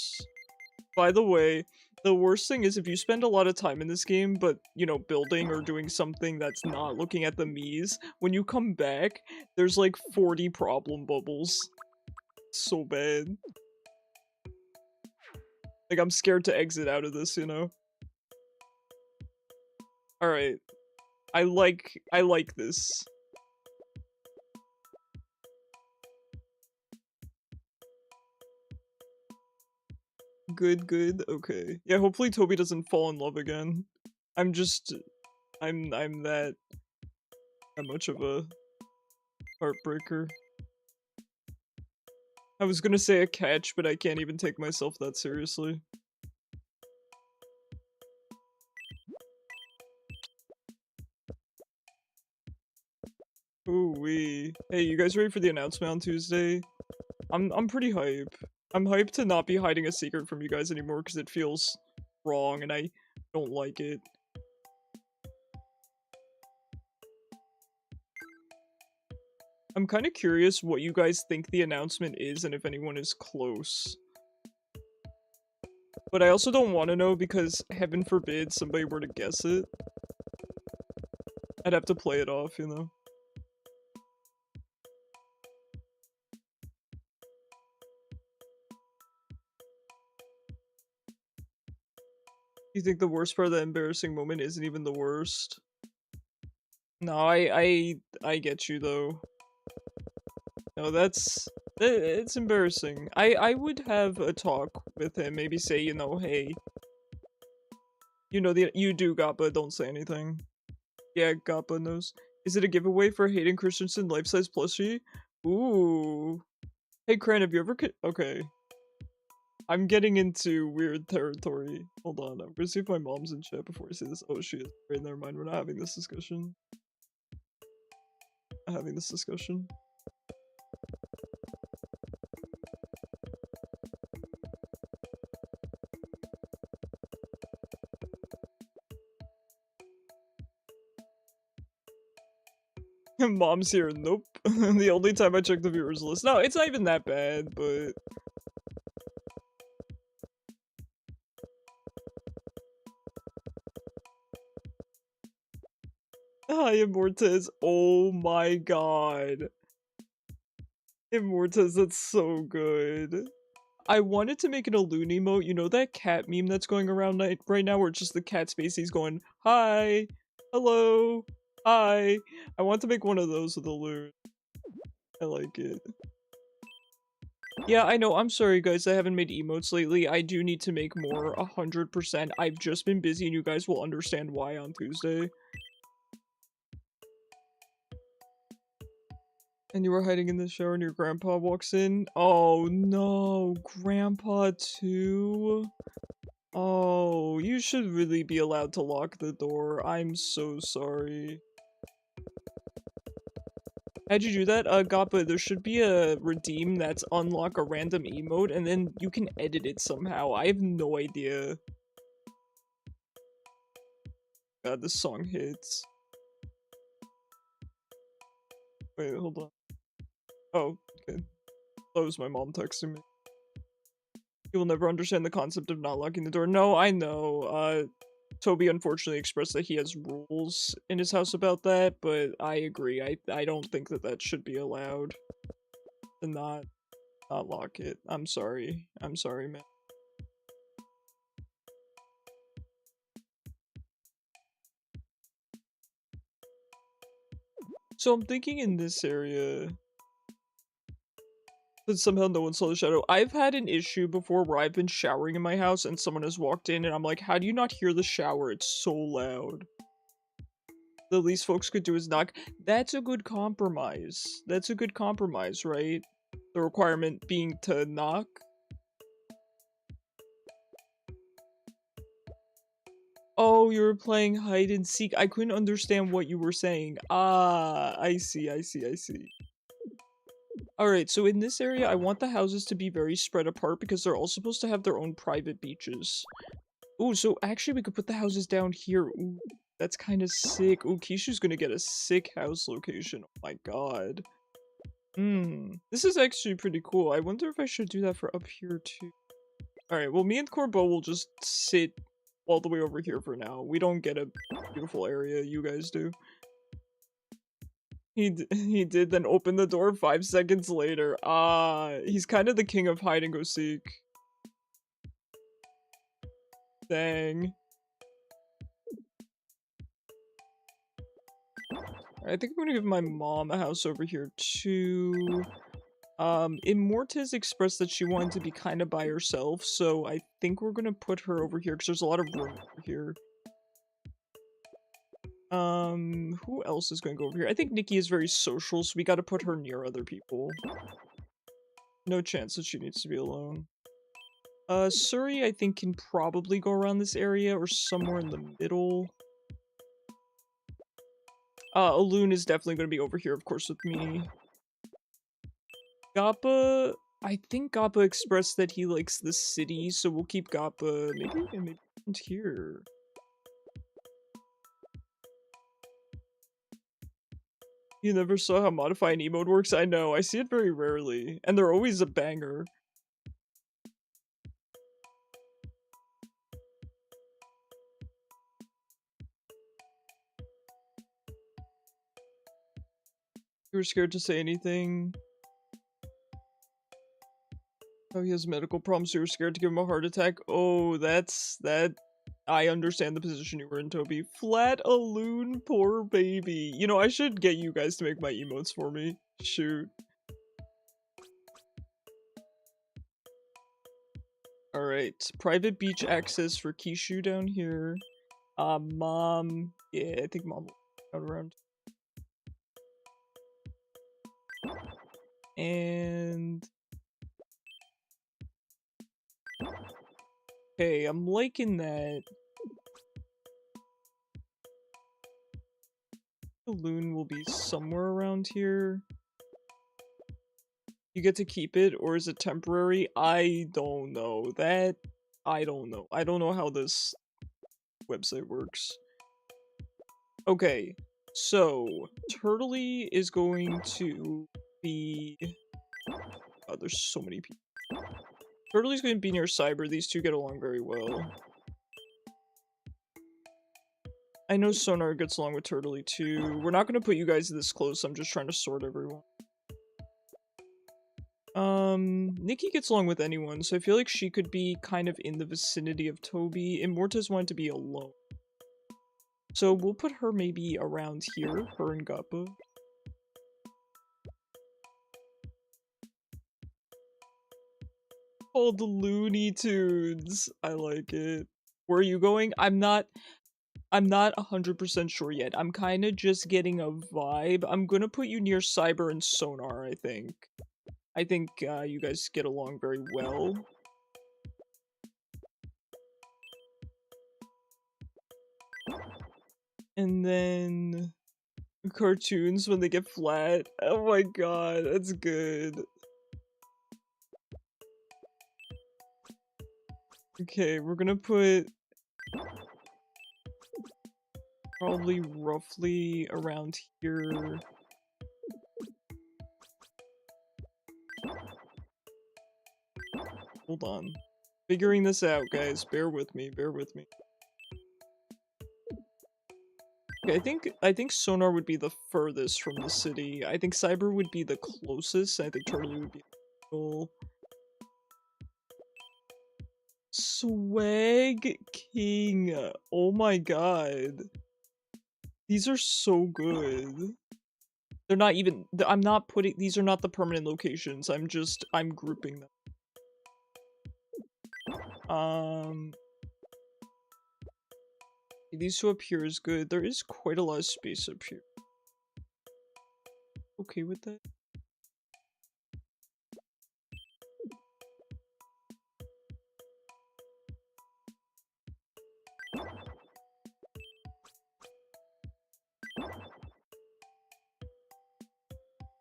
By the way, the worst thing is if you spend a lot of time in this game, but, you know, building or doing something that's not looking at the Miis, when you come back, there's like 40 problem bubbles. So bad. Like, I'm scared to exit out of this, you know? Alright. I like this. Good, good, okay. Yeah, hopefully Toby doesn't fall in love again. I'm that much of a heartbreaker. I was gonna say a catch, but I can't even take myself that seriously. Ooh wee. Hey, you guys ready for the announcement on Tuesday? I'm pretty hype. I'm hyped to not be hiding a secret from you guys anymore because it feels wrong and I don't like it. I'm kind of curious what you guys think the announcement is and if anyone is close. But I also don't want to know because heaven forbid somebody were to guess it. I'd have to play it off, you know? You think the worst part of the embarrassing moment isn't even the worst? No, I get you though. No, it's embarrassing. I would have a talk with him, maybe say, you know, hey, you know, you do Gappa, don't say anything. Yeah, Gappa knows. Is it a giveaway for Hayden Christensen life-size plushie? Ooh. Hey, Cran, have you ever okay. I'm getting into weird territory. Hold on, I'm gonna see if my mom's in chat before I say this. Oh, she is. Wait, never mind, we're not having this discussion. Having this discussion. Mom's here. Nope. The only time I check the viewers list. No, it's not even that bad, but... Hi, Immortez. Oh my god. Immortez, that's so good. I wanted to make an Alloon emote. You know that cat meme that's going around right now where it's just the cat species going, hi, hello, hi. I want to make one of those with Alloon. I like it. Yeah, I know. I'm sorry, guys. I haven't made emotes lately. I do need to make more, 100%. I've just been busy and you guys will understand why on Tuesday. And you were hiding in the shower and your grandpa walks in? Oh no, grandpa too? Oh, you should really be allowed to lock the door. I'm so sorry. How'd you do that? Gappa, there should be a redeem that's unlock a random emote and then you can edit it somehow. I have no idea. God, this song hits. Wait, hold on. Oh, okay. That was my mom texting me. You will never understand the concept of not locking the door. No, I know. Toby unfortunately expressed that he has rules in his house about that, but I agree. I don't think that that should be allowed to not lock it. I'm sorry. I'm sorry, man. So I'm thinking in this area, but somehow no one saw the shadow. I've had an issue before where I've been showering in my house and someone has walked in and I'm like, how do you not hear the shower? It's so loud. The least folks could do is knock. That's a good compromise. That's a good compromise, right? The requirement being to knock. Oh, you were playing hide and seek. I couldn't understand what you were saying. Ah, I see, I see, I see. Alright, so in this area, I want the houses to be very spread apart because they're all supposed to have their own private beaches. Ooh, so actually we could put the houses down here. Ooh, that's kind of sick. Ooh, Kishu's gonna get a sick house location. Oh my god. This is actually pretty cool. I wonder if I should do that for up here too. Alright, well me and Corbo will just sit all the way over here for now. We don't get a beautiful area, you guys do. He did then open the door 5 seconds later. Ah, he's kind of the king of hide and go seek. Dang. I think I'm gonna give my mom a house over here too. Immortez expressed that she wanted to be kind of by herself, so I think we're gonna put her over here because there's a lot of room over here. Who else is gonna go over here? I think Nikki is very social, so we gotta put her near other people. No chance that she needs to be alone. Suri, I think, can probably go around this area or somewhere in the middle. Alloon is definitely gonna be over here, of course, with me. Gappa, I think Gappa expressed that he likes the city, so we'll keep Gappa maybe here. You never saw how modifying emote works? I know, I see it very rarely, and they're always a banger. You were scared to say anything. Oh, he has medical problems, so you were scared to give him a heart attack? Oh, that. I understand the position you were in, Toby. Flat Alloon, poor baby. You know, I should get you guys to make my emotes for me. Shoot. Alright, private beach access for Kishu down here. Mom. Yeah, I think mom will out around. And... okay, I'm liking that. The loon will be somewhere around here. You get to keep it, or is it temporary? I don't know. I don't know. I don't know how this website works. Okay, So, Turtley is going to be... Oh, there's so many people. Turtley's going to be near Cyber. These two get along very well. I know Sonar gets along with Turtley too. We're not going to put you guys this close. I'm just trying to sort everyone. Nikki gets along with anyone, so I feel like she could be kind of in the vicinity of Toby. Immortus wanted to be alone. So we'll put her maybe around here, her and Gappa. Oh, the Looney Tunes. I like it. Where are you going? I'm not 100% sure yet. I'm kind of just getting a vibe. I'm gonna put you near Cyber and Sonar, I think. I think you guys get along very well. And then cartoons when they get flat. Oh my god, that's good. Okay, we're gonna put probably roughly around here. Hold on. Figuring this out, guys. Bear with me, bear with me. Okay, I think Sonar would be the furthest from the city. I think Cyber would be the closest. I think Turtley would be the middle. Swag King. Oh my god. These are so good. They're not even, I'm not putting, these are not the permanent locations. I'm grouping them. These two up here is good. There is quite a lot of space up here. Okay with that?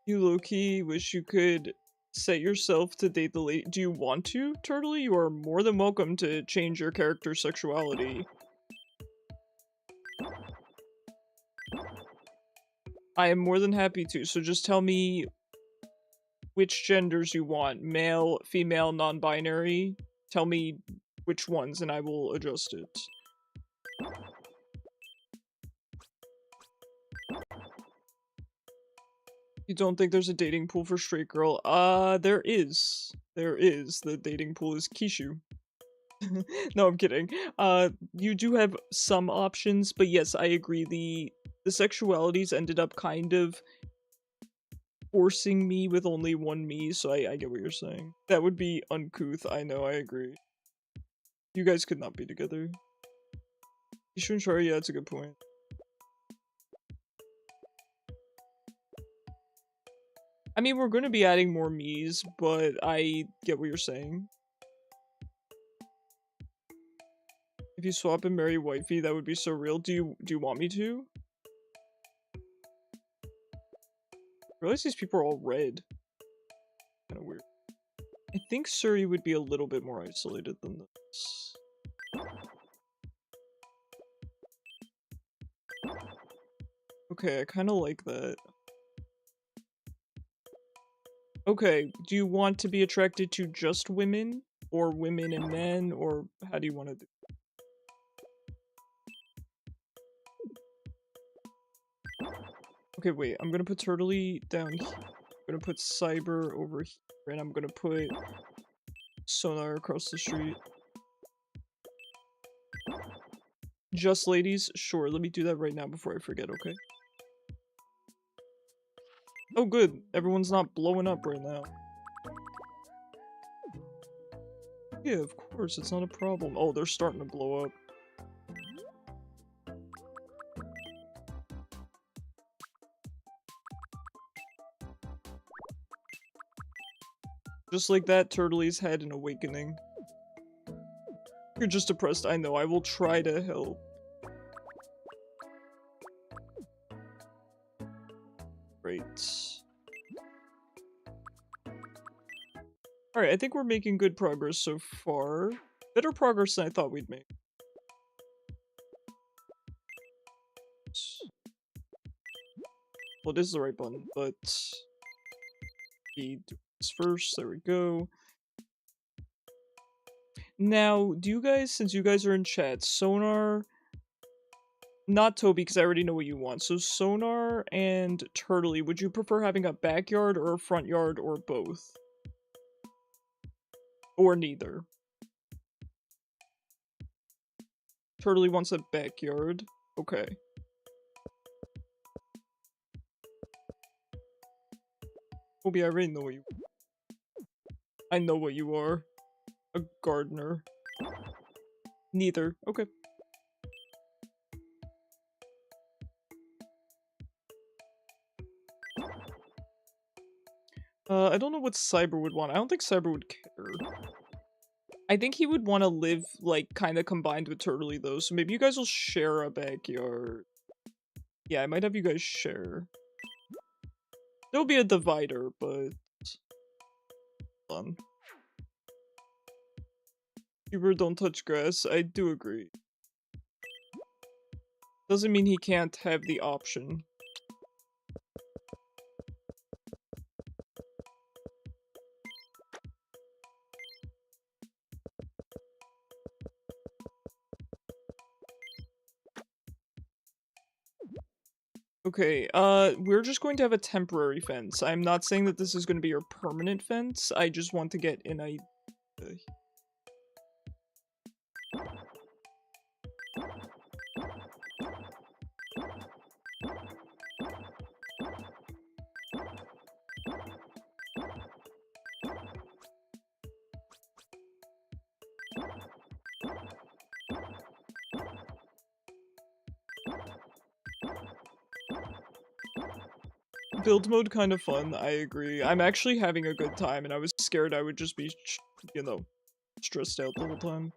You low-key wish you could set yourself to date the lady. Do you want to, Turtley? You are more than welcome to change your character's sexuality. I am more than happy to, so just tell me which genders you want. Male, female, non-binary. Tell me which ones and I will adjust it. You don't think there's a dating pool for straight girl? There is. There is. The dating pool is Kishu. No, I'm kidding. You do have some options, but yes, I agree. The sexualities ended up kind of forcing me with only one me, so I get what you're saying. That would be uncouth. I know, I agree. You guys could not be together. Kishu and Shari, yeah, that's a good point. I mean, we're going to be adding more me's, but I get what you're saying. If you swap and marry wifey, that would be so real. Do you want me to? I realize these people are all red. Kind of weird. I think Suri would be a little bit more isolated than this. Okay, I kind of like that. Okay, do you want to be attracted to just women? Or women and men? Or how do you want to do it? Okay, wait, I'm gonna put Turtley down here. I'm gonna put Cyber over here, and I'm gonna put Sonar across the street. Just ladies? Sure, let me do that right now before I forget, okay? Oh good, everyone's not blowing up right now. Yeah, of course, it's not a problem. Oh, they're starting to blow up. Just like that, Turtley's had an awakening. You're just depressed, I know. I will try to help. Great. Alright, I think we're making good progress so far. Better progress than I thought we'd make. Well, this is the right button, but we do this first. There we go. Now, do you guys, since you guys are in chat, Sonar, not Toby, because I already know what you want. So Sonar and Turtley, would you prefer having a backyard or a front yard or both? Or neither? Turtley wants a backyard. Okay. Toby, I already know what you. I know what you are. A gardener. Neither. Okay. I don't know what Cyber would want. I don't think Cyber would care. I think he would want to live, like, kind of combined with Turtley, though. So maybe you guys will share a backyard. Yeah, I might have you guys share. There'll be a divider, but... Hold on. Hubert, don't touch grass. I do agree. Doesn't mean he can't have the option. Okay, we're just going to have a temporary fence. I'm not saying that this is going to be your permanent fence. I just want to get an idea. Build mode kind of fun, I agree. I'm actually having a good time, and I was scared I would just be, you know, stressed out the whole time.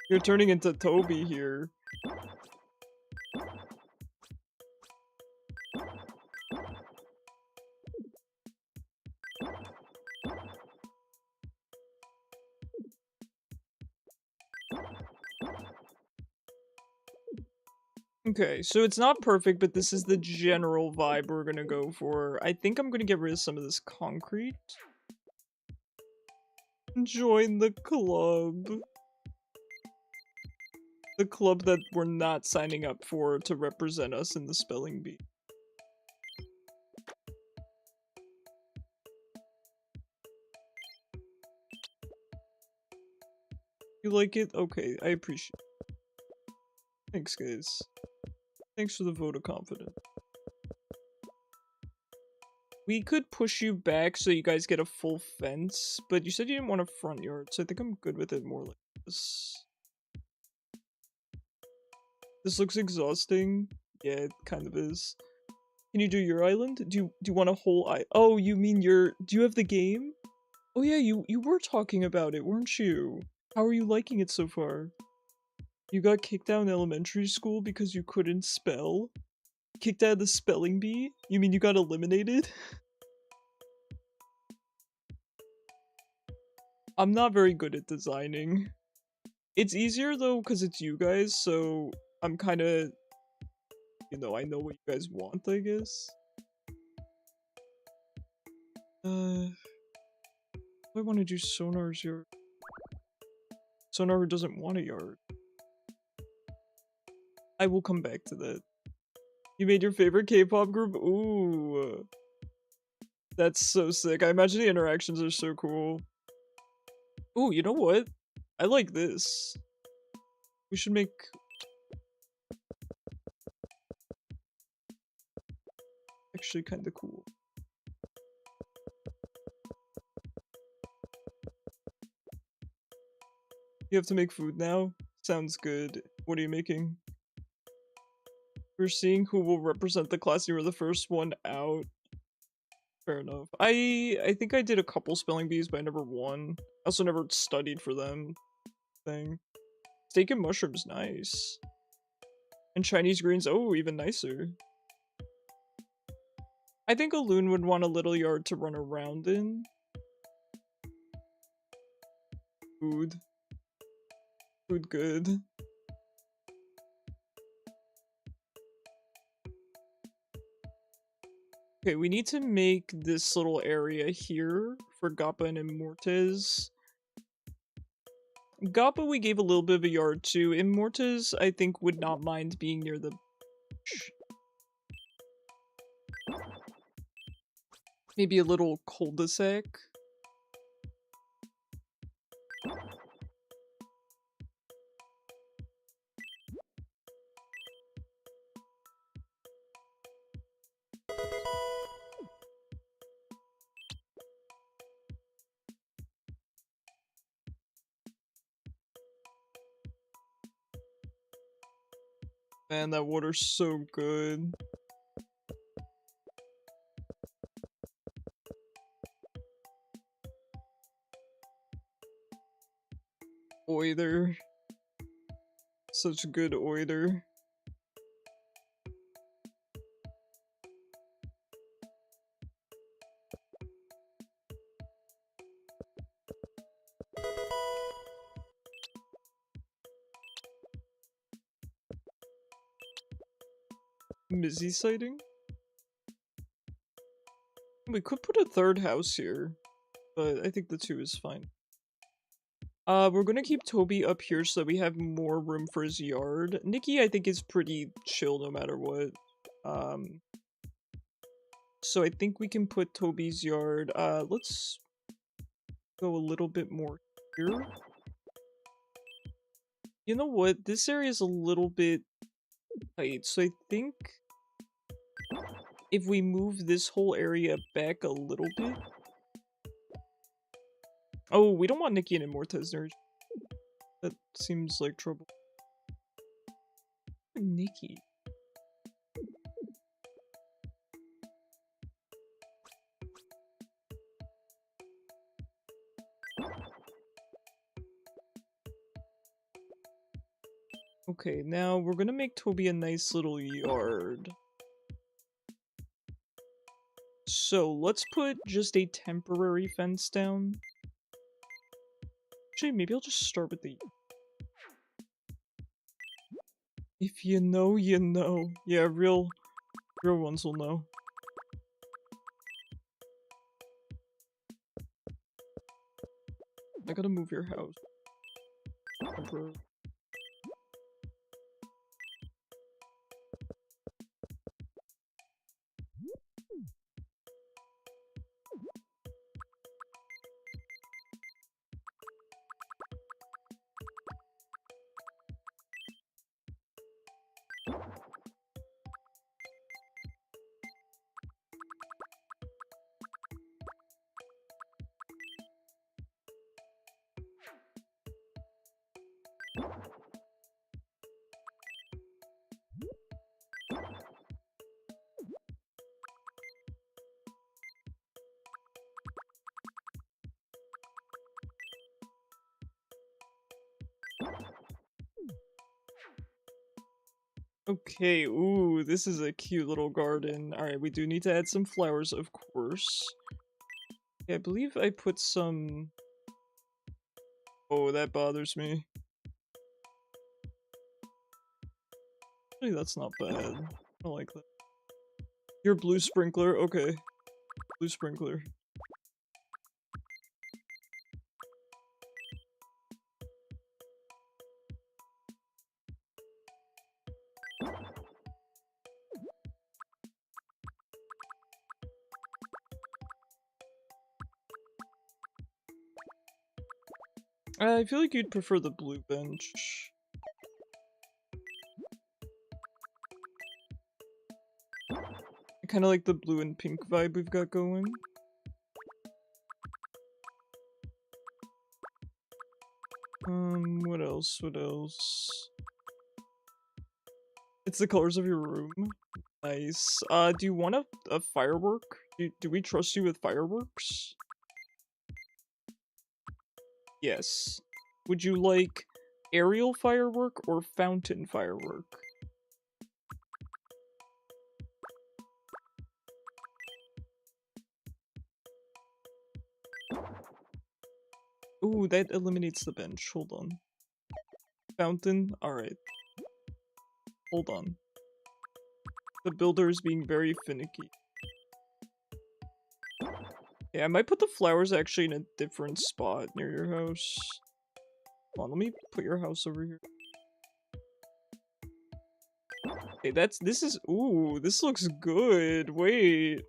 You're turning into Toby here. Okay, so it's not perfect, but this is the general vibe we're gonna go for. I think I'm gonna get rid of some of this concrete. Join the club. The club that we're not signing up for to represent us in the spelling bee. You like it? Okay, I appreciate it. Thanks, guys. Thanks for the vote of confidence. We could push you back so you guys get a full fence, but you said you didn't want a front yard, so I think I'm good with it more like this. This looks exhausting. Yeah, it kind of is. Can you do your island? Do you want a whole Oh, you mean do you have the game? Oh yeah, you were talking about it, weren't you? How are you liking it so far? You got kicked out in elementary school because you couldn't spell? Kicked out of the spelling bee? You mean you got eliminated? I'm not very good at designing. It's easier though because it's you guys, so I'm kind of, you know, I know what you guys want, I guess. I want to do Sonar's yard. Sonar doesn't want a yard. I will come back to that. You made your favorite K-pop group? Ooh. That's so sick. I imagine the interactions are so cool. Ooh, you know what? I like this. We should make... Actually kind of cool. You have to make food now? Sounds good. What are you making? We're seeing who will represent the class. You were the first one out. Fair enough. I think I did a couple spelling bees, but I never won. I also never studied for them. Thing. Steak and mushrooms, nice. And Chinese greens, oh, even nicer. I think a loon would want a little yard to run around in. Food. Food good. Okay, we need to make this little area here for Gappa and Immortez. Gappa we gave a little bit of a yard to. Immortez, I think, would not mind being near the beach. Maybe a little cul-de-sac. Man, that water's so good. Oider. Such good oider. Mizzy sighting? We could put a third house here, but I think the 2 is fine. We're gonna keep Toby up here so that we have more room for his yard. Nikki, I think, is pretty chill no matter what. So I think we can put Toby's yard. Let's go a little bit more here. You know what? This area is a little bit tight, so I think if we move this whole area back a little bit. Oh, we don't want Nikki and Immortez near. That seems like trouble. Nikki. Okay, now we're gonna make Toby a nice little yard. So let's put just a temporary fence down. Actually, maybe I'll just start with the... If you know, you know. Yeah, real ones will know. I gotta move your house. Temporary. Okay, ooh, this is a cute little garden. Alright, we do need to add some flowers, of course. Yeah, I believe I put some... Oh, that bothers me. Actually, that's not bad. I like that. Your blue sprinkler, okay. Blue sprinkler. I feel like you'd prefer the blue bench. I kind of like the blue and pink vibe we've got going. What else? What else? It's the colors of your room. Nice. Do you want a firework? Do we trust you with fireworks? Yes. Would you like aerial firework or fountain firework? Ooh, that eliminates the bench. Hold on. Fountain? Alright. Hold on. The builder is being very finicky. Yeah, I might put the flowers actually in a different spot near your house. Hold on, let me put your house over here. Okay, ooh, this looks good. Wait.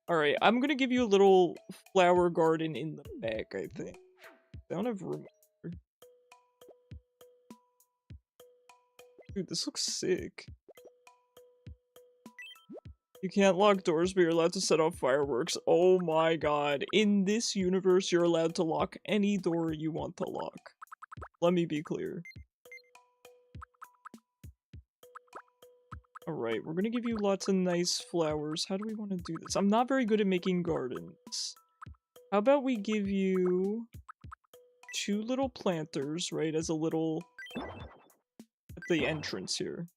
Alright, I'm gonna give you a little flower garden in the back, I think. I don't have room. Dude, this looks sick. You can't lock doors, but you're allowed to set off fireworks. Oh my god. In this universe, you're allowed to lock any door you want to lock. Let me be clear. Alright, we're gonna give you lots of nice flowers. How do we want to do this? I'm not very good at making gardens. How about we give you 2 little planters, right, as a little... at the entrance here.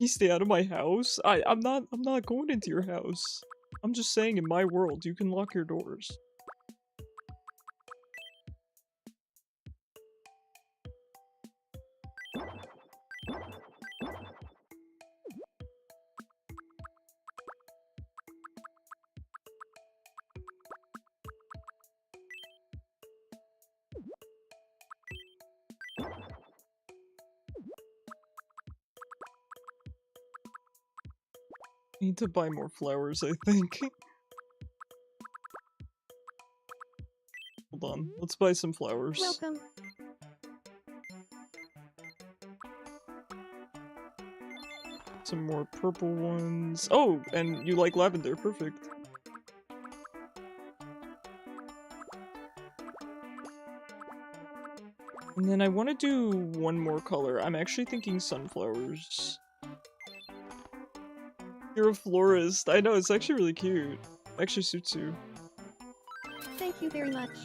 You stay out of my house? I'm not going into your house. I'm just saying in my world, you can lock your doors. I need to buy more flowers, I think. Hold on, let's buy some flowers. Welcome. Some more purple ones. Oh, and you like lavender, perfect. And then I want to do one more color. I'm actually thinking sunflowers. You're a florist. I know, it's actually really cute. Actually suits you. Thank you very much.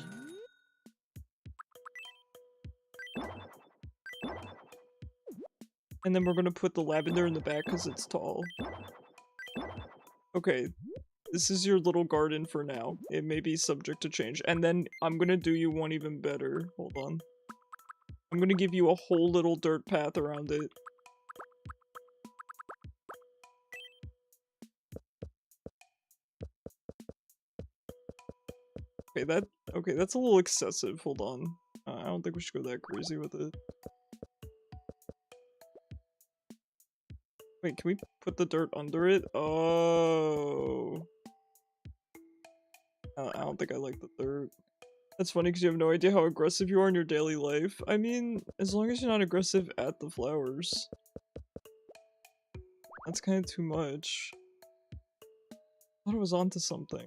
And then we're gonna put the lavender in the back because it's tall. Okay, this is your little garden for now. It may be subject to change. And then I'm gonna do you one even better. Hold on. I'm gonna give you a whole little dirt path around it. Okay, that's a little excessive. Hold on. I don't think we should go that crazy with it. Wait, can we put the dirt under it? Oh. I don't think I like the dirt. That's funny because you have no idea how aggressive you are in your daily life. I mean, as long as you're not aggressive at the flowers. That's kind of too much. I thought I was onto something.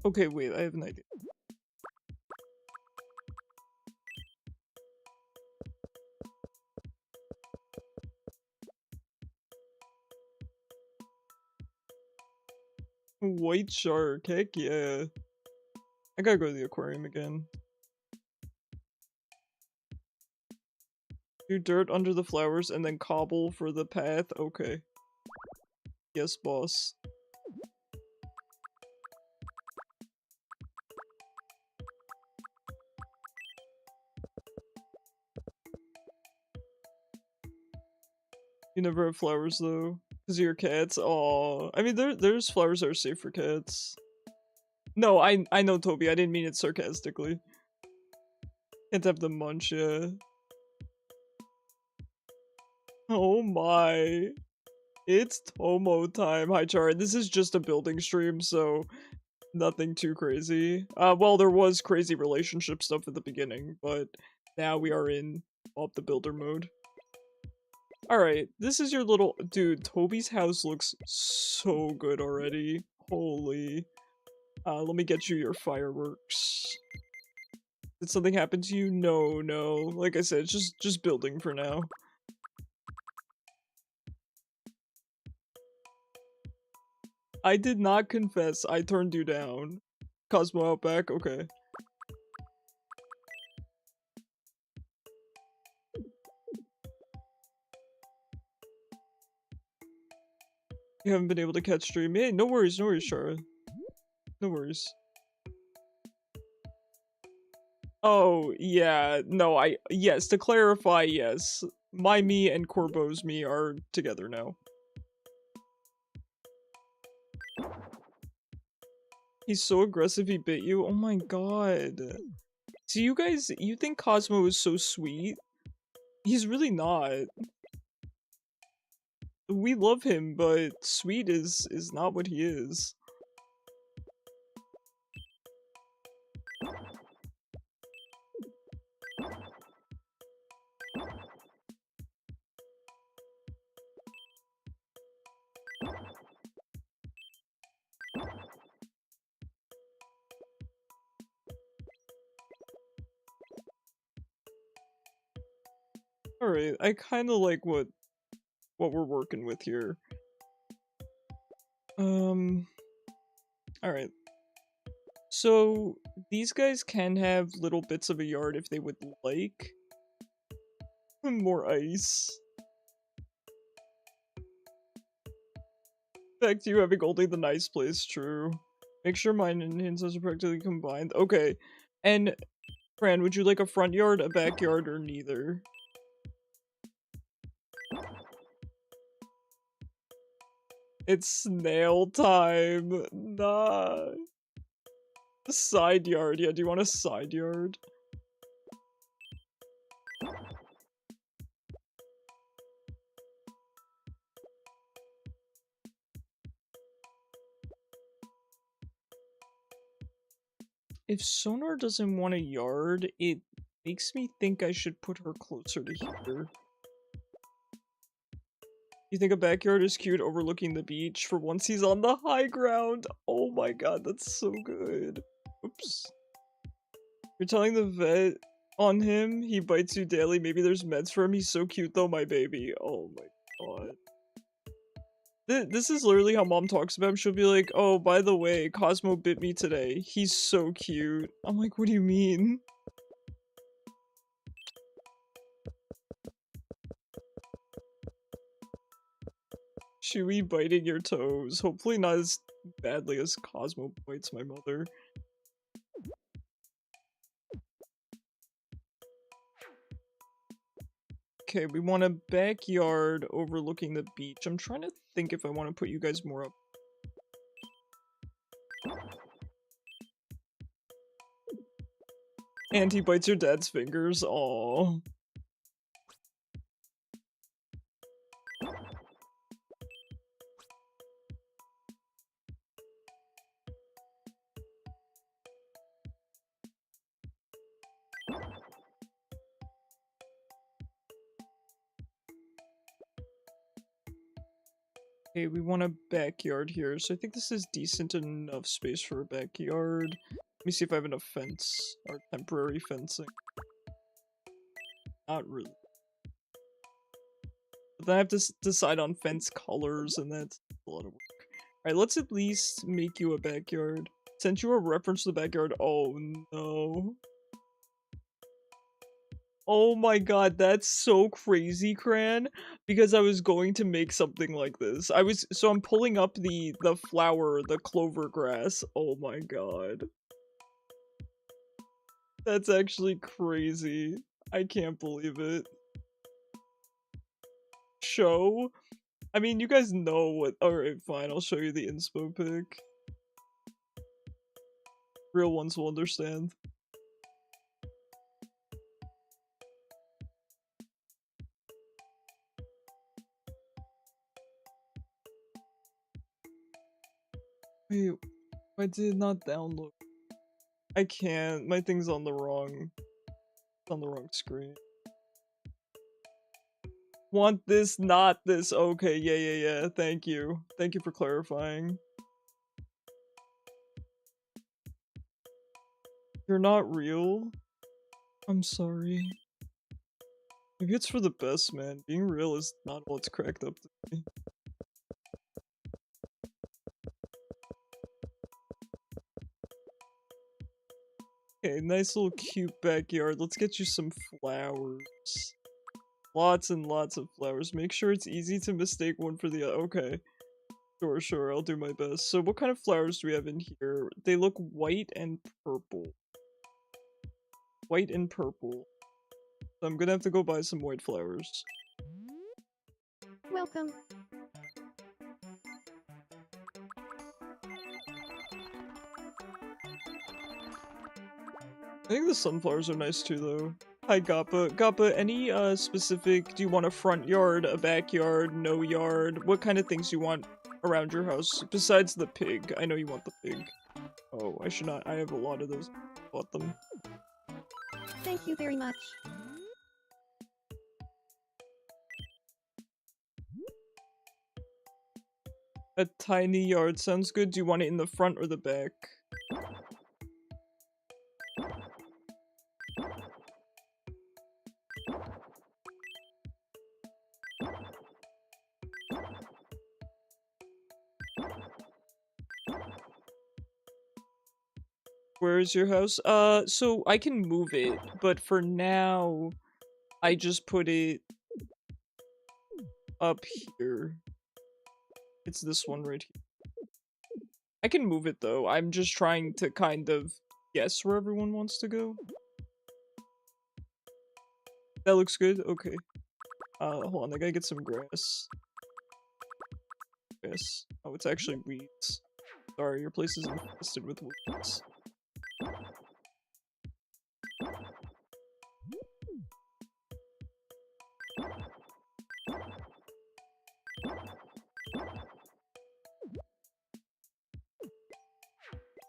Okay, wait, I have an idea. White shark, heck yeah. I gotta go to the aquarium again. Do dirt under the flowers and then cobble for the path? Okay. Yes, boss. You never have flowers though? Because of your cats? Aw. I mean, there's flowers that are safe for cats. No, I know, Toby. I didn't mean it sarcastically. Can't have the munch, yeah. Oh my. It's Tomo time. Hi, Char. This is just a building stream, so nothing too crazy. Well, there was crazy relationship stuff at the beginning, but now we are in up the builder mode. Alright, this is your little... Dude, Toby's house looks so good already. Holy. Let me get you your fireworks. Did something happen to you? No, no. Like I said, it's just building for now. I did not confess. I turned you down. Cosmo Outback? Okay. You haven't been able to catch stream. Hey, no worries, Shara. No worries. Oh, yeah, no, yes, to clarify, yes. My me and Corbo's me are together now. He's so aggressive he bit you? Oh my god. So you guys, you think Cosmo is so sweet? He's really not. We love him, but sweet is not what he is. Alright, I kinda like what we're working with here. Alright. So, these guys can have little bits of a yard if they would like. More ice. Back to you having only the nice place, true. Make sure mine and his are practically combined. Okay. And, Fran, would you like a front yard, a backyard, or neither? It's snail time. Nah. Side yard. Yeah, do you want a side yard? If Sonar doesn't want a yard, it makes me think I should put her closer to here. You think a backyard is cute overlooking the beach? For once he's on the high ground. Oh my god, that's so good. Oops. You're telling the vet on him? He bites you daily. Maybe there's meds for him. He's so cute though, my baby. Oh my god. This is literally how mom talks about him. She'll be like, oh, by the way, Cosmo bit me today. He's so cute. I'm like, what do you mean? Chewy biting your toes. Hopefully not as badly as Cosmo bites my mother. Okay, we want a backyard overlooking the beach. I'm trying to think if I want to put you guys more up. And he bites your dad's fingers. Aww. Okay, we want a backyard here, so I think this is decent enough space for a backyard. Let me see if I have enough fence, or temporary fencing. Not really. But then I have to decide on fence colors, and that's a lot of work. Alright, let's at least make you a backyard. Sent you a reference to the backyard. Oh no. Oh my god, that's so crazy, Cran. Because I was going to make something like this. So I'm pulling up the flower, the clover grass. Oh my god. That's actually crazy. I can't believe it. Show? I mean, you guys know what- alright, fine, I'll show you the inspo pic. Real ones will understand. Wait, why did it not download? I can't, my thing's on the wrong screen. Want this, not this. Okay, yeah, thank you. Thank you for clarifying. You're not real? I'm sorry. Maybe it's for the best, man. Being real is not all it's cracked up to be. Okay, nice little cute backyard. Let's get you some flowers. Lots and lots of flowers. Make sure it's easy to mistake one for the other. Okay. Sure, sure, I'll do my best. So what kind of flowers do we have in here? They look white and purple. White and purple. So I'm gonna have to go buy some white flowers. Welcome. I think the sunflowers are nice too, though. Hi, Gappa. Gappa, any specific? Do you want a front yard, a backyard, no yard? What kind of things do you want around your house besides the pig? I know you want the pig. Oh, I should not. I have a lot of those. Bought them. Thank you very much. A tiny yard sounds good. Do you want it in the front or the back? Where is your house? So I can move it, but for now, I just put it up here. It's this one right here. I can move it though. I'm just trying to kind of guess where everyone wants to go. That looks good? Okay. Hold on, I gotta get some grass. Yes. Oh, it's actually weeds. Sorry, your place is infested with weeds.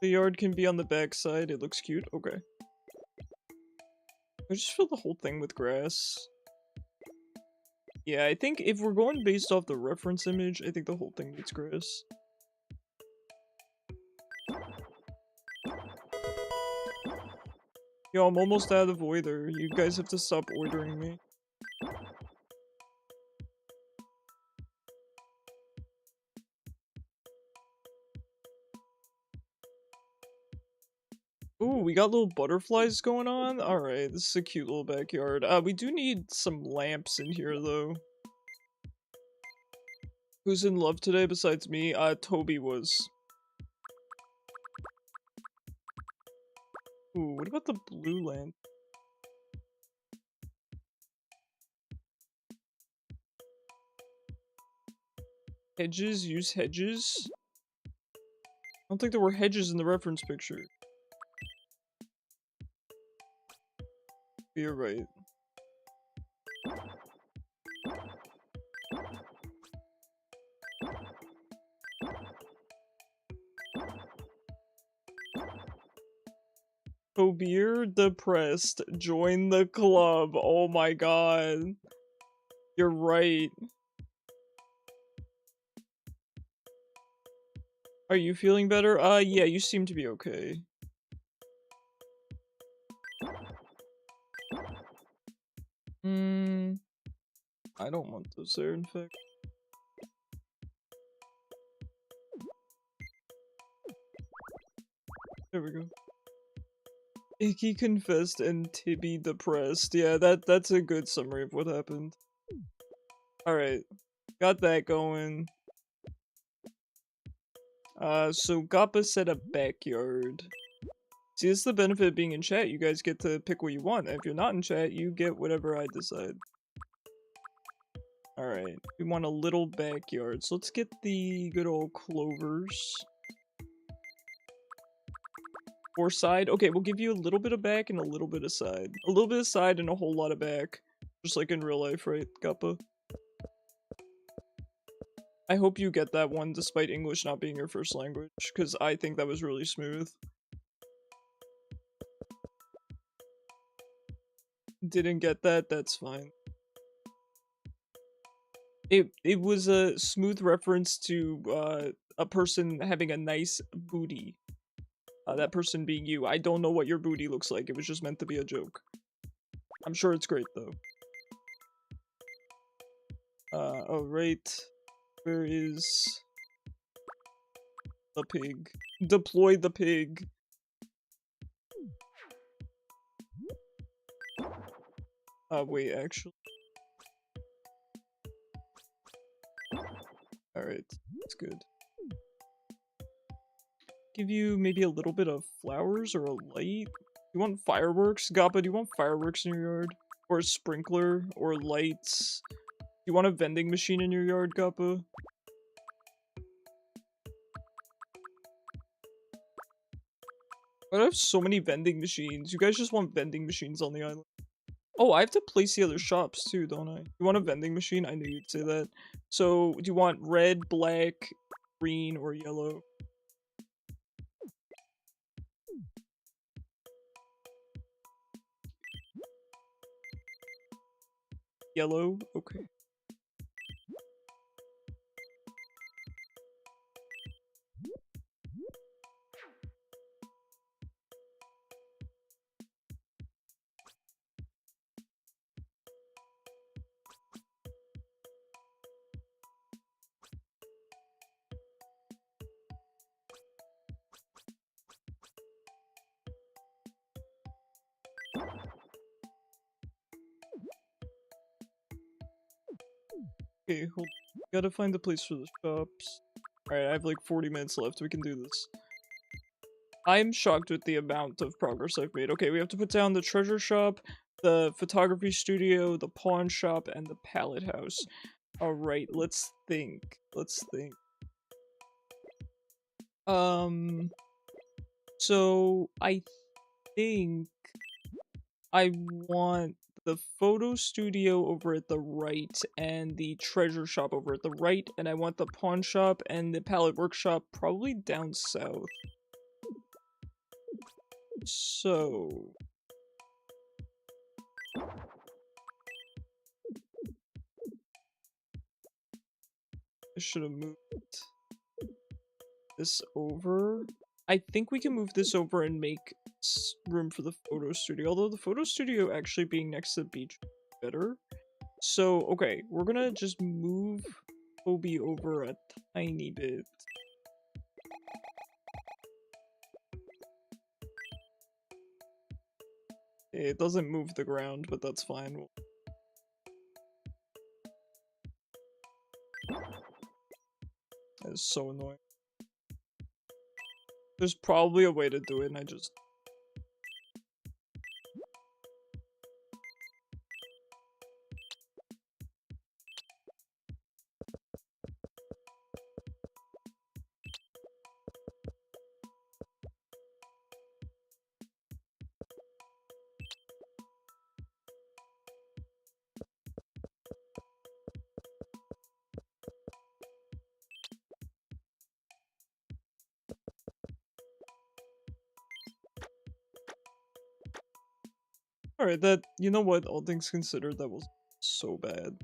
The yard can be on the back side. It looks cute. Okay. I just fill the whole thing with grass. Yeah, I think if we're going based off the reference image, I think the whole thing needs grass. Yo, I'm almost out of oither. You guys have to stop oithering me. Ooh, we got little butterflies going on? Alright, this is a cute little backyard. We do need some lamps in here, though. Who's in love today besides me? Toby was. Ooh, what about the blue lamp? Hedges? Use hedges? I don't think there were hedges in the reference picture. You're right. Tobier depressed. Join the club. Oh my god. You're right. Are you feeling better? Yeah, you seem to be okay. I don't want those there, in fact. There we go. Icky confessed and Tibby depressed. Yeah, that's a good summary of what happened. Alright. Got that going. So Gappa said a backyard. See, this is the benefit of being in chat. You guys get to pick what you want. And if you're not in chat, you get whatever I decide. Alright. We want a little backyard. So let's get the good old clovers. Or side. Okay, we'll give you a little bit of back and a little bit of side. A little bit of side and a whole lot of back. Just like in real life, right, Gappa? I hope you get that one despite English not being your first language, because I think that was really smooth. Didn't get that, that's fine. It was a smooth reference to a person having a nice booty. That person being you. I don't know what your booty looks like, it was just meant to be a joke. I'm sure it's great though. Alright. Where is the pig? Deploy the pig. Wait, actually. Alright, that's good. give you maybe a little bit of flowers or a light. You want fireworks? Gappa, do you want fireworks in your yard? Or a sprinkler? Or lights? You want a vending machine in your yard, Gappa? I have so many vending machines. You guys just want vending machines on the island. Oh, I have to place the other shops too, don't I? You want a vending machine? I knew you'd say that. So, do you want red, black, green, or yellow? Yellow? Okay. Okay, hold. Gotta find the place for the shops. Alright, I have like 40 minutes left. We can do this. I'm shocked with the amount of progress I've made. Okay, we have to put down the treasure shop, the photography studio, the pawn shop, and the pallet house. Alright, let's think. Let's think. So I think I want the photo studio over at the right and the treasure shop over at the right, and I want the pawn shop and the pallet workshop probably down south. So I should have moved this over. I think we can move this over and make room for the photo studio, although the photo studio actually being next to the beach is better. So, okay, we're gonna just move Obi over a tiny bit. It doesn't move the ground, but that's fine. That is so annoying. There's probably a way to do it, and I just... Alright, that... You know what? All things considered, that was so bad.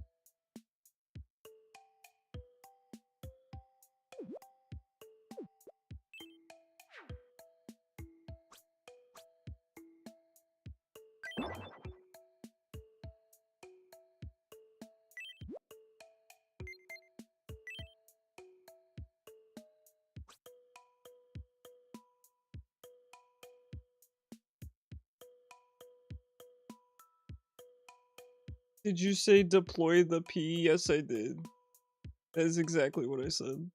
Did you say deploy the P? Yes, I did. That is exactly what I said.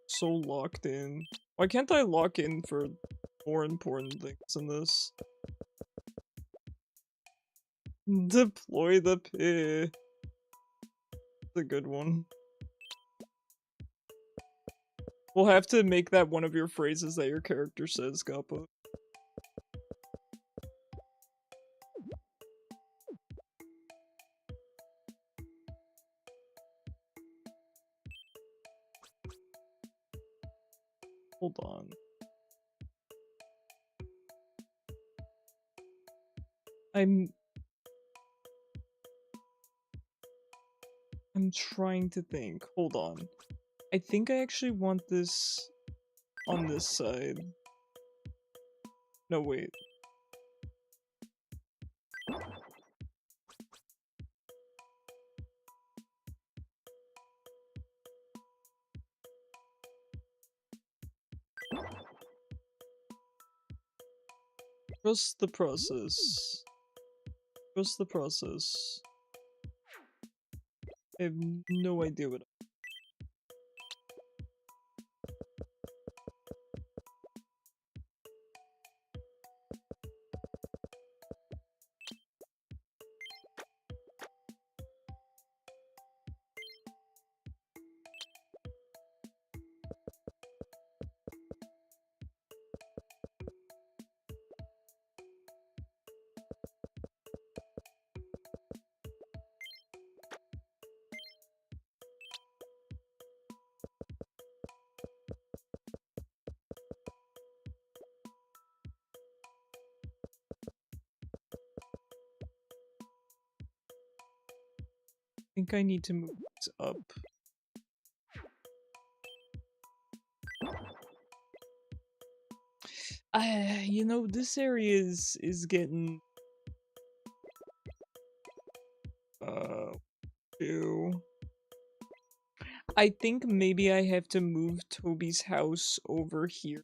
So locked in. Why can't I lock in for more important things than this? Deploy the P. That's a good one. We'll have to make that one of your phrases that your character says, Gappa. Hold on. I'm trying to think. Hold on. I think I actually want this on this side. No, wait. Trust the process. Trust the process. I have no idea what. I think I need to move this up. You know, this area is getting ew. I think maybe I have to move Toby's house over here.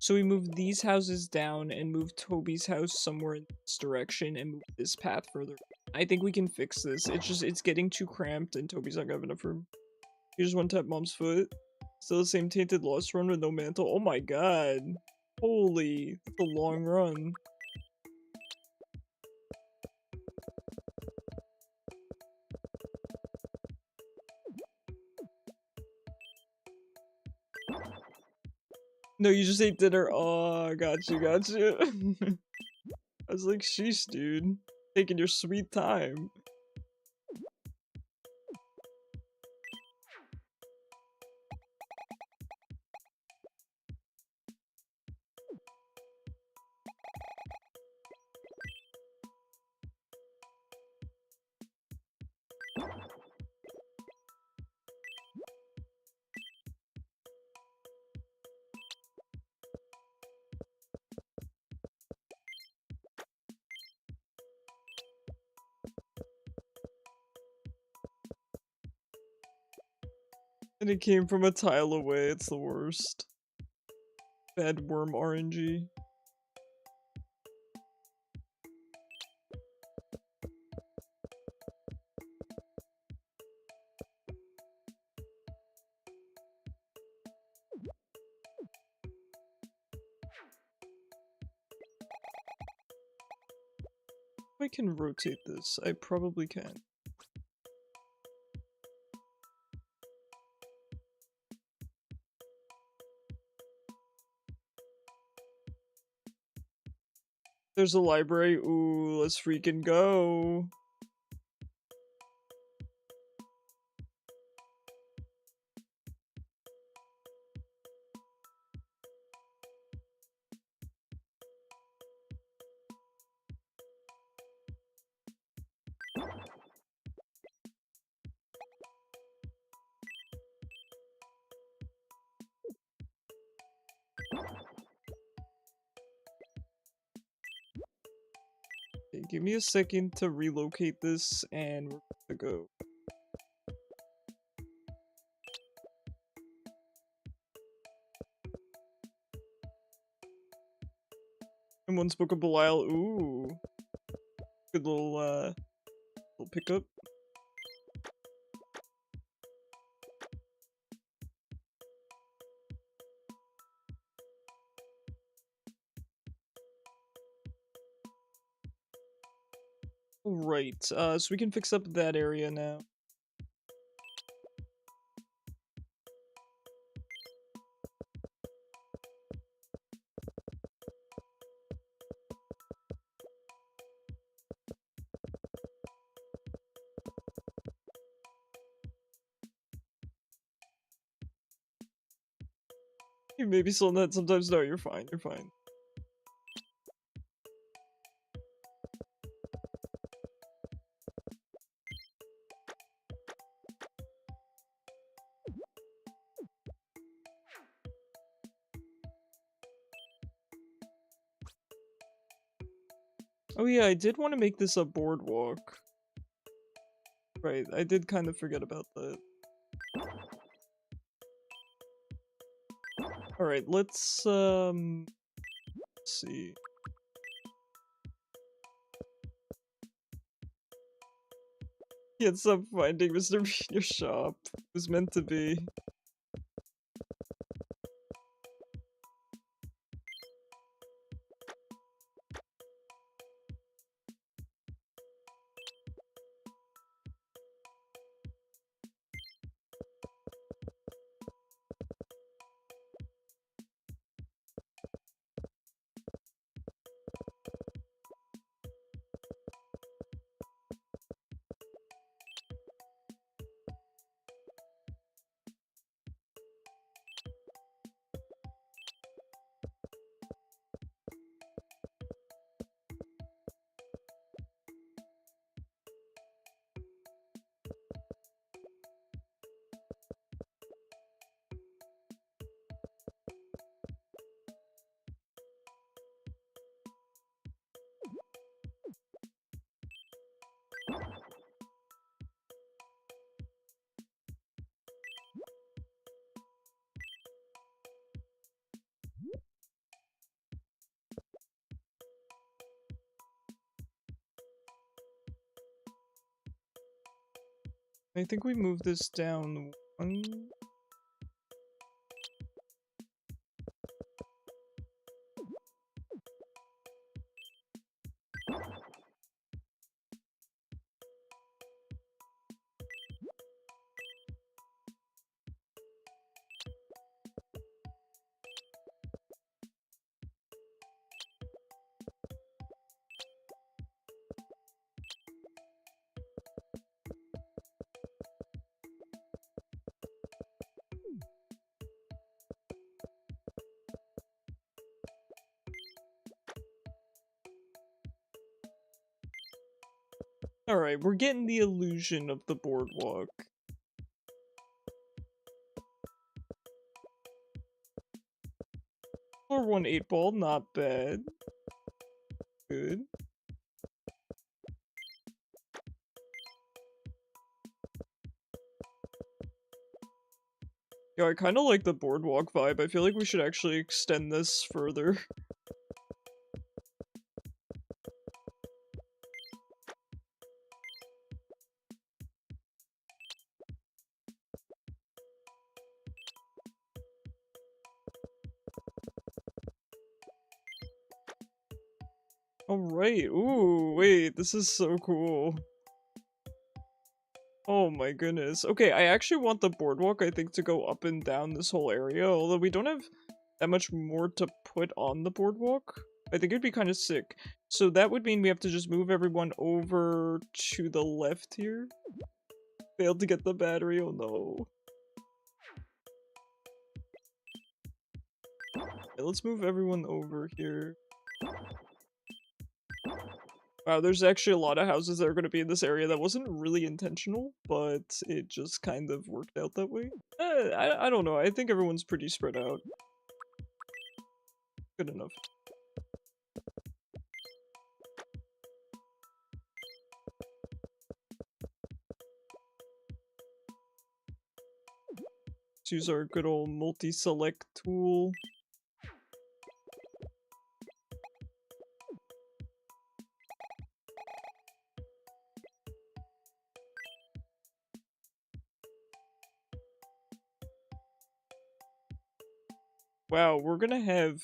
So we move these houses down and move Toby's house somewhere in this direction and move this path further. I think we can fix this. It's getting too cramped and Toby's not gonna have enough room. Here's one tap mom's foot. Still the same tainted lost run with no mantle. Oh my god. Holy, that's a long run. No, you just ate dinner. Oh, got you, got you. I was like, sheesh, dude. Taking your sweet time. And it came from a tile away. It's the worst. Bad worm RNG. I can rotate this. I probably can. There's a library. Ooh, let's freaking go. Okay, give me a second to relocate this and we're good to go. And one spoke of Belial. Ooh. Good little pickup. Right, so we can fix up that area now. You may be still that sometimes. No, you're fine, you're fine. Oh yeah, I did want to make this a boardwalk. Right, I did kind of forget about that. Alright, let's see. Can't stop finding Mr. B in your shop. It was meant to be. I think we move this down one. Alright, we're getting the illusion of the boardwalk. Or 1 8-ball, not bad. Good. Yeah, I kind of like the boardwalk vibe. I feel like we should actually extend this further. Alright, ooh, wait, this is so cool. Oh my goodness. Okay, I actually want the boardwalk, I think, to go up and down this whole area, although we don't have that much more to put on the boardwalk. I think it'd be kind of sick. So that would mean we have to just move everyone over to the left here. Failed to get the battery, oh no. Okay, let's move everyone over here. Wow, there's actually a lot of houses that are going to be in this area that wasn't really intentional, but it just kind of worked out that way. I don't know, I think everyone's pretty spread out. Good enough. Let's use our good old multi-select tool. Wow, we're gonna have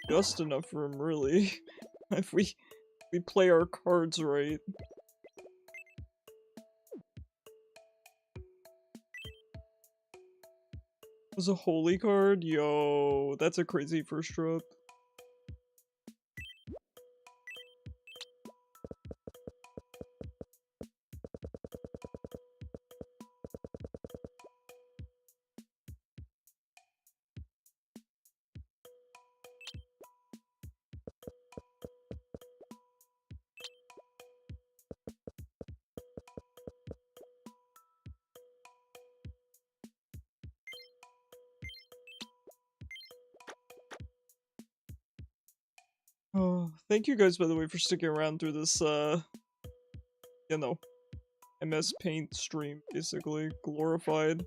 just enough room, really, if we play our cards right. Was a holy card? Yo, that's a crazy first drop. Oh, thank you guys, by the way, for sticking around through this, you know, MS Paint stream, basically. Glorified.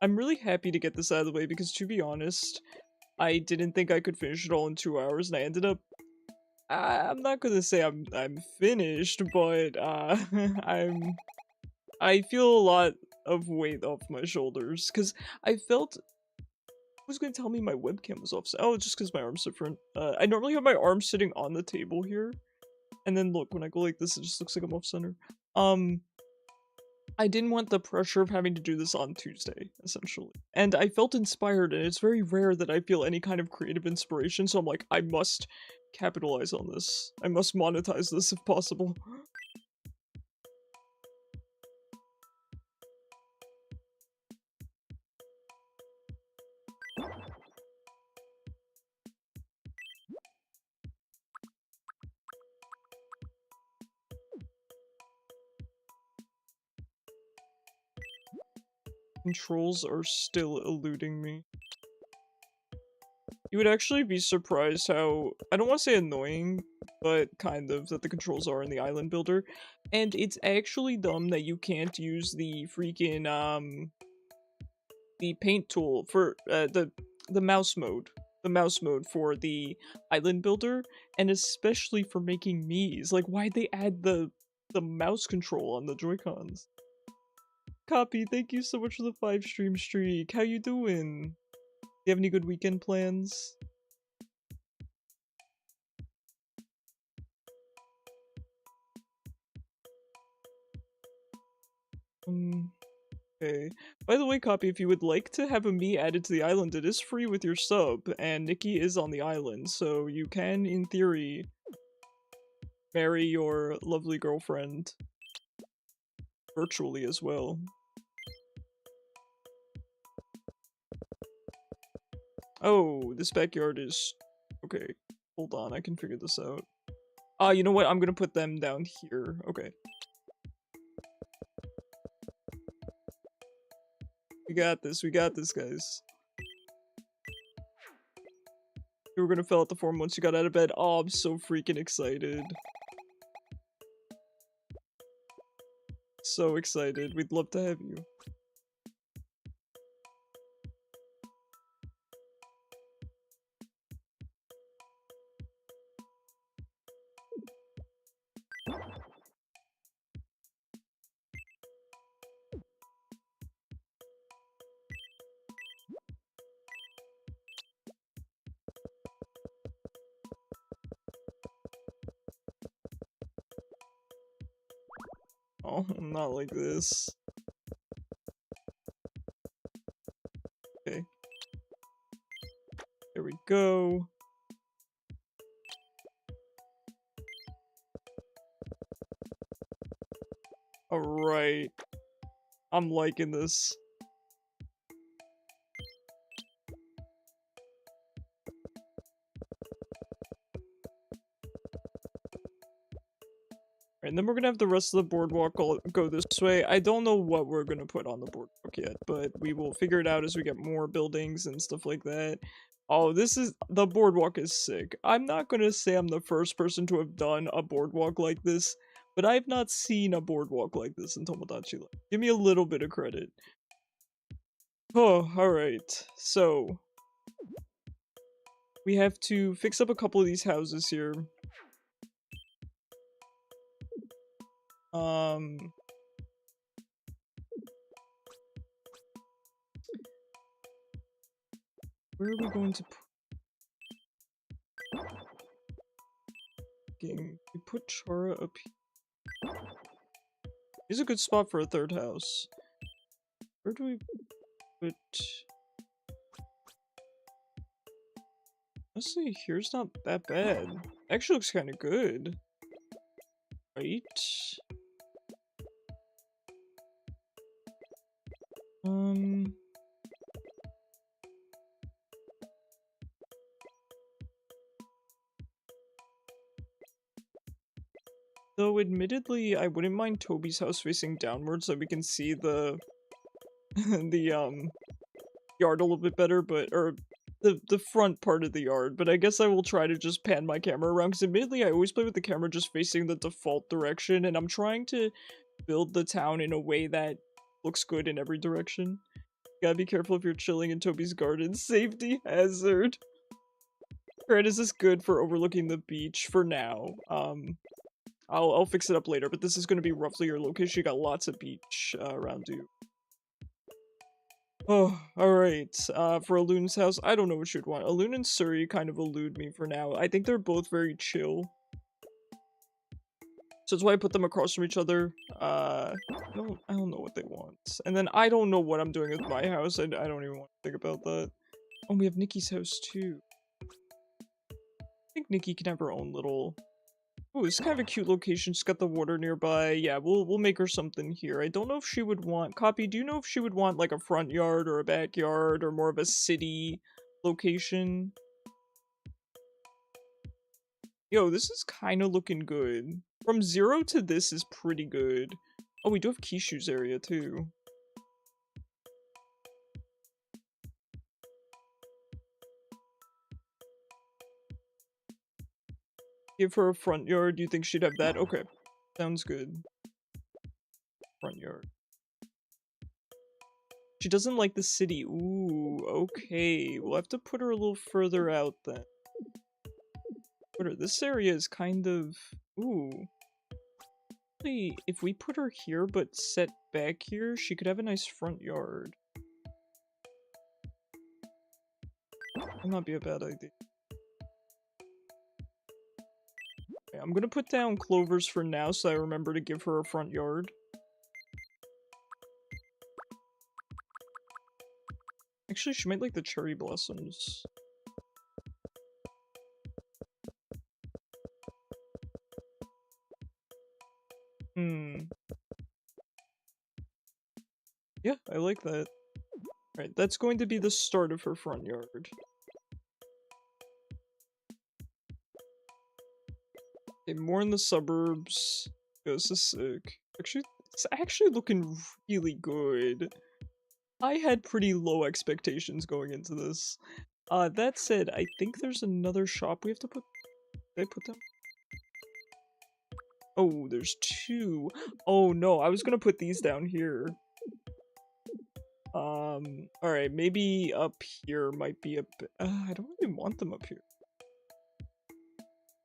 I'm really happy to get this out of the way because, to be honest, I didn't think I could finish it all in 2 hours, and I ended up I'm not gonna say I'm finished, but I feel a lot of weight off my shoulders because I felt. Who's gonna tell me my webcam was off? Oh, just because my arm's different. I normally have my arm sitting on the table here, and then look, when I go like this, it just looks like I'm off center. I didn't want the pressure of having to do this on Tuesday, essentially. And I felt inspired, and it's very rare that I feel any kind of creative inspiration, so I'm like, I must capitalize on this. I must monetize this if possible. Controls are still eluding me. You would actually be surprised how, I don't want to say annoying, but kind of, that the controls are in the island builder. And it's actually dumb that you can't use the freaking, the paint tool for, the mouse mode. The mouse mode for the island builder, and especially for making Miis. Like, why'd they add the mouse control on the Joy-Cons? Copy, thank you so much for the 5-stream streak. How you doing? Do you have any good weekend plans? Okay. By the way, Copy, if you would like to have a me added to the island, it is free with your sub, and Nikki is on the island, so you can, in theory, marry your lovely girlfriend virtually as well. Oh, this backyard is... Okay, hold on, I can figure this out. You know what? I'm gonna put them down here. Okay. We got this, guys. You were gonna fill out the form once you got out of bed. Oh, I'm so freaking excited. So excited. We'd love to have you. Oh, not like this. Okay. There we go. Alright. I'm liking this. And then we're gonna have the rest of the boardwalk go this way. I don't know what we're gonna put on the boardwalk yet, but we will figure it out as we get more buildings and stuff like that. Oh, the boardwalk is sick. I'm not gonna say I'm the first person to have done a boardwalk like this, but I've not seen a boardwalk like this in Tomodachi Life. Give me a little bit of credit. Oh, alright. So, we have to fix up a couple of these houses here. Where are we going to we put Chara up here. Here's a good spot for a third house. Where do we put... Honestly, here's not that bad. Actually looks kind of good. Right? Though admittedly, I wouldn't mind Toby's house facing downwards so we can see the the yard a little bit better, or the front part of the yard, but I guess I will try to just pan my camera around, because admittedly I always play with the camera just facing the default direction, and I'm trying to build the town in a way that looks good in every direction. You gotta be careful if you're chilling in Toby's garden. Safety hazard. Alright, is this good for overlooking the beach for now? I'll fix it up later, but this is gonna be roughly your location. You got lots of beach around you. Oh, alright. For Alun's house, I don't know what you'd want. Alun and Suri kind of elude me for now. I think they're both very chill. So that's why I put them across from each other. I don't know what they want. And then I don't know what I'm doing with my house. I don't even want to think about that. Oh, we have Nikki's house too. I think Nikki can have her own little... Oh, it's kind of a cute location. She's got the water nearby. Yeah, we'll make her something here. I don't know if she would want... Copy, do you know if she would want like a front yard or a backyard or more of a city location? Yo, this is kind of looking good. From 0 to this is pretty good. Oh, we do have Kishu's area too. Give her a front yard. Do you think she'd have that? Okay. Sounds good. Front yard. She doesn't like the city. Ooh, okay. We'll have to put her a little further out then. Put her. This area is kind of... Ooh. Actually, if we put her here but set back here, she could have a nice front yard. Would not be a bad idea. Okay, I'm gonna put down clovers for now so I remember to give her a front yard. Actually, she might like the cherry blossoms. Yeah, I like that. Right, that's going to be the start of her front yard. Okay, more in the suburbs. Yeah, this is sick. Actually, it's actually looking really good. I had pretty low expectations going into this. That said, I think there's another shop we have to put... Did I put down? Oh, there's 2. Oh no, I was gonna put these down here. Alright, maybe up here might be a bit... I don't really want them up here.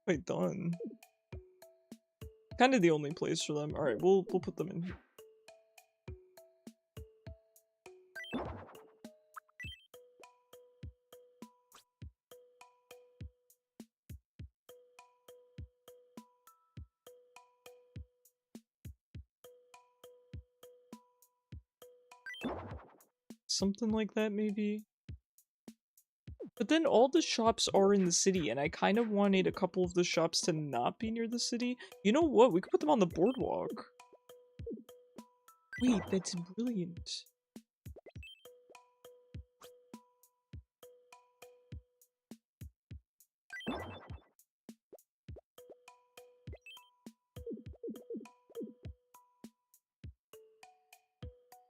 Quite done. Kind of the only place for them. Alright, we'll put them in here. Something like that, maybe? But then all the shops are in the city, and I kind of wanted a couple of the shops to not be near the city. You know what? We could put them on the boardwalk. Wait, that's brilliant.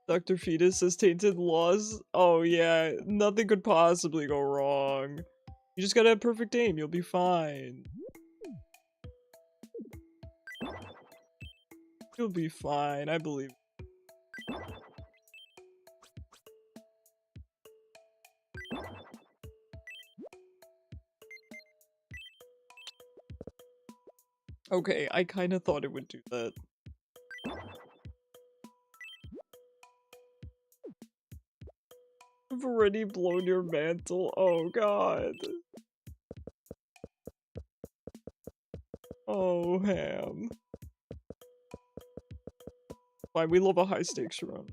Dr. Fetus has tainted laws. Oh yeah, nothing could possibly go wrong. You just gotta have perfect aim, you'll be fine. You'll be fine, I believe. Okay, I kinda thought it would do that. I've already blown your mantle. Oh god. Oh, Ham. Fine, we love a high stakes run.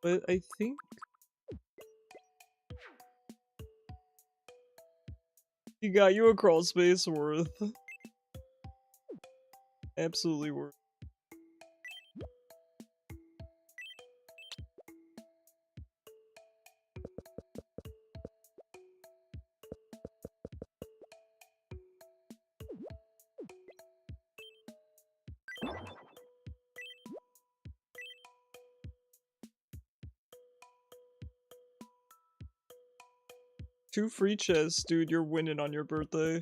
But I think... He got you a crawl space worth. Absolutely worth. 2 free chests, dude. You're winning on your birthday.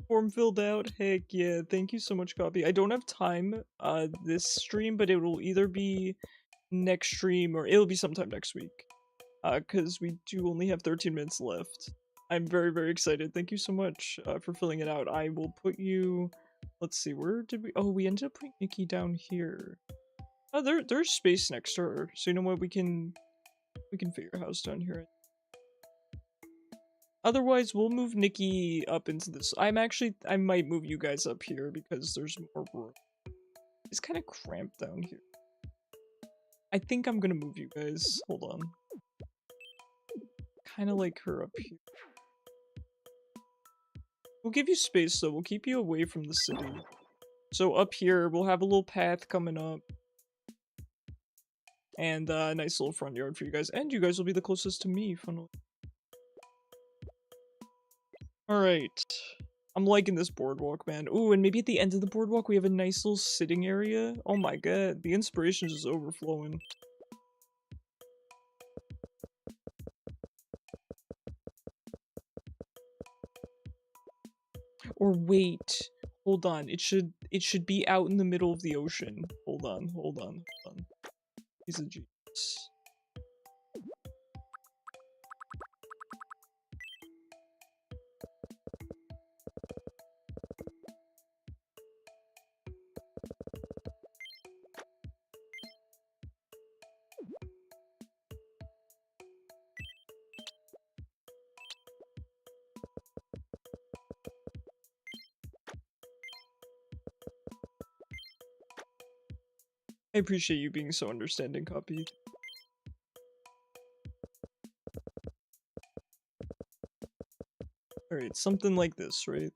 Form filled out. Heck yeah. Thank you so much, Copy. I don't have time this stream, but it will either be next stream or it'll be sometime next week. Because we do only have 13 minutes left. I'm very, very excited. Thank you so much for filling it out. I will put you... Let's see, where did we... Oh, we ended up putting Nikki down here. Oh, there's space next to her. So you know what, we can fit your house down here. Otherwise, we'll move Nikki up into this. I might move you guys up here because there's more room. It's kind of cramped down here. I think I'm gonna move you guys. Hold on. Kind of like her up here. We'll give you space though. We'll keep you away from the city. So up here, we'll have a little path coming up. And a nice little front yard for you guys. And you guys will be the closest to me, funnily. Alright. I'm liking this boardwalk, man. Ooh, and maybe at the end of the boardwalk we have a nice little sitting area. Oh my god, the inspiration is just overflowing. Or wait, hold on. It should be out in the middle of the ocean. Hold on. He's a genius. I appreciate you being so understanding, Copy. Alright, something like this, right?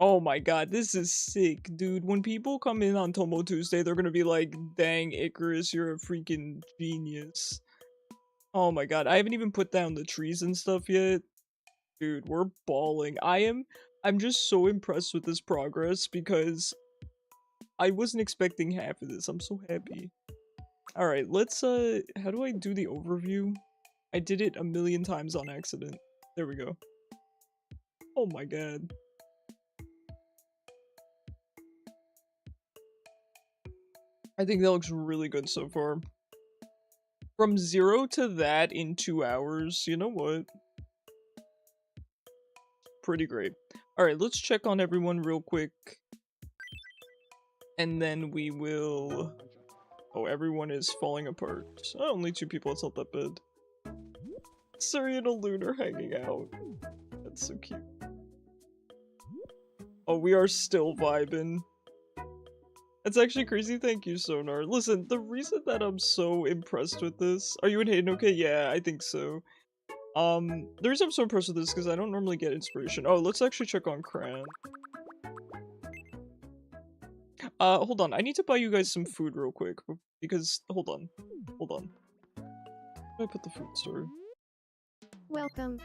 Oh my god, this is sick, dude. When people come in on Tomo Tuesday, they're gonna be like, dang, Icarus, you're a freaking genius. Oh my god, I haven't even put down the trees and stuff yet. Dude, we're balling. I'm just so impressed with this progress because I wasn't expecting half of this. I'm so happy. Alright, let's, how do I do the overview? I did it a million times on accident. There we go. Oh my god. I think that looks really good so far. From 0 to that in 2 hours, you know what? Pretty great. Alright, let's check on everyone real quick. And then we will... Oh, everyone is falling apart. Oh, only 2 people, it's not that bad. Suri and a Lunar hanging out. That's so cute. Oh, we are still vibing. That's actually crazy, thank you, Sonar. Listen, the reason that I'm so impressed with this... Are you and Hayden okay? Yeah, I think so. The reason I'm so impressed with this is because I don't normally get inspiration. Oh, let's actually check on Cran. Hold on. I need to buy you guys some food real quick. Because, hold on. Where did I put the food store? Welcome.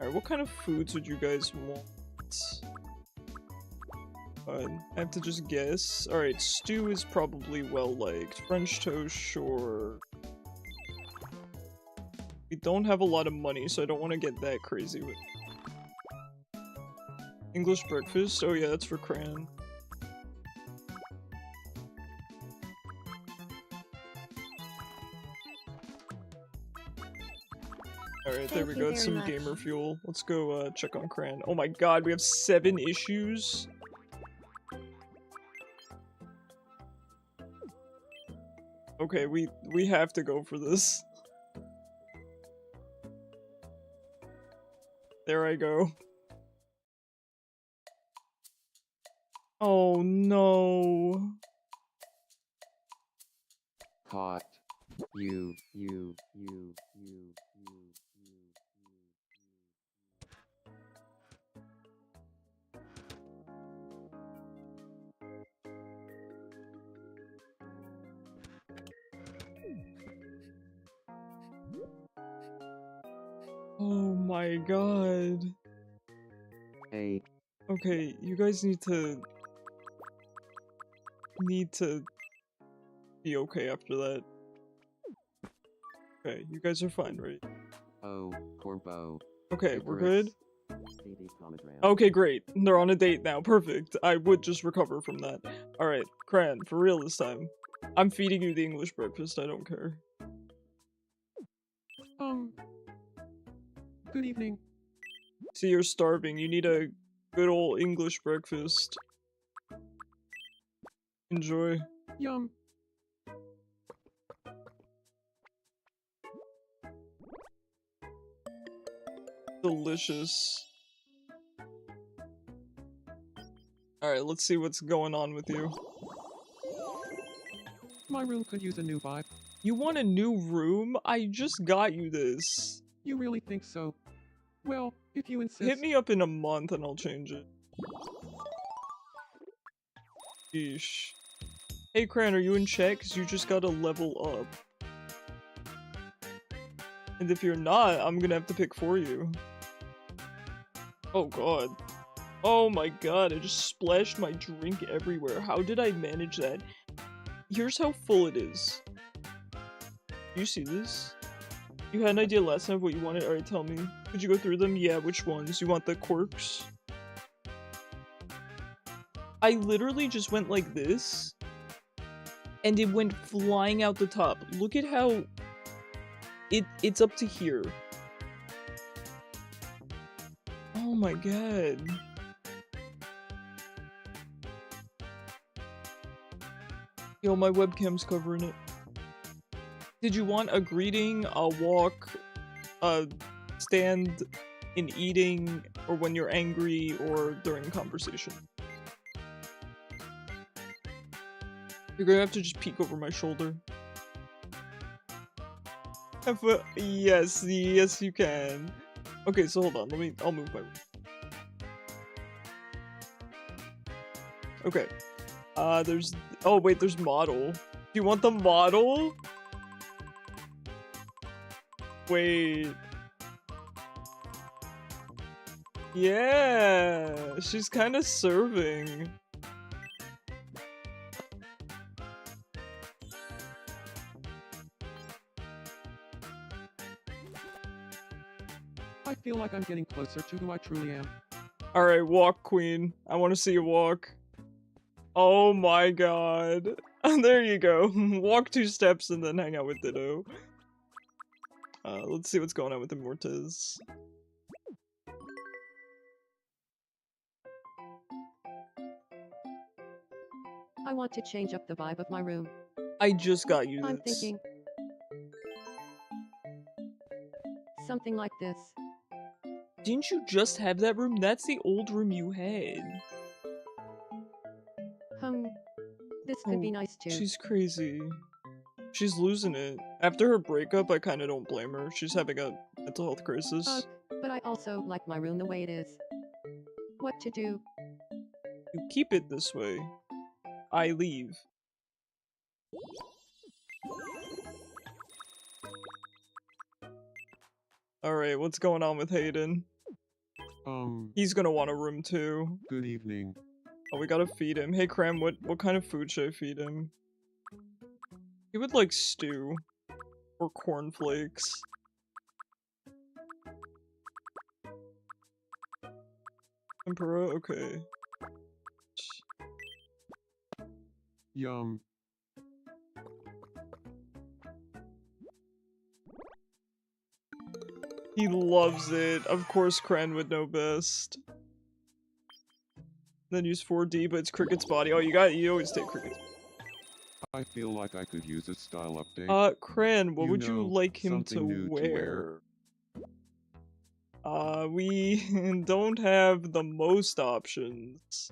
Alright, what kind of foods would you guys want? I have to just guess. Alright, stew is probably well-liked. French toast, sure. We don't have a lot of money, so I don't want to get that crazy with English breakfast? Oh yeah, that's for Cran. Alright, there we go. It's some gamer fuel. Let's go check on Cran. Oh my god, we have 7 issues? Okay, we have to go for this. There I go. Oh no. Caught. You. my god. Hey, Okay, you guys need to be okay after that. Okay, you guys are fine, right? oh, Corbo. Okay, we're good? Baby pomegranate. Okay, great. They're on a date now. Perfect. I would just recover from that. Alright, Cran, for real this time. I'm feeding you the English breakfast, I don't care. Good evening. See, you're starving. You need a good old English breakfast. Enjoy. Yum. Delicious. Alright, let's see what's going on with you. My room could use a new vibe. You want a new room? I just got you this. You really think so? Well, if you insist. Hit me up in a month and I'll change it. Yeesh. Hey Cran, are you in chat? Cause you just gotta level up. And if you're not, I'm gonna have to pick for you. Oh god. Oh my god, I just splashed my drink everywhere. How did I manage that? Here's how full it is. You see this? You had an idea last time of what you wanted? Alright, tell me. Could you go through them? Yeah, which ones? You want the quirks? I literally just went like this. And it went flying out the top. Look at how... It's up to here. Oh my god. Yo, my webcam's covering it. Did you want a greeting, a walk, a stand in eating, or when you're angry, or during conversation? You're gonna have to just peek over my shoulder. Yes, yes you can. Okay, so hold on, I'll move my... Okay. Oh wait, there's model. Do you want the model? Wait. Yeah, she's kind of serving. I feel like I'm getting closer to who I truly am. Alright, walk, queen. I want to see you walk. Oh my god. There you go. Walk 2 steps and then hang out with Ditto. Let's see what's going on with Immortez. I want to change up the vibe of my room. I just got you I'm this. thinking something like this. Didn't you just have that room? That's the old room you had. This could be Oh, nice too. She's crazy. She's losing it. After her breakup, I kinda don't blame her. She's having a mental health crisis. But I also like my room the way it is. What to do? You keep it this way. I leave. Alright, what's going on with Hayden? He's gonna want a room too. Good evening. Oh, we gotta feed him. Hey, Cram, what kind of food should I feed him? He would like stew. Or cornflakes. Tempura? Okay. Yum. He loves it. Of course Cran would know best. Then use 4D, but it's Cricket's body. Oh, you always take Cricket's. I feel like I could use a style update. Cran, what You would you know, like him to something new to wear? We don't have the most options.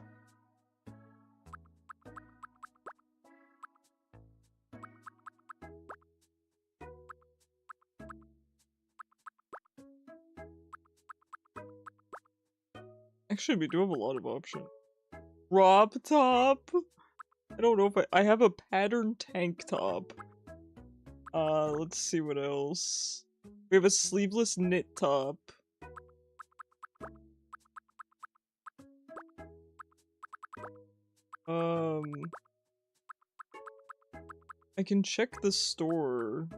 Actually, we do have a lot of options. Crop top? I don't know if I have a pattern tank top. Let's see what else. We have a sleeveless knit top. I can check the store.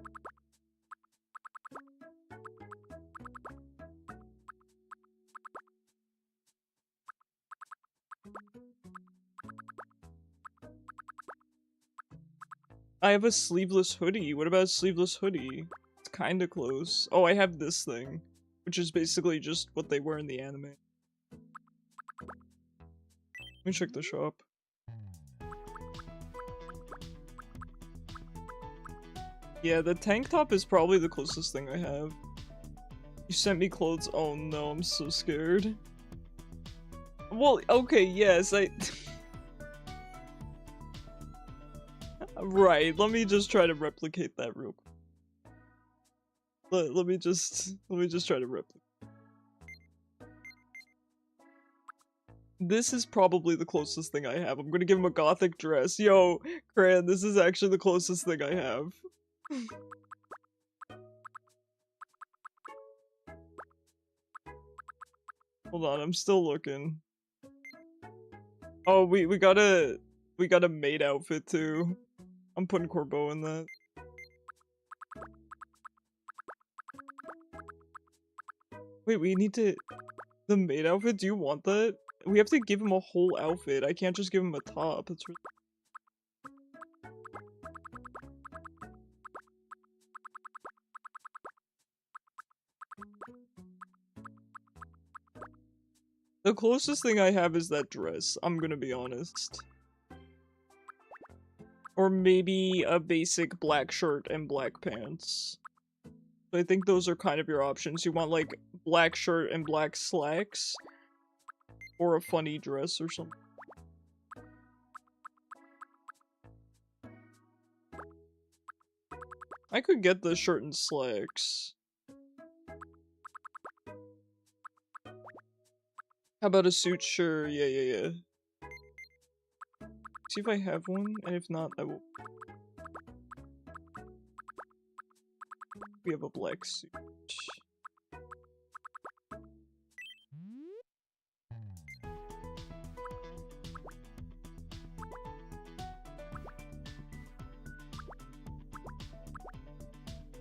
I have a sleeveless hoodie. What about a sleeveless hoodie? It's kinda close. Oh, I have this thing, which is basically just what they wear in the anime. Let me check the shop. Yeah, the tank top is probably the closest thing I have. You sent me clothes. Oh no, I'm so scared. Well, okay, yes, Right, let me just try to replicate that real quick. Let me just try to replicate. This is probably the closest thing I have. I'm gonna give him a gothic dress. Yo, Cran, this is actually the closest thing I have. Hold on, I'm still looking. Oh, we got a maid outfit too. I'm putting Corbeau in that. Wait, we need to... The maid outfit? Do you want that? We have to give him a whole outfit. I can't just give him a top. It's the closest thing I have is that dress, I'm gonna be honest. Or maybe a basic black shirt and black pants. So I think those are kind of your options. You want like black shirt and black slacks? Or a funny dress or something. I could get the shirt and slacks. How about a suit? Sure, yeah. See if I have one, and if not, I will. We have a black suit.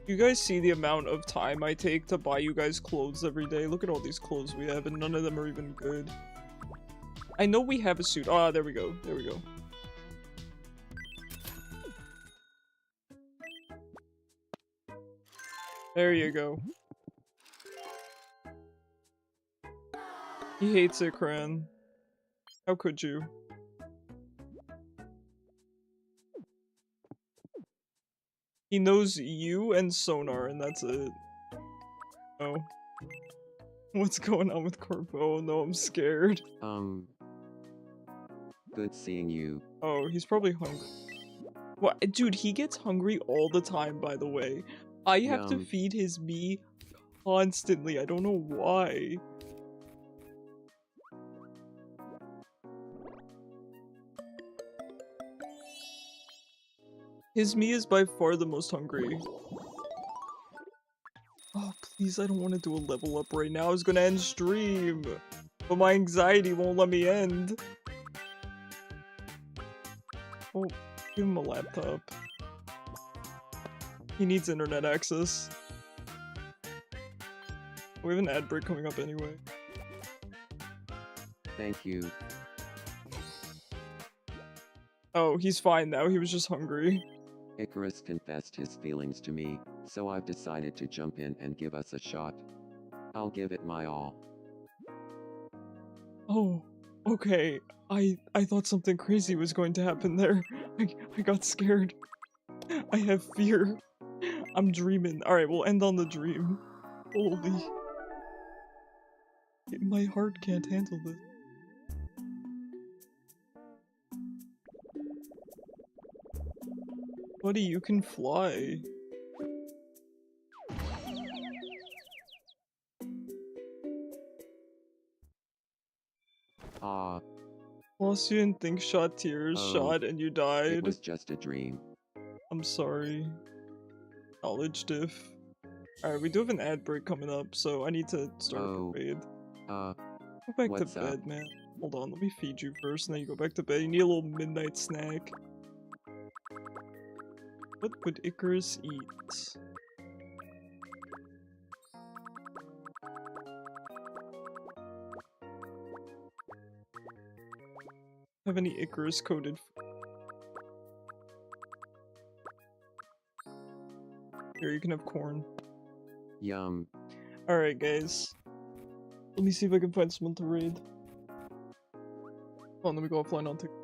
You guys see the amount of time I take to buy you guys clothes every day? Look at all these clothes we have, and none of them are even good. I know we have a suit. Ah, there we go. There we go. There you go. He hates it, Cran. How could you? He knows you and Sonar, and that's it. Oh. What's going on with Corbeau? Oh, no, I'm scared. Good seeing you. Oh, he's probably hungry. What? Dude, he gets hungry all the time, by the way. I have to feed his me constantly. I don't know why. His me is by far the most hungry. Oh, please, I don't want to do a level up right now. I was gonna end stream. But my anxiety won't let me end. Oh, give him a laptop. He needs internet access. We have an ad break coming up anyway. Thank you. Oh, he's fine now. He was just hungry. Icarus confessed his feelings to me, so I've decided to jump in and give us a shot. I'll give it my all. Oh, okay. I thought something crazy was going to happen there. I got scared. I have fear. I'm dreaming. Alright, we'll end on the dream. Holy. My heart can't handle this. Buddy, you can fly. Lost you and think shot tears, shot and you died. It was just a dream. I'm sorry. Knowledge diff. Alright, we do have an ad break coming up, so I need to start a raid. Go back to what's bed, up? man. Hold on, let me feed you first, and then you go back to bed. You need a little midnight snack. What would Icarus eat? Have any Icarus coated? Here, you can have corn. Yum. Alright, guys. Let me see if I can find someone to raid. Hold on, let me go offline on TikTok.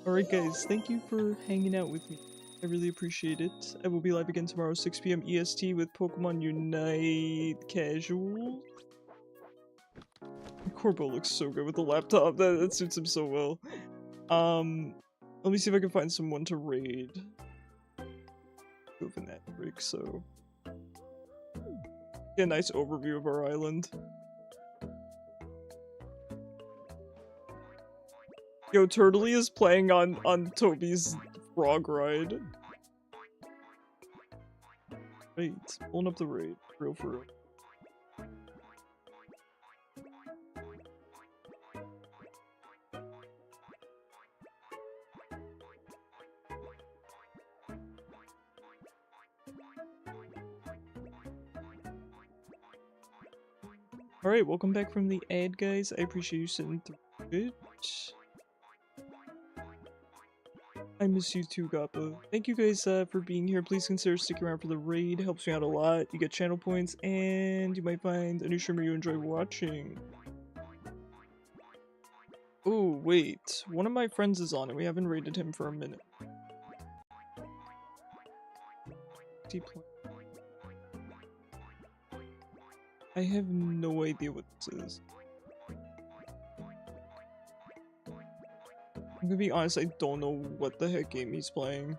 Alright guys, thank you for hanging out with me. I really appreciate it. I will be live again tomorrow, 6 PM EST with Pokemon Unite Casual. Corbo looks so good with the laptop. That suits him so well. Let me see if I can find someone to raid. Go for that break, so... Get a nice overview of our island. Yo, Turtley is playing on Toby's frog ride. Wait, pulling up the raid. Real for real. Alright, welcome back from the ad, guys. I appreciate you sitting through it. I miss you too, Gappa. Thank you guys for being here. Please consider sticking around for the raid. Helps me out a lot. You get channel points, and you might find a new streamer you enjoy watching. Oh, wait. One of my friends is on it. We haven't raided him for a minute. I have no idea what this is. I'm gonna be honest, I don't know what the heck game he's playing.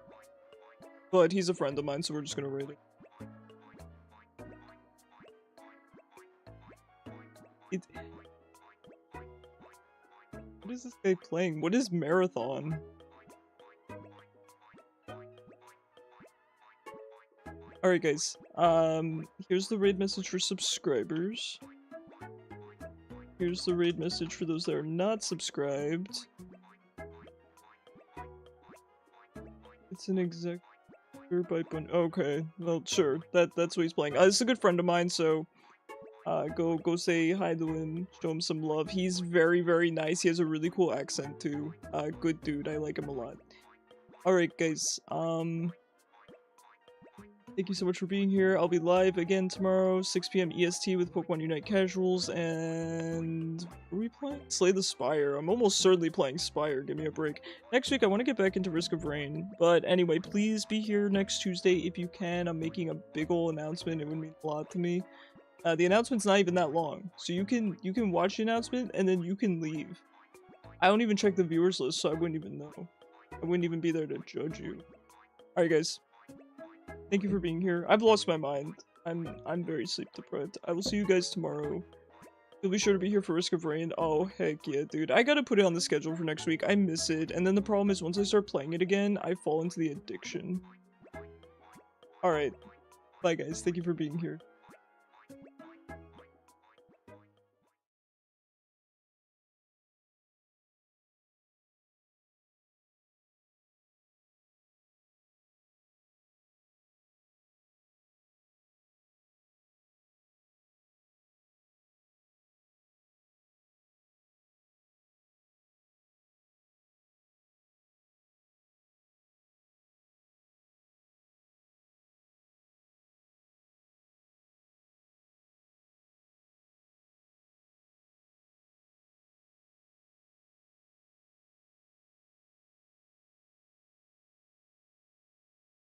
But he's a friend of mine, so we're just gonna raid it. What is this guy playing? What is Marathon? Alright guys, here's the raid message for subscribers. Here's the raid message for those that are not subscribed. It's an exec by bun. Okay, well sure, that's what he's playing. This is a good friend of mine, so go say hi to him, show him some love. He's very, very nice. He has a really cool accent too. Good dude. I like him a lot. Alright guys, thank you so much for being here. I'll be live again tomorrow, 6 PM EST with Pokemon Unite Casuals, and... Are we playing? Slay the Spire. I'm almost certainly playing Spire. Give me a break. Next week, I want to get back into Risk of Rain. But anyway, please be here next Tuesday if you can. I'm making a big ol' announcement. It would mean a lot to me. The announcement's not even that long. So you can watch the announcement, and then you can leave. I don't even check the viewers list, so I wouldn't even know. I wouldn't even be there to judge you. Alright guys. Thank you for being here. I've lost my mind. I'm very sleep deprived. I will see you guys tomorrow. You'll be sure to be here for Risk of Rain. Oh, heck yeah, dude. I gotta put it on the schedule for next week. I miss it. And then the problem is once I start playing it again, I fall into the addiction. Alright. Bye, guys. Thank you for being here.